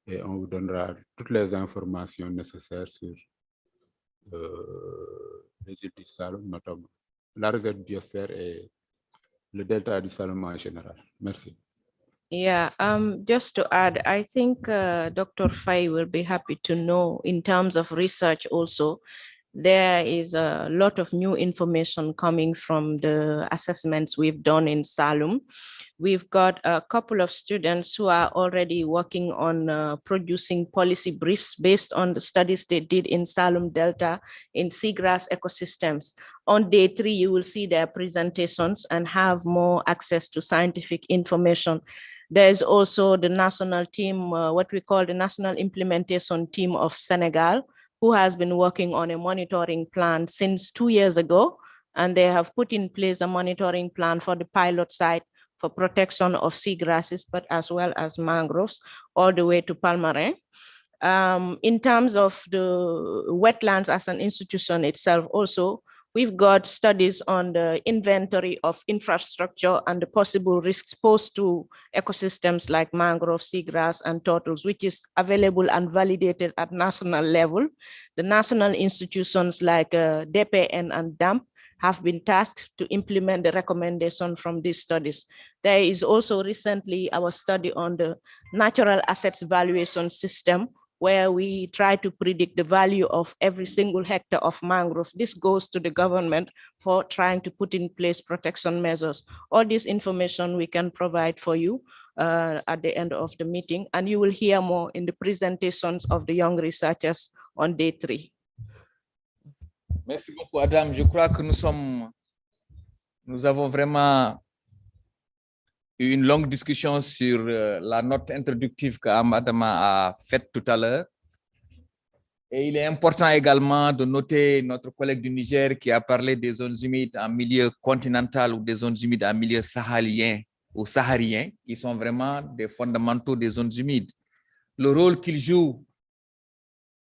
et on vous donnera toutes les informations nécessaires sur les îles du Saloum, notamment la réserve biosphère et le delta du Saloum en général. Merci. Yeah, just to add, I think Dr. Faye will be happy to know in terms of research also, there is a lot of new information coming from the assessments we've done in Saloum. We've got a couple of students who are already working on producing policy briefs based on the studies they did in Saloum Delta in seagrass ecosystems. On day 3, you will see their presentations and have more access to scientific information. There's also the national team, what we call the National Implementation Team of Senegal, who has been working on a monitoring plan since 2 years ago. And they have put in place a monitoring plan for the pilot site for protection of seagrasses, but as well as mangroves, all the way to Palmarin. In terms of the wetlands as an institution itself also, we've got studies on the inventory of infrastructure and the possible risks posed to ecosystems like mangrove, seagrass, and turtles, which is available and validated at national level. The national institutions like DPN and DAMP have been tasked to implement the recommendation from these studies. There is also recently our study on the natural assets valuation system, where we try to predict the value of every single hectare of mangrove. This goes to the government for trying to put in place protection measures. All this information we can provide for you at the end of the meeting, and you will hear more in the presentations of the young researchers on day 3. Merci beaucoup, Adam. Je crois que nous avons vraiment eu une longue discussion sur la note introductive que Adama a faite tout à l'heure. Et il est important également de noter notre collègue du Niger qui a parlé des zones humides en milieu continental ou des zones humides en milieu saharien ou saharien, qui sont vraiment des fondamentaux des zones humides. Le rôle qu'ils jouent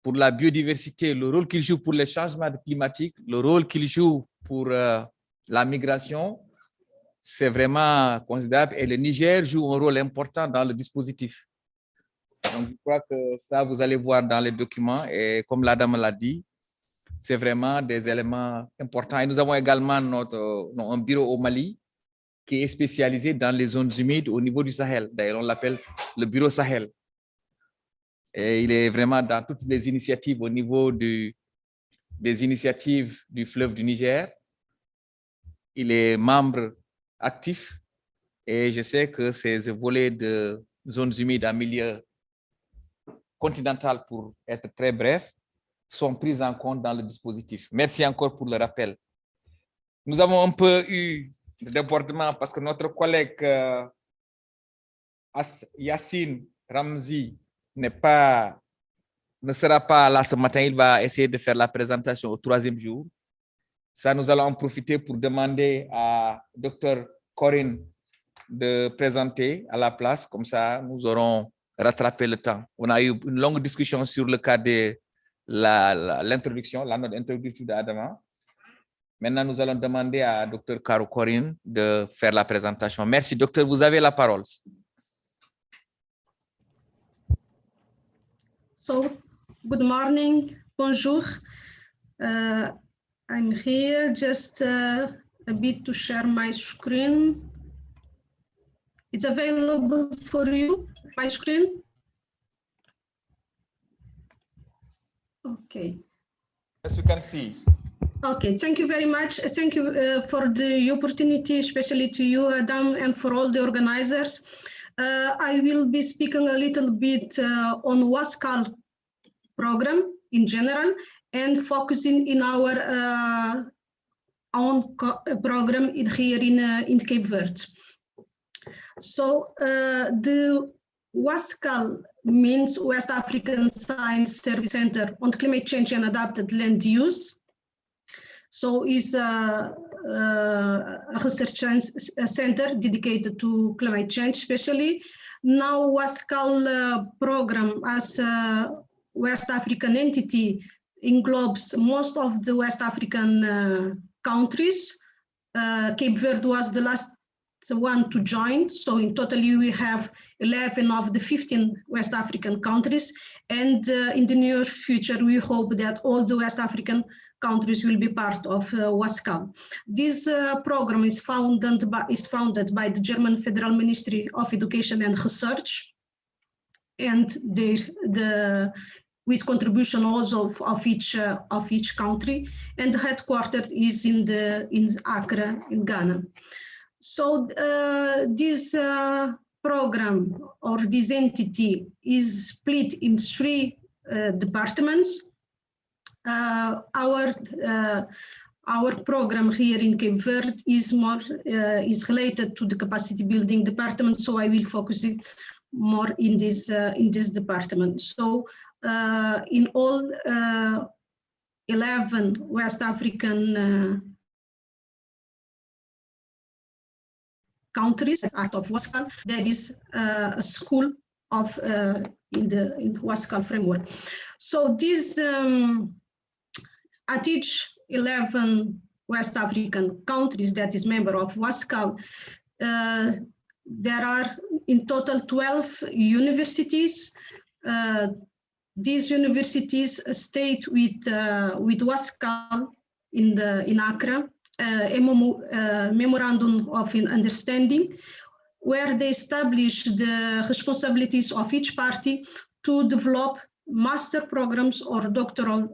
pour la biodiversité, le rôle qu'ils jouent pour les changements climatiques, le rôle qu'ils jouent pour la migration, c'est vraiment considérable et le Niger joue un rôle important dans le dispositif. Donc, je crois que ça, vous allez voir dans les documents et comme la dame l'a dit, c'est vraiment des éléments importants. Et nous avons également un bureau au Mali qui est spécialisé dans les zones humides au niveau du Sahel. D'ailleurs, on l'appelle le bureau Sahel. Et il est vraiment dans toutes les initiatives au niveau des initiatives du fleuve du Niger. Il est membre actif et je sais que ces volets de zones humides en milieu continental, pour être très bref, sont prises en compte dans le dispositif. Merci encore pour le rappel. Nous avons un peu eu de débordement parce que notre collègue Yassine Ramzi ne sera pas là ce matin. Il va essayer de faire la présentation au 3e jour. Ça, nous allons en profiter pour demander à Dr. Corinne de présenter à la place. Comme ça, nous aurons rattrapé le temps. On a eu une longue discussion sur le cas de l'introduction, la note introductive d'Adama. Maintenant, nous allons demander à Dr. Corinne de faire la présentation. Merci, docteur. Vous avez la parole. So, good morning, bonjour. I'm here just a bit to share my screen. It's available for you, my screen? Okay. Yes, we can see. Okay, thank you very much. Thank you for the opportunity, especially to you, Adam, and for all the organizers. I will be speaking a little bit on WASCAL program in general and focusing in our own program here in Cape Verde. So the WASCAL means West African Science Service Center on Climate Change and Adapted Land Use. So it's a research center dedicated to climate change, especially. Now WASCAL program as a West African entity englobes most of the West African countries. Cape Verde was the last one to join. So in total, we have 11 of the 15 West African countries. And in the near future, we hope that all the West African countries will be part of WASCAL. This program is founded by the German Federal Ministry of Education and Research, and with contribution also of each country, and the headquarters is in Accra, in Ghana. So this program or this entity is split in 3 departments. Our program here in Cape Verde is is related to the capacity building department, so I will focus it more in this department. So in all 11 West African countries out of WASCAL, there is a school of in the WASCAL framework. So this at each 11 West African countries that is member of WASCAL, there are in total 12 universities. These universities state with WASCAL in Accra a memorandum of understanding, where they establish the responsibilities of each party to develop master programs or doctoral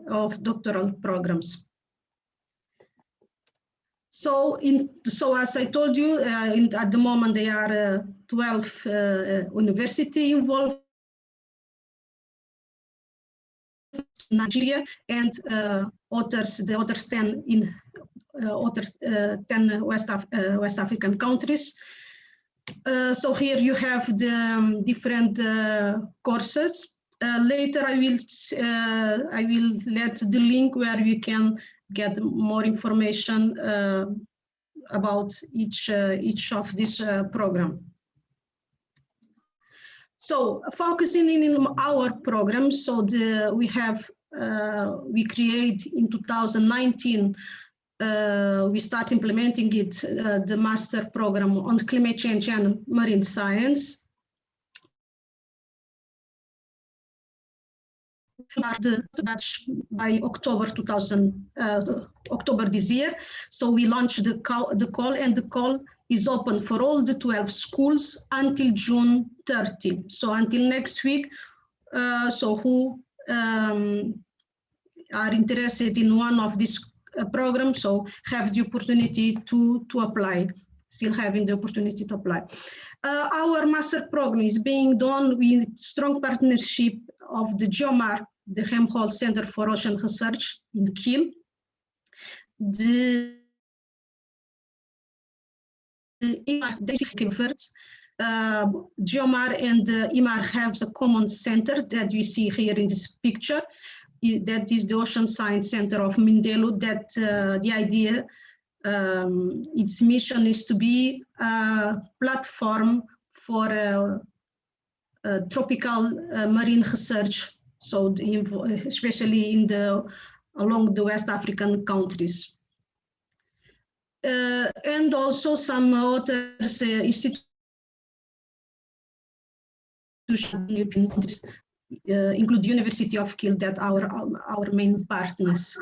programs. So as I told you, at the moment there are 12 universities involved in Nigeria, and the other 10 in 10 West African countries. So here you have the different courses. Later I will let the link where you can get more information about each of this program. So focusing in our program, so we create in 2019. We start implementing it, the master program on climate change and marine science. By October this year. So we launched the call, and the call is open for all the 12 schools until June 30. So until next week. So who are interested in one of these programs, so have the opportunity to apply, still having the opportunity to apply. Our master program is being done with strong partnership of the GeoMar, the Humboldt Center for Ocean Research in Kiel. The Geomar and IMAR have a common center that we see here in this picture. That is the Ocean Science Center of Mindelo. That the idea, its mission is to be a platform for tropical marine research. So especially along the West African countries. And also some others institutions include University of Kiel that our main partners.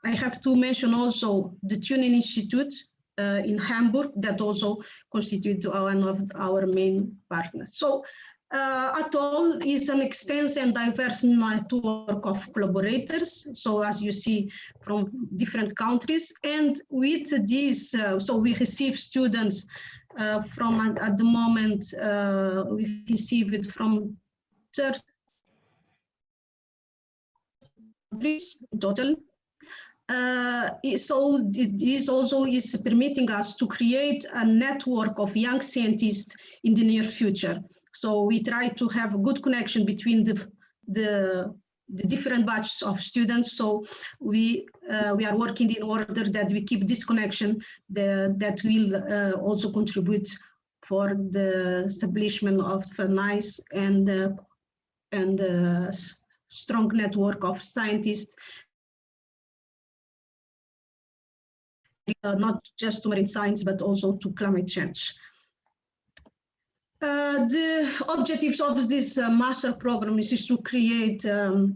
I have to mention also the Tuning Institute in Hamburg that also constitute one of our main partners. So ATOL is an extensive and diverse network of collaborators. So as you see from different countries, and with this, so we receive students from, at the moment, we receive it from 30 countries in total. So this also is permitting us to create a network of young scientists in the near future. So we try to have a good connection between the different batches of students. So we are working in order that we keep this connection that will also contribute for the establishment of a nice and strong network of scientists, not just to marine science, but also to climate change. The objectives of this master program is to create a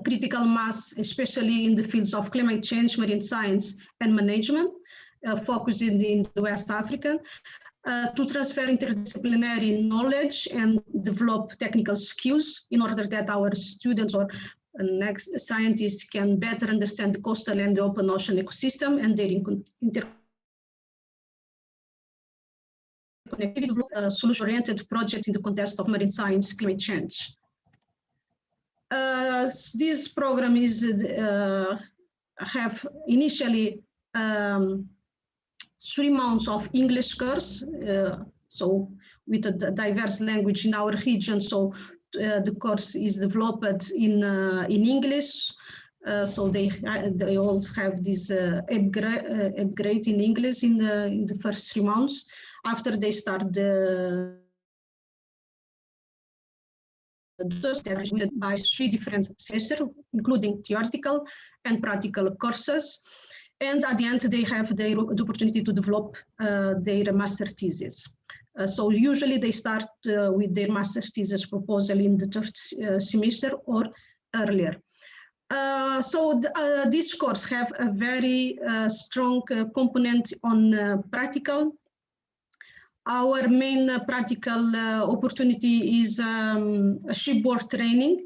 critical mass, especially in the fields of climate change, marine science, and management, focusing in the West Africa, to transfer interdisciplinary knowledge and develop technical skills in order that our students or next scientists can better understand the coastal and the open ocean ecosystem and their interconnectivity, solution-oriented project in the context of marine science, climate change. This program is have initially 3 months of English course, so with a diverse language in our region. So the course is developed in English. So they all have this upgrade in English in the first 3 months. After they start the by 3 different semesters, including theoretical and practical courses. And at the end, they have the opportunity to develop their master thesis. So usually they start with their master thesis proposal in the 3rd semester or earlier. So this course have a very strong component on practical. Our main practical opportunity is a shipboard training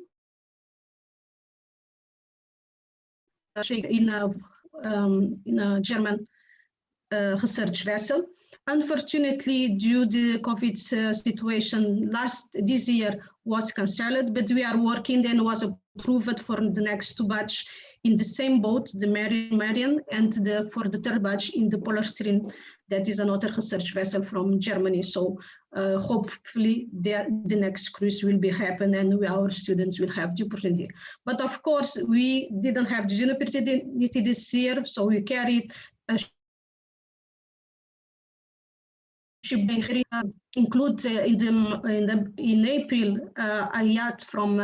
in a German research vessel. Unfortunately, due to the COVID situation, this year was cancelled, but we are working and was approved for the next 2 batch in the same boat, the Marian, and for the 3rd batch in the Polar Stream, that is another research vessel from Germany. So hopefully the next cruise will be happen and our students will have the opportunity. But of course, we didn't have the opportunity this year, so we carried a include in April a yacht from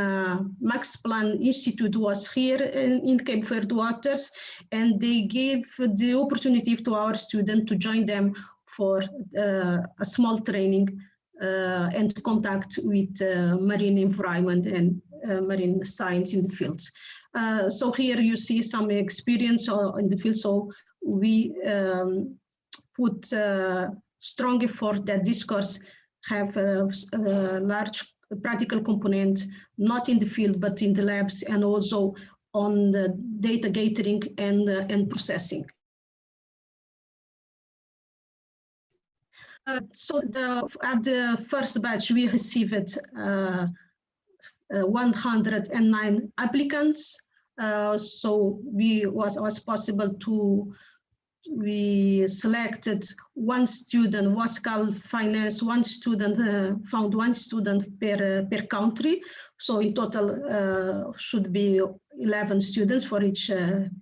Max Planck Institute was here in Cape Verde waters, and they gave the opportunity to our students to join them for a small training and contact with marine environment and marine science in the fields. So here you see some experience in the field. So we put strong effort that this course have a large practical component, not in the field, but in the labs and also on the data gathering and processing. So at the first batch, we received 109 applicants. So was possible to, we selected one student, WASCAL finance, one student, found one student per country. So in total should be 11 students for each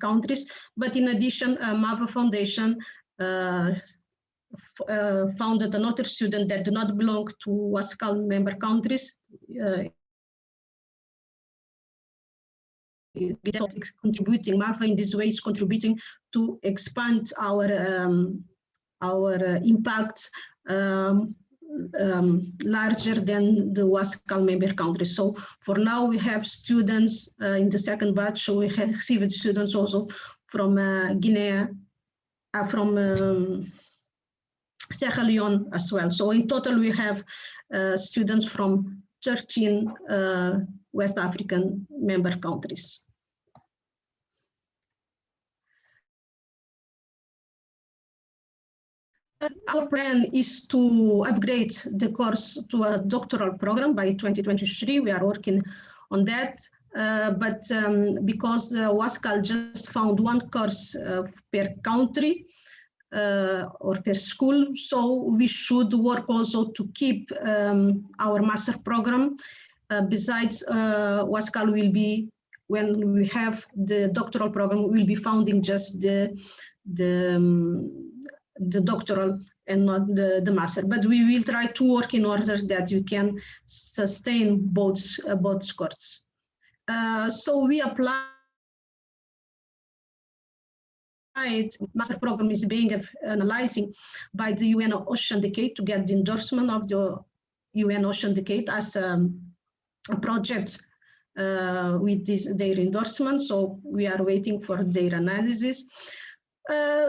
countries. But in addition, MAVA Foundation founded another student that do not belong to WASCAL member countries. Contributing, MAVA in this way is contributing to expand our impact larger than the WASCAL member countries. So for now we have students in the second batch, so we have received students also from Guinea, from Sierra Leone as well. So in total we have students from 13 West African member countries. Our plan is to upgrade the course to a doctoral program by 2023. We are working on that. But because WASCAL just found one course per country or per school, so we should work also to keep our master program. Besides, WASCAL will be, when we have the doctoral program, we'll be founding just the doctoral and not the master, but we will try to work in order that you can sustain both courses. So we applied, master program is being analyzing by the UN Ocean Decade to get the endorsement of the UN Ocean Decade as a project with their endorsement. So we are waiting for their analysis.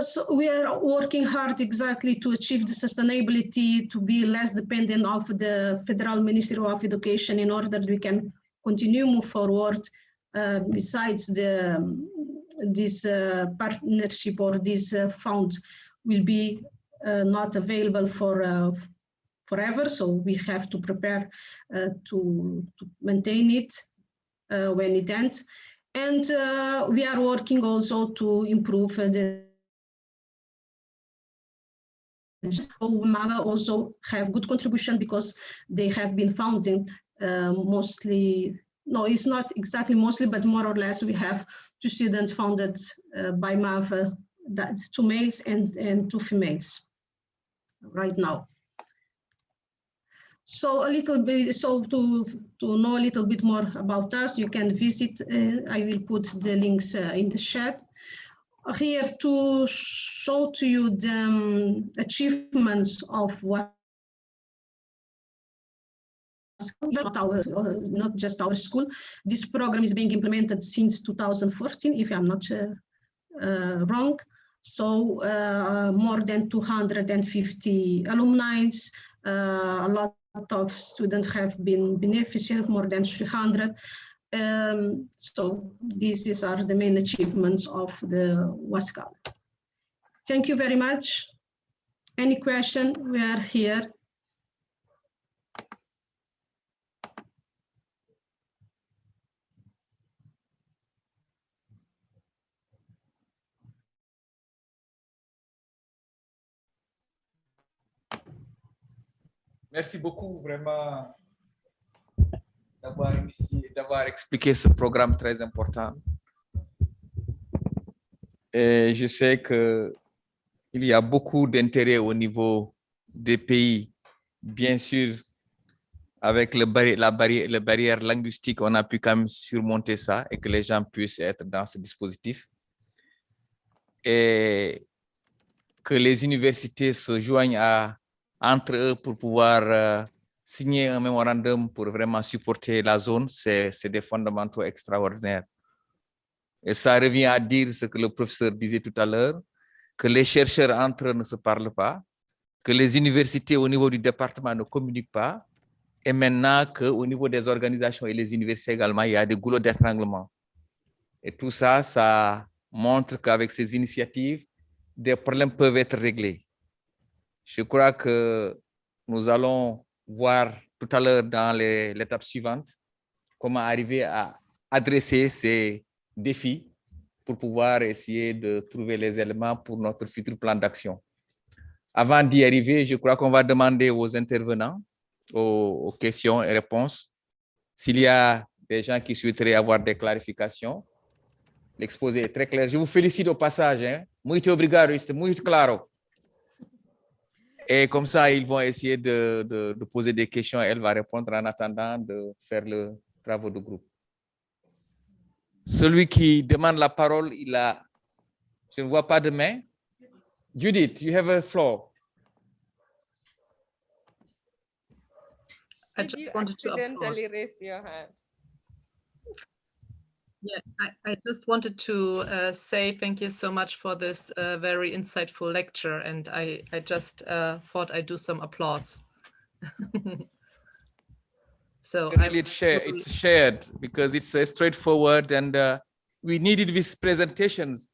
So we are working hard exactly to achieve the sustainability, to be less dependent of the Federal Ministry of Education in order that we can continue move forward. Besides this partnership or this fund will be not available for forever, so we have to prepare to maintain it when it ends. And we are working also to improve the MAVA also have good contribution because they have been founding mostly, no, it's not exactly mostly, but more or less we have 2 students founded by MAVA, that's 2 males and 2 females right now. So a little bit, so to know a little bit more about us, you can visit, I will put the links in the chat. Here to show to you the achievements of what not just our school. This program is being implemented since 2014, if I'm not wrong. So more than 250 alumni, a lot of students have been beneficiaries, more than 300. So these are the main achievements of the WASCAL. Thank you very much. Any question? We are here. Merci beaucoup, vraiment, d'avoir expliqué ce programme très important. Et je sais qu'il y a beaucoup d'intérêt au niveau des pays. Bien sûr, avec la barrière linguistique, on a pu quand même surmonter ça et que les gens puissent être dans ce dispositif. Et que les universités se joignent entre eux pour pouvoir signer un mémorandum pour vraiment supporter la zone, c'est des fondamentaux extraordinaires. Et ça revient à dire ce que le professeur disait tout à l'heure, que les chercheurs entre eux ne se parlent pas, que les universités au niveau du département ne communiquent pas, et maintenant qu'au niveau des organisations et les universités également, il y a des goulots d'étranglement. Et tout ça, ça montre qu'avec ces initiatives, des problèmes peuvent être réglés. Je crois que nous allons voir tout à l'heure dans l'étape suivante comment arriver à adresser ces défis pour pouvoir essayer de trouver les éléments pour notre futur plan d'action. Avant d'y arriver, je crois qu'on va demander aux intervenants, aux questions et réponses, s'il y a des gens qui souhaiteraient avoir des clarifications. L'exposé est très clair. Je vous félicite au passage. Hein? Muito obrigado, c'est muito claro. Et comme ça, ils vont essayer de poser des questions. Elle va répondre en attendant de faire le travail de groupe. Celui qui demande la parole, je ne vois pas de main. Judith, you have a floor. I just wanted to accidentally raise your hand. Yeah, I just wanted to say thank you so much for this very insightful lecture, and I just thought I'd do some applause. So really it's shared because it's straightforward, and we needed these presentations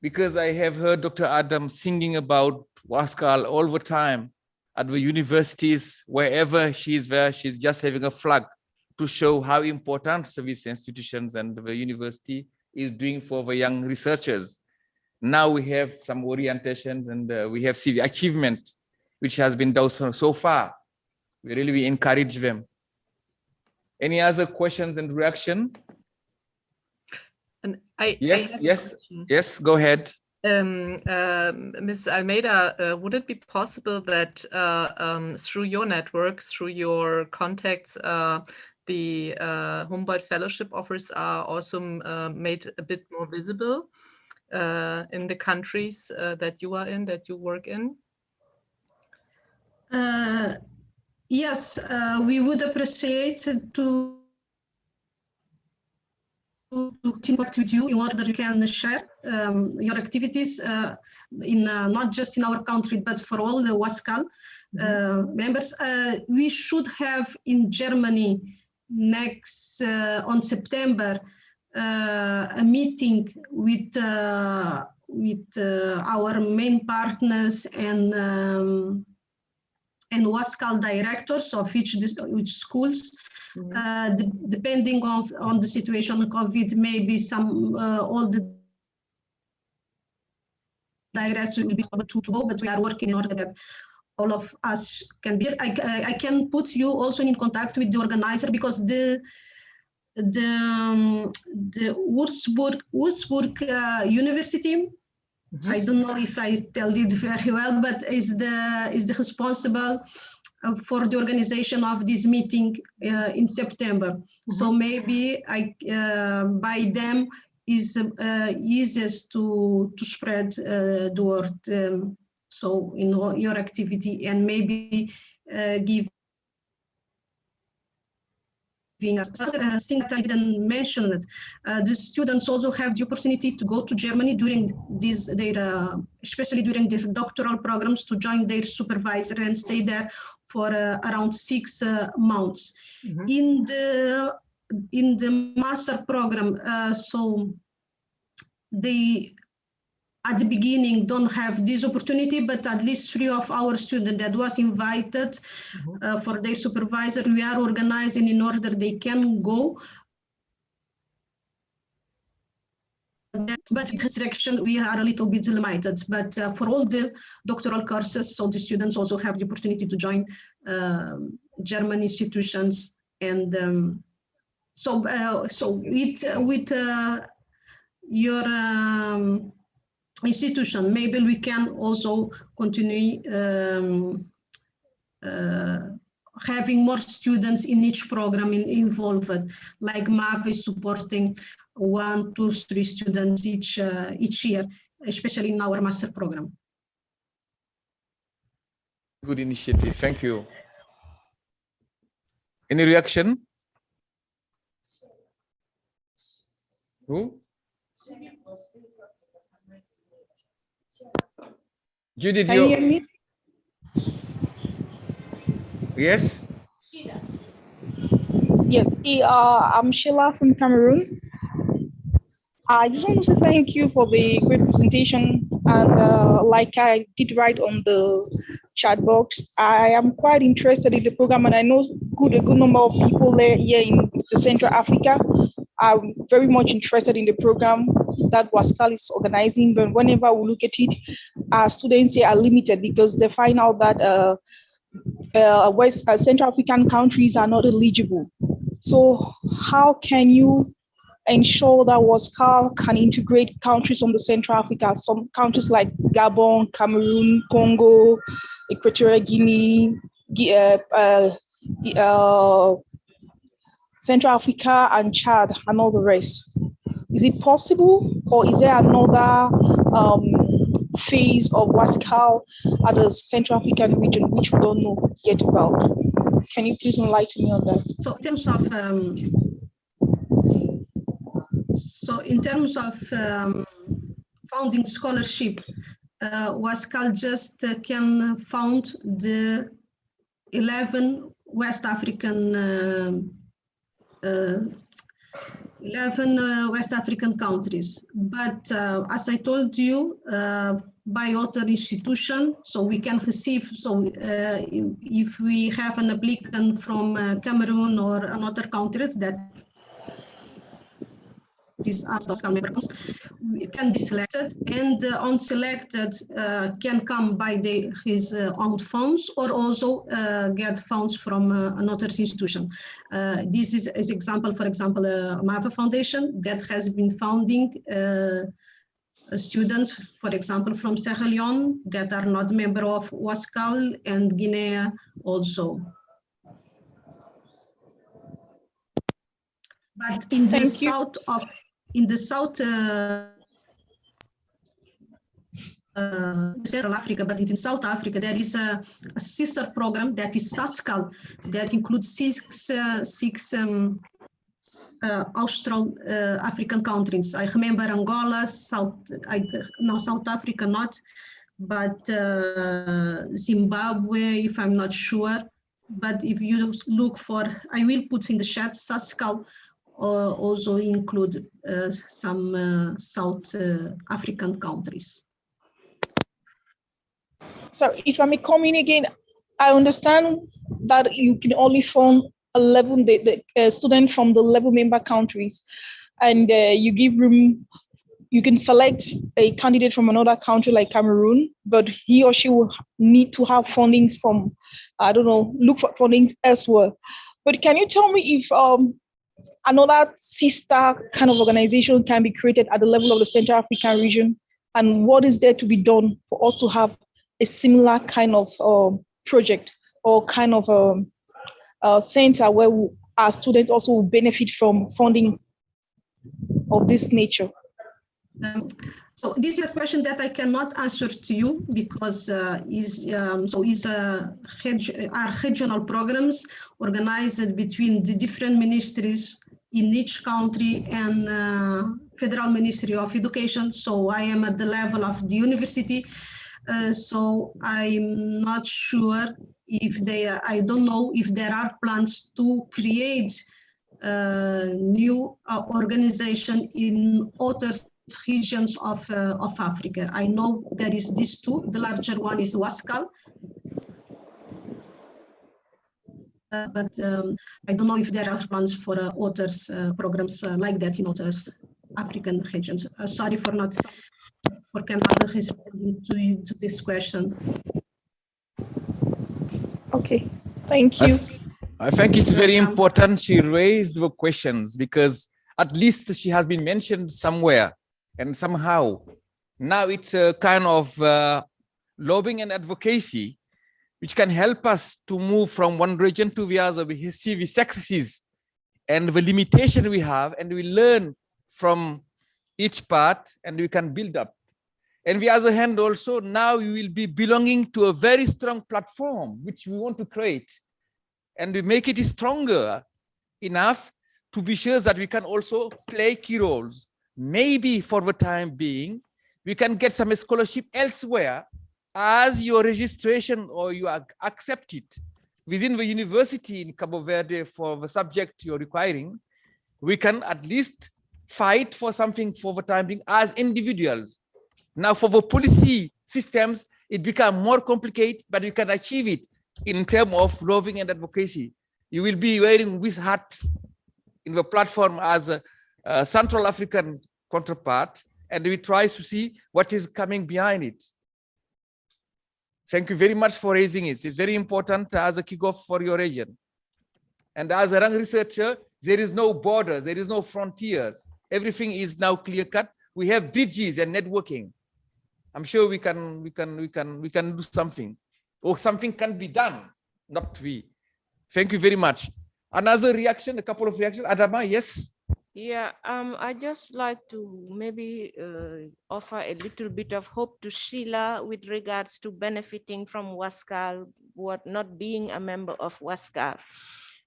because I have heard Dr. Adam singing about Wascal all the time at the universities. Wherever she's there, she's just having a flag to show how important service institutions and the university is doing for the young researchers. Now we have some orientations, and we have CV achievement, which has been done so far. We really encourage them. Any other questions and reaction? And yes, go ahead. Ms. Almeida, would it be possible that through your network, through your contacts, the Humboldt Fellowship offers are also made a bit more visible in the countries that you are in, that you work in? Yes, we would appreciate to interact with you in order you can share your activities in not just in our country, but for all the WASCAL members. We should have in Germany next on September a meeting with our main partners and WASCAL directors of each schools. Depending on the situation of COVID, maybe some all the directors will be able to go, but we are working in order that all of us can be. I can put you also in contact with the organizer, because the Würzburg University, I don't know if I tell it very well, but is the responsible for the organization of this meeting in September. So maybe by them is easiest to spread the word. So in your activity, and maybe give another thing that I didn't mention, that the students also have the opportunity to go to Germany during this, especially during the doctoral programs, to join their supervisor and stay there for around 6 months. In the master program, so they at the beginning don't have this opportunity, but at least 3 of our students that was invited for their supervisor, we are organizing in order they can go. But because direction, we are a little bit limited, but for all the doctoral courses, so the students also have the opportunity to join German institutions. And so with your institution, maybe we can also continue having more students in each program involved, like MAV is supporting 1, 2, 3 students each year, especially in our master program. Good initiative, thank you. Any reaction? Who? Judith, Can you hear me? Yes? Yes, I'm Sheila from Cameroon. I just want to say thank you for the great presentation. And like I did write on the chat box, I am quite interested in the program, and I know a good number of people there here in the Central Africa are very much interested in the program that Wascal is organizing. But whenever we look at it, our students here are limited because they find out that Central African countries are not eligible. So how can you ensure that Wascal can integrate countries from the Central Africa, some countries like Gabon, Cameroon, Congo, Equatorial Guinea, Central Africa and Chad and all the rest? Is it possible, or is there another phase of Wascal at the Central African region which we don't know yet about? Can you please enlighten me on that? So in terms of founding scholarship, Wascal just can found the 11 West African countries. But as I told you, by other institution, so we can receive, so if we have an applicant from Cameroon or another country that these Wascal members can be selected, and unselected can come by his own funds or also get funds from another institution. This is an example, for example, MAVA Foundation that has been founding students, for example, from Sierra Leone that are not member of Wascal, and Guinea also. But in the Central Africa, but in South Africa, there is a sister program that is SASCAL that includes six Austral African countries. I remember Angola, South Africa not, but Zimbabwe, if I'm not sure. But if you look for, I will put in the chat, SASCAL also include some South African countries. So if I may come in again, I understand that you can only fund 11 the student from the 11 member countries, and you give room, you can select a candidate from another country like Cameroon, but he or she will need to have fundings from, I don't know, look for fundings elsewhere. But can you tell me if another sister kind of organization can be created at the level of the Central African region, and what is there to be done for us to have a similar kind of project or kind of center where our students also will benefit from funding of this nature? So this is a question that I cannot answer to you because our regional programs organized between the different ministries in each country and Federal Ministry of Education. So I am at the level of the university. So I'm not sure if I don't know if there are plans to create new organization in other regions of Africa. I know there is these two. The larger one is Wascal. But I don't know if there are plans for other programs like that in other African regions. Sorry for not responding to this question. Okay, thank you. I think it's very important she raised the questions because at least she has been mentioned somewhere and somehow. Now it's a kind of lobbying and advocacy which can help us to move from one region to the other. We see the successes and the limitation we have, and we learn from each part and we can build up. And the other hand also, now we will be belonging to a very strong platform which we want to create, and we make it stronger enough to be sure that we can also play key roles. Maybe for the time being, we can get some scholarship elsewhere as your registration or you are accepted within the university in Cabo Verde for the subject you're requiring. We can at least fight for something for the time being as individuals. Now for the policy systems, it becomes more complicated, but we can achieve it in terms of lobbying and advocacy. You will be wearing this hat in the platform as a Central African counterpart, and we try to see what is coming behind it. Thank you very much for raising it. It's very important as a kickoff for your region. And as a young researcher, there is no borders, there is no frontiers. Everything is now clear-cut. We have bridges and networking. I'm sure we can do something, or something can be done, not we. Thank you very much. Another reaction, a couple of reactions. Adama, yes. Yeah, I just like to maybe offer a little bit of hope to Sheila with regards to benefiting from WASCAL, not being a member of WASCAL.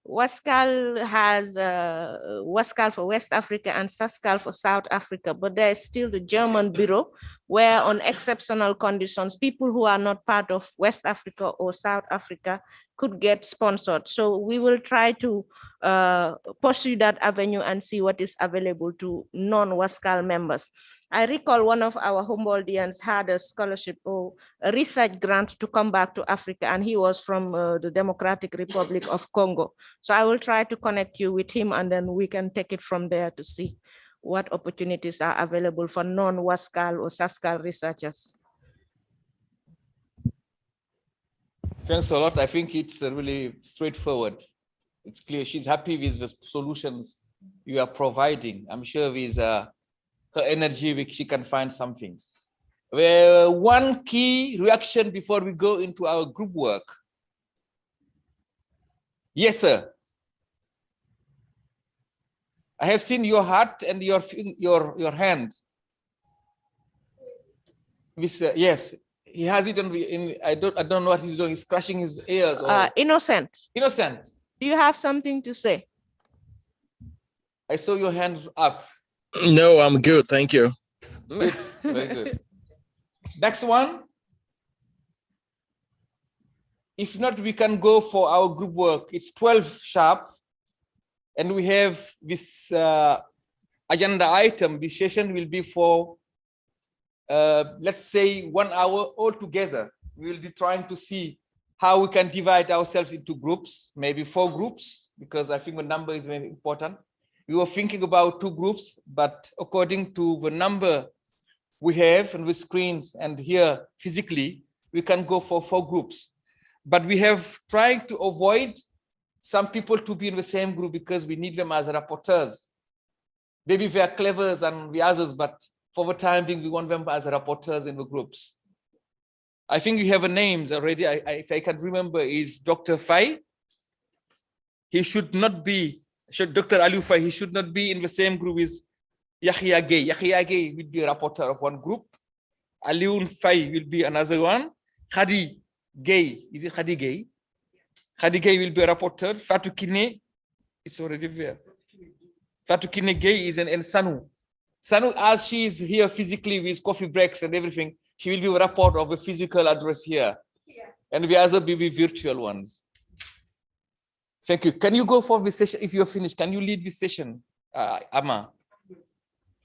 WASCAL has WASCAL for West Africa and SASCAL for South Africa, but there is still the German bureau where on exceptional conditions, people who are not part of West Africa or South Africa could get sponsored. So we will try to pursue that avenue and see what is available to non-WASCAL members. I recall one of our Humboldtians had a scholarship or a research grant to come back to Africa, and he was from the Democratic Republic of Congo. So I will try to connect you with him, and then we can take it from there to see what opportunities are available for non-WASCAL or SASCAL researchers. Thanks a lot. I think it's really straightforward. It's clear she's happy with the solutions you are providing. I'm sure with her energy, she can find something. Well, one key reaction before we go into our group work. Yes, sir. I have seen your heart and your hand. With, yes, he has it in. I don't know what he's doing. He's crushing his ears. Or... Innocent. Innocent. Do you have something to say? I saw your hand up. No, I'm good. Thank you. Good. Very good. Next one. If not, we can go for our group work. It's 12 sharp. And we have this agenda item. This session will be for, let's say, 1 hour altogether. We will be trying to see how we can divide ourselves into groups, maybe 4 groups, because I think the number is very important. We were thinking about 2 groups, but according to the number we have on the screens and here physically, we can go for 4 groups. But we have tried to avoid some people to be in the same group because we need them as rapporteurs. Maybe they are clever than the others, but for the time being, we want them as rapporteurs in the groups. I think you have names already. If I can remember, is Dr. Fai. He should not be, Dr. Aliou Fai, he should not be in the same group as Yahya Gay. Yahya Gay will be a rapporteur of one group. Aliou Fai will be another one. Khadi Gay, is it Khadi Gay? Khadi Gay will be a rapporteur. Fatou Kine, it's already there. Fatou Kine Gay is an Sanu. Sanu, as she is here physically with coffee breaks and everything, she will be a rapport of a physical address here. Yeah. And the other will be virtual ones. Thank you. Can you go for this session? If you're finished, can you lead this session, Amma?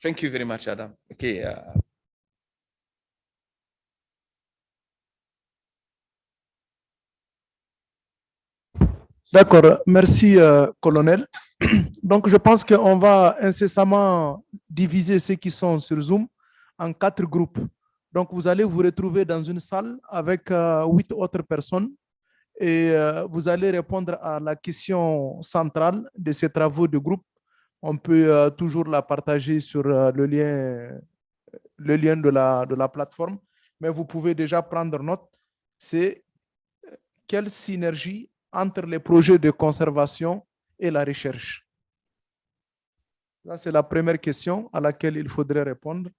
Thank you very much, Adam. Okay. D'accord, merci colonel. Donc je pense qu'on va incessamment diviser ceux qui sont sur Zoom en 4 groupes. Donc vous allez vous retrouver dans une salle avec 8 autres personnes et vous allez répondre à la question centrale de ces travaux de groupe. On peut toujours la partager sur le lien de la plateforme, mais vous pouvez déjà prendre note. C'est quelle synergie entre les projets de conservation et la recherche? Là, c'est la première question à laquelle il faudrait répondre.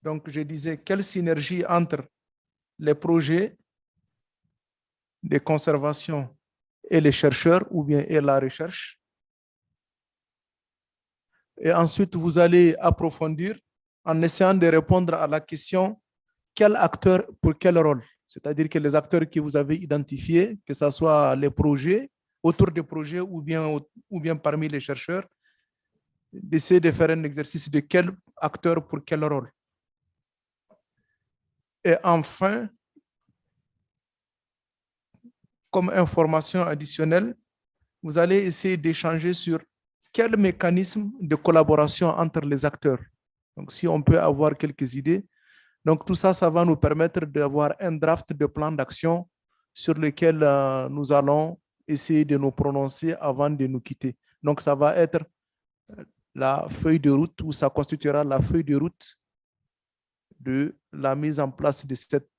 Donc, je disais, quelle synergie entre les projets de conservation et les chercheurs ou bien et la recherche? Et ensuite, vous allez approfondir en essayant de répondre à la question quel acteur pour quel rôle? C'est-à-dire que les acteurs que vous avez identifiés, que ce soit les projets, autour des projets ou bien parmi les chercheurs, d'essayer de faire un exercice de quel acteur pour quel rôle. Et enfin, comme information additionnelle, vous allez essayer d'échanger sur quel mécanisme de collaboration entre les acteurs. Donc, si on peut avoir quelques idées. Donc, tout ça, ça va nous permettre d'avoir un draft de plan d'action sur lequel nous allons essayer de nous prononcer avant de nous quitter. Donc, ça va être la feuille de route, ou ça constituera la feuille de route de la mise en place de cette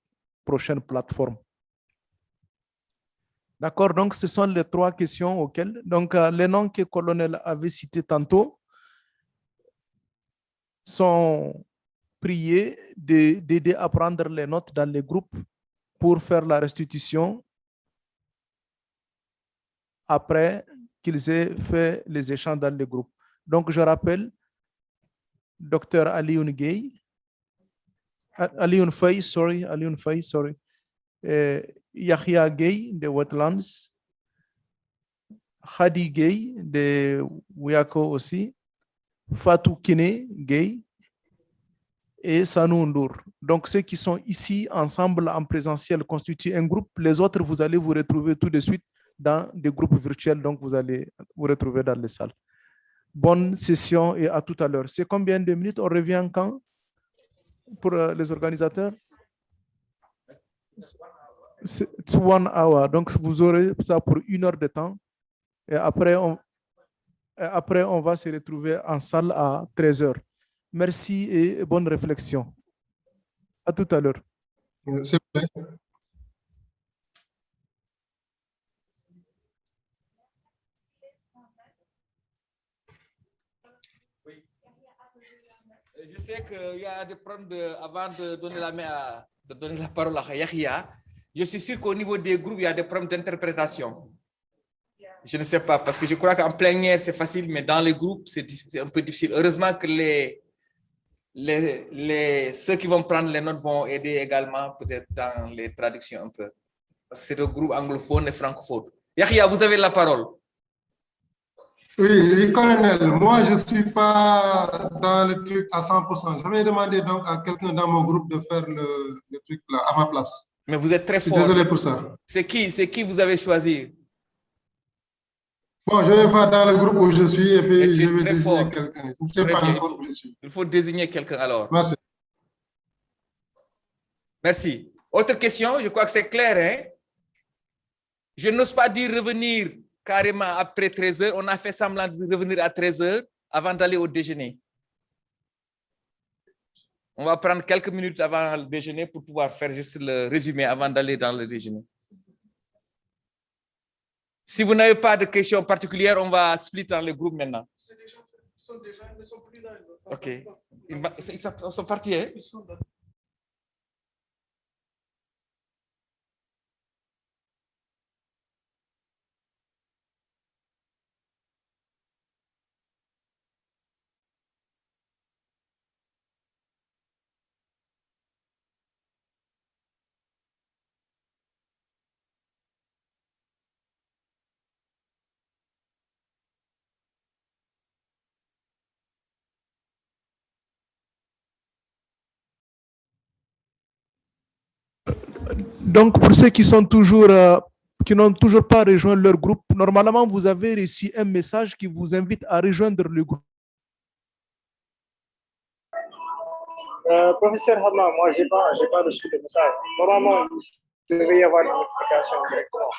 prochaine plateforme. D'accord, donc ce sont les 3 questions auxquelles, donc les noms que le colonel avait cités tantôt sont priés d'aider à prendre les notes dans les groupes pour faire la restitution après qu'ils aient fait les échanges dans les groupes. Donc je rappelle, Dr Alioune Gueye, Alioune Faye, sorry, Yahya Gueye de Wetlands, Khadi Gueye de Wiyako aussi, Fatou Kiné Gueye et Sanou Ndour. Donc ceux qui sont ici ensemble en présentiel constituent un groupe. Les autres, vous allez vous retrouver tout de suite dans des groupes virtuels, donc vous allez vous retrouver dans les salles. Bonne session et à tout à l'heure. C'est combien de minutes? On revient quand pour les organisateurs? C'est 1 hour. Donc, vous aurez ça pour 1 heure de temps. Et après, on va se retrouver en salle à 13 heures. Merci et bonne réflexion. À tout à l'heure. S'il vous plaît. Je sais qu'il y a des problèmes avant de donner la parole à Yahya. Je suis sûr qu'au niveau des groupes, il y a des problèmes d'interprétation. Je ne sais pas, parce que je crois qu'en plein air, c'est facile, mais dans les groupes, c'est un peu difficile. Heureusement que ceux qui vont prendre les notes vont aider également, peut-être dans les traductions un peu. Parce que c'est le groupe anglophone et francophone. Yahya, vous avez la parole. Oui, colonel, moi je ne suis pas dans le truc à 100%. Je vais demander donc à quelqu'un dans mon groupe de faire le truc là à ma place. Mais vous êtes très fort. Désolé pour ça. C'est qui vous avez choisi? Bon, je vais voir dans le groupe où je suis et puis je vais désigner quelqu'un. Je ne sais pas encore où je suis. Il faut désigner quelqu'un alors. Merci. Merci. Autre question, je crois que c'est clair. Hein? Je n'ose pas dire revenir carrément après 13 heures. On a fait semblant de revenir à 13 heures avant d'aller au déjeuner. On va prendre quelques minutes avant le déjeuner pour pouvoir faire juste le résumé avant d'aller dans le déjeuner. Si vous n'avez pas de questions particulières, on va split dans le groupe maintenant. Ils ne sont plus là. OK. Ils sont partis, hein? Donc, pour ceux qui sont toujours, qui n'ont toujours pas rejoint leur groupe, normalement, vous avez reçu un message qui vous invite à rejoindre le groupe. Professeur Hamma, moi, j'ai pas reçu de message. Normalement, il devait y avoir une notification directement.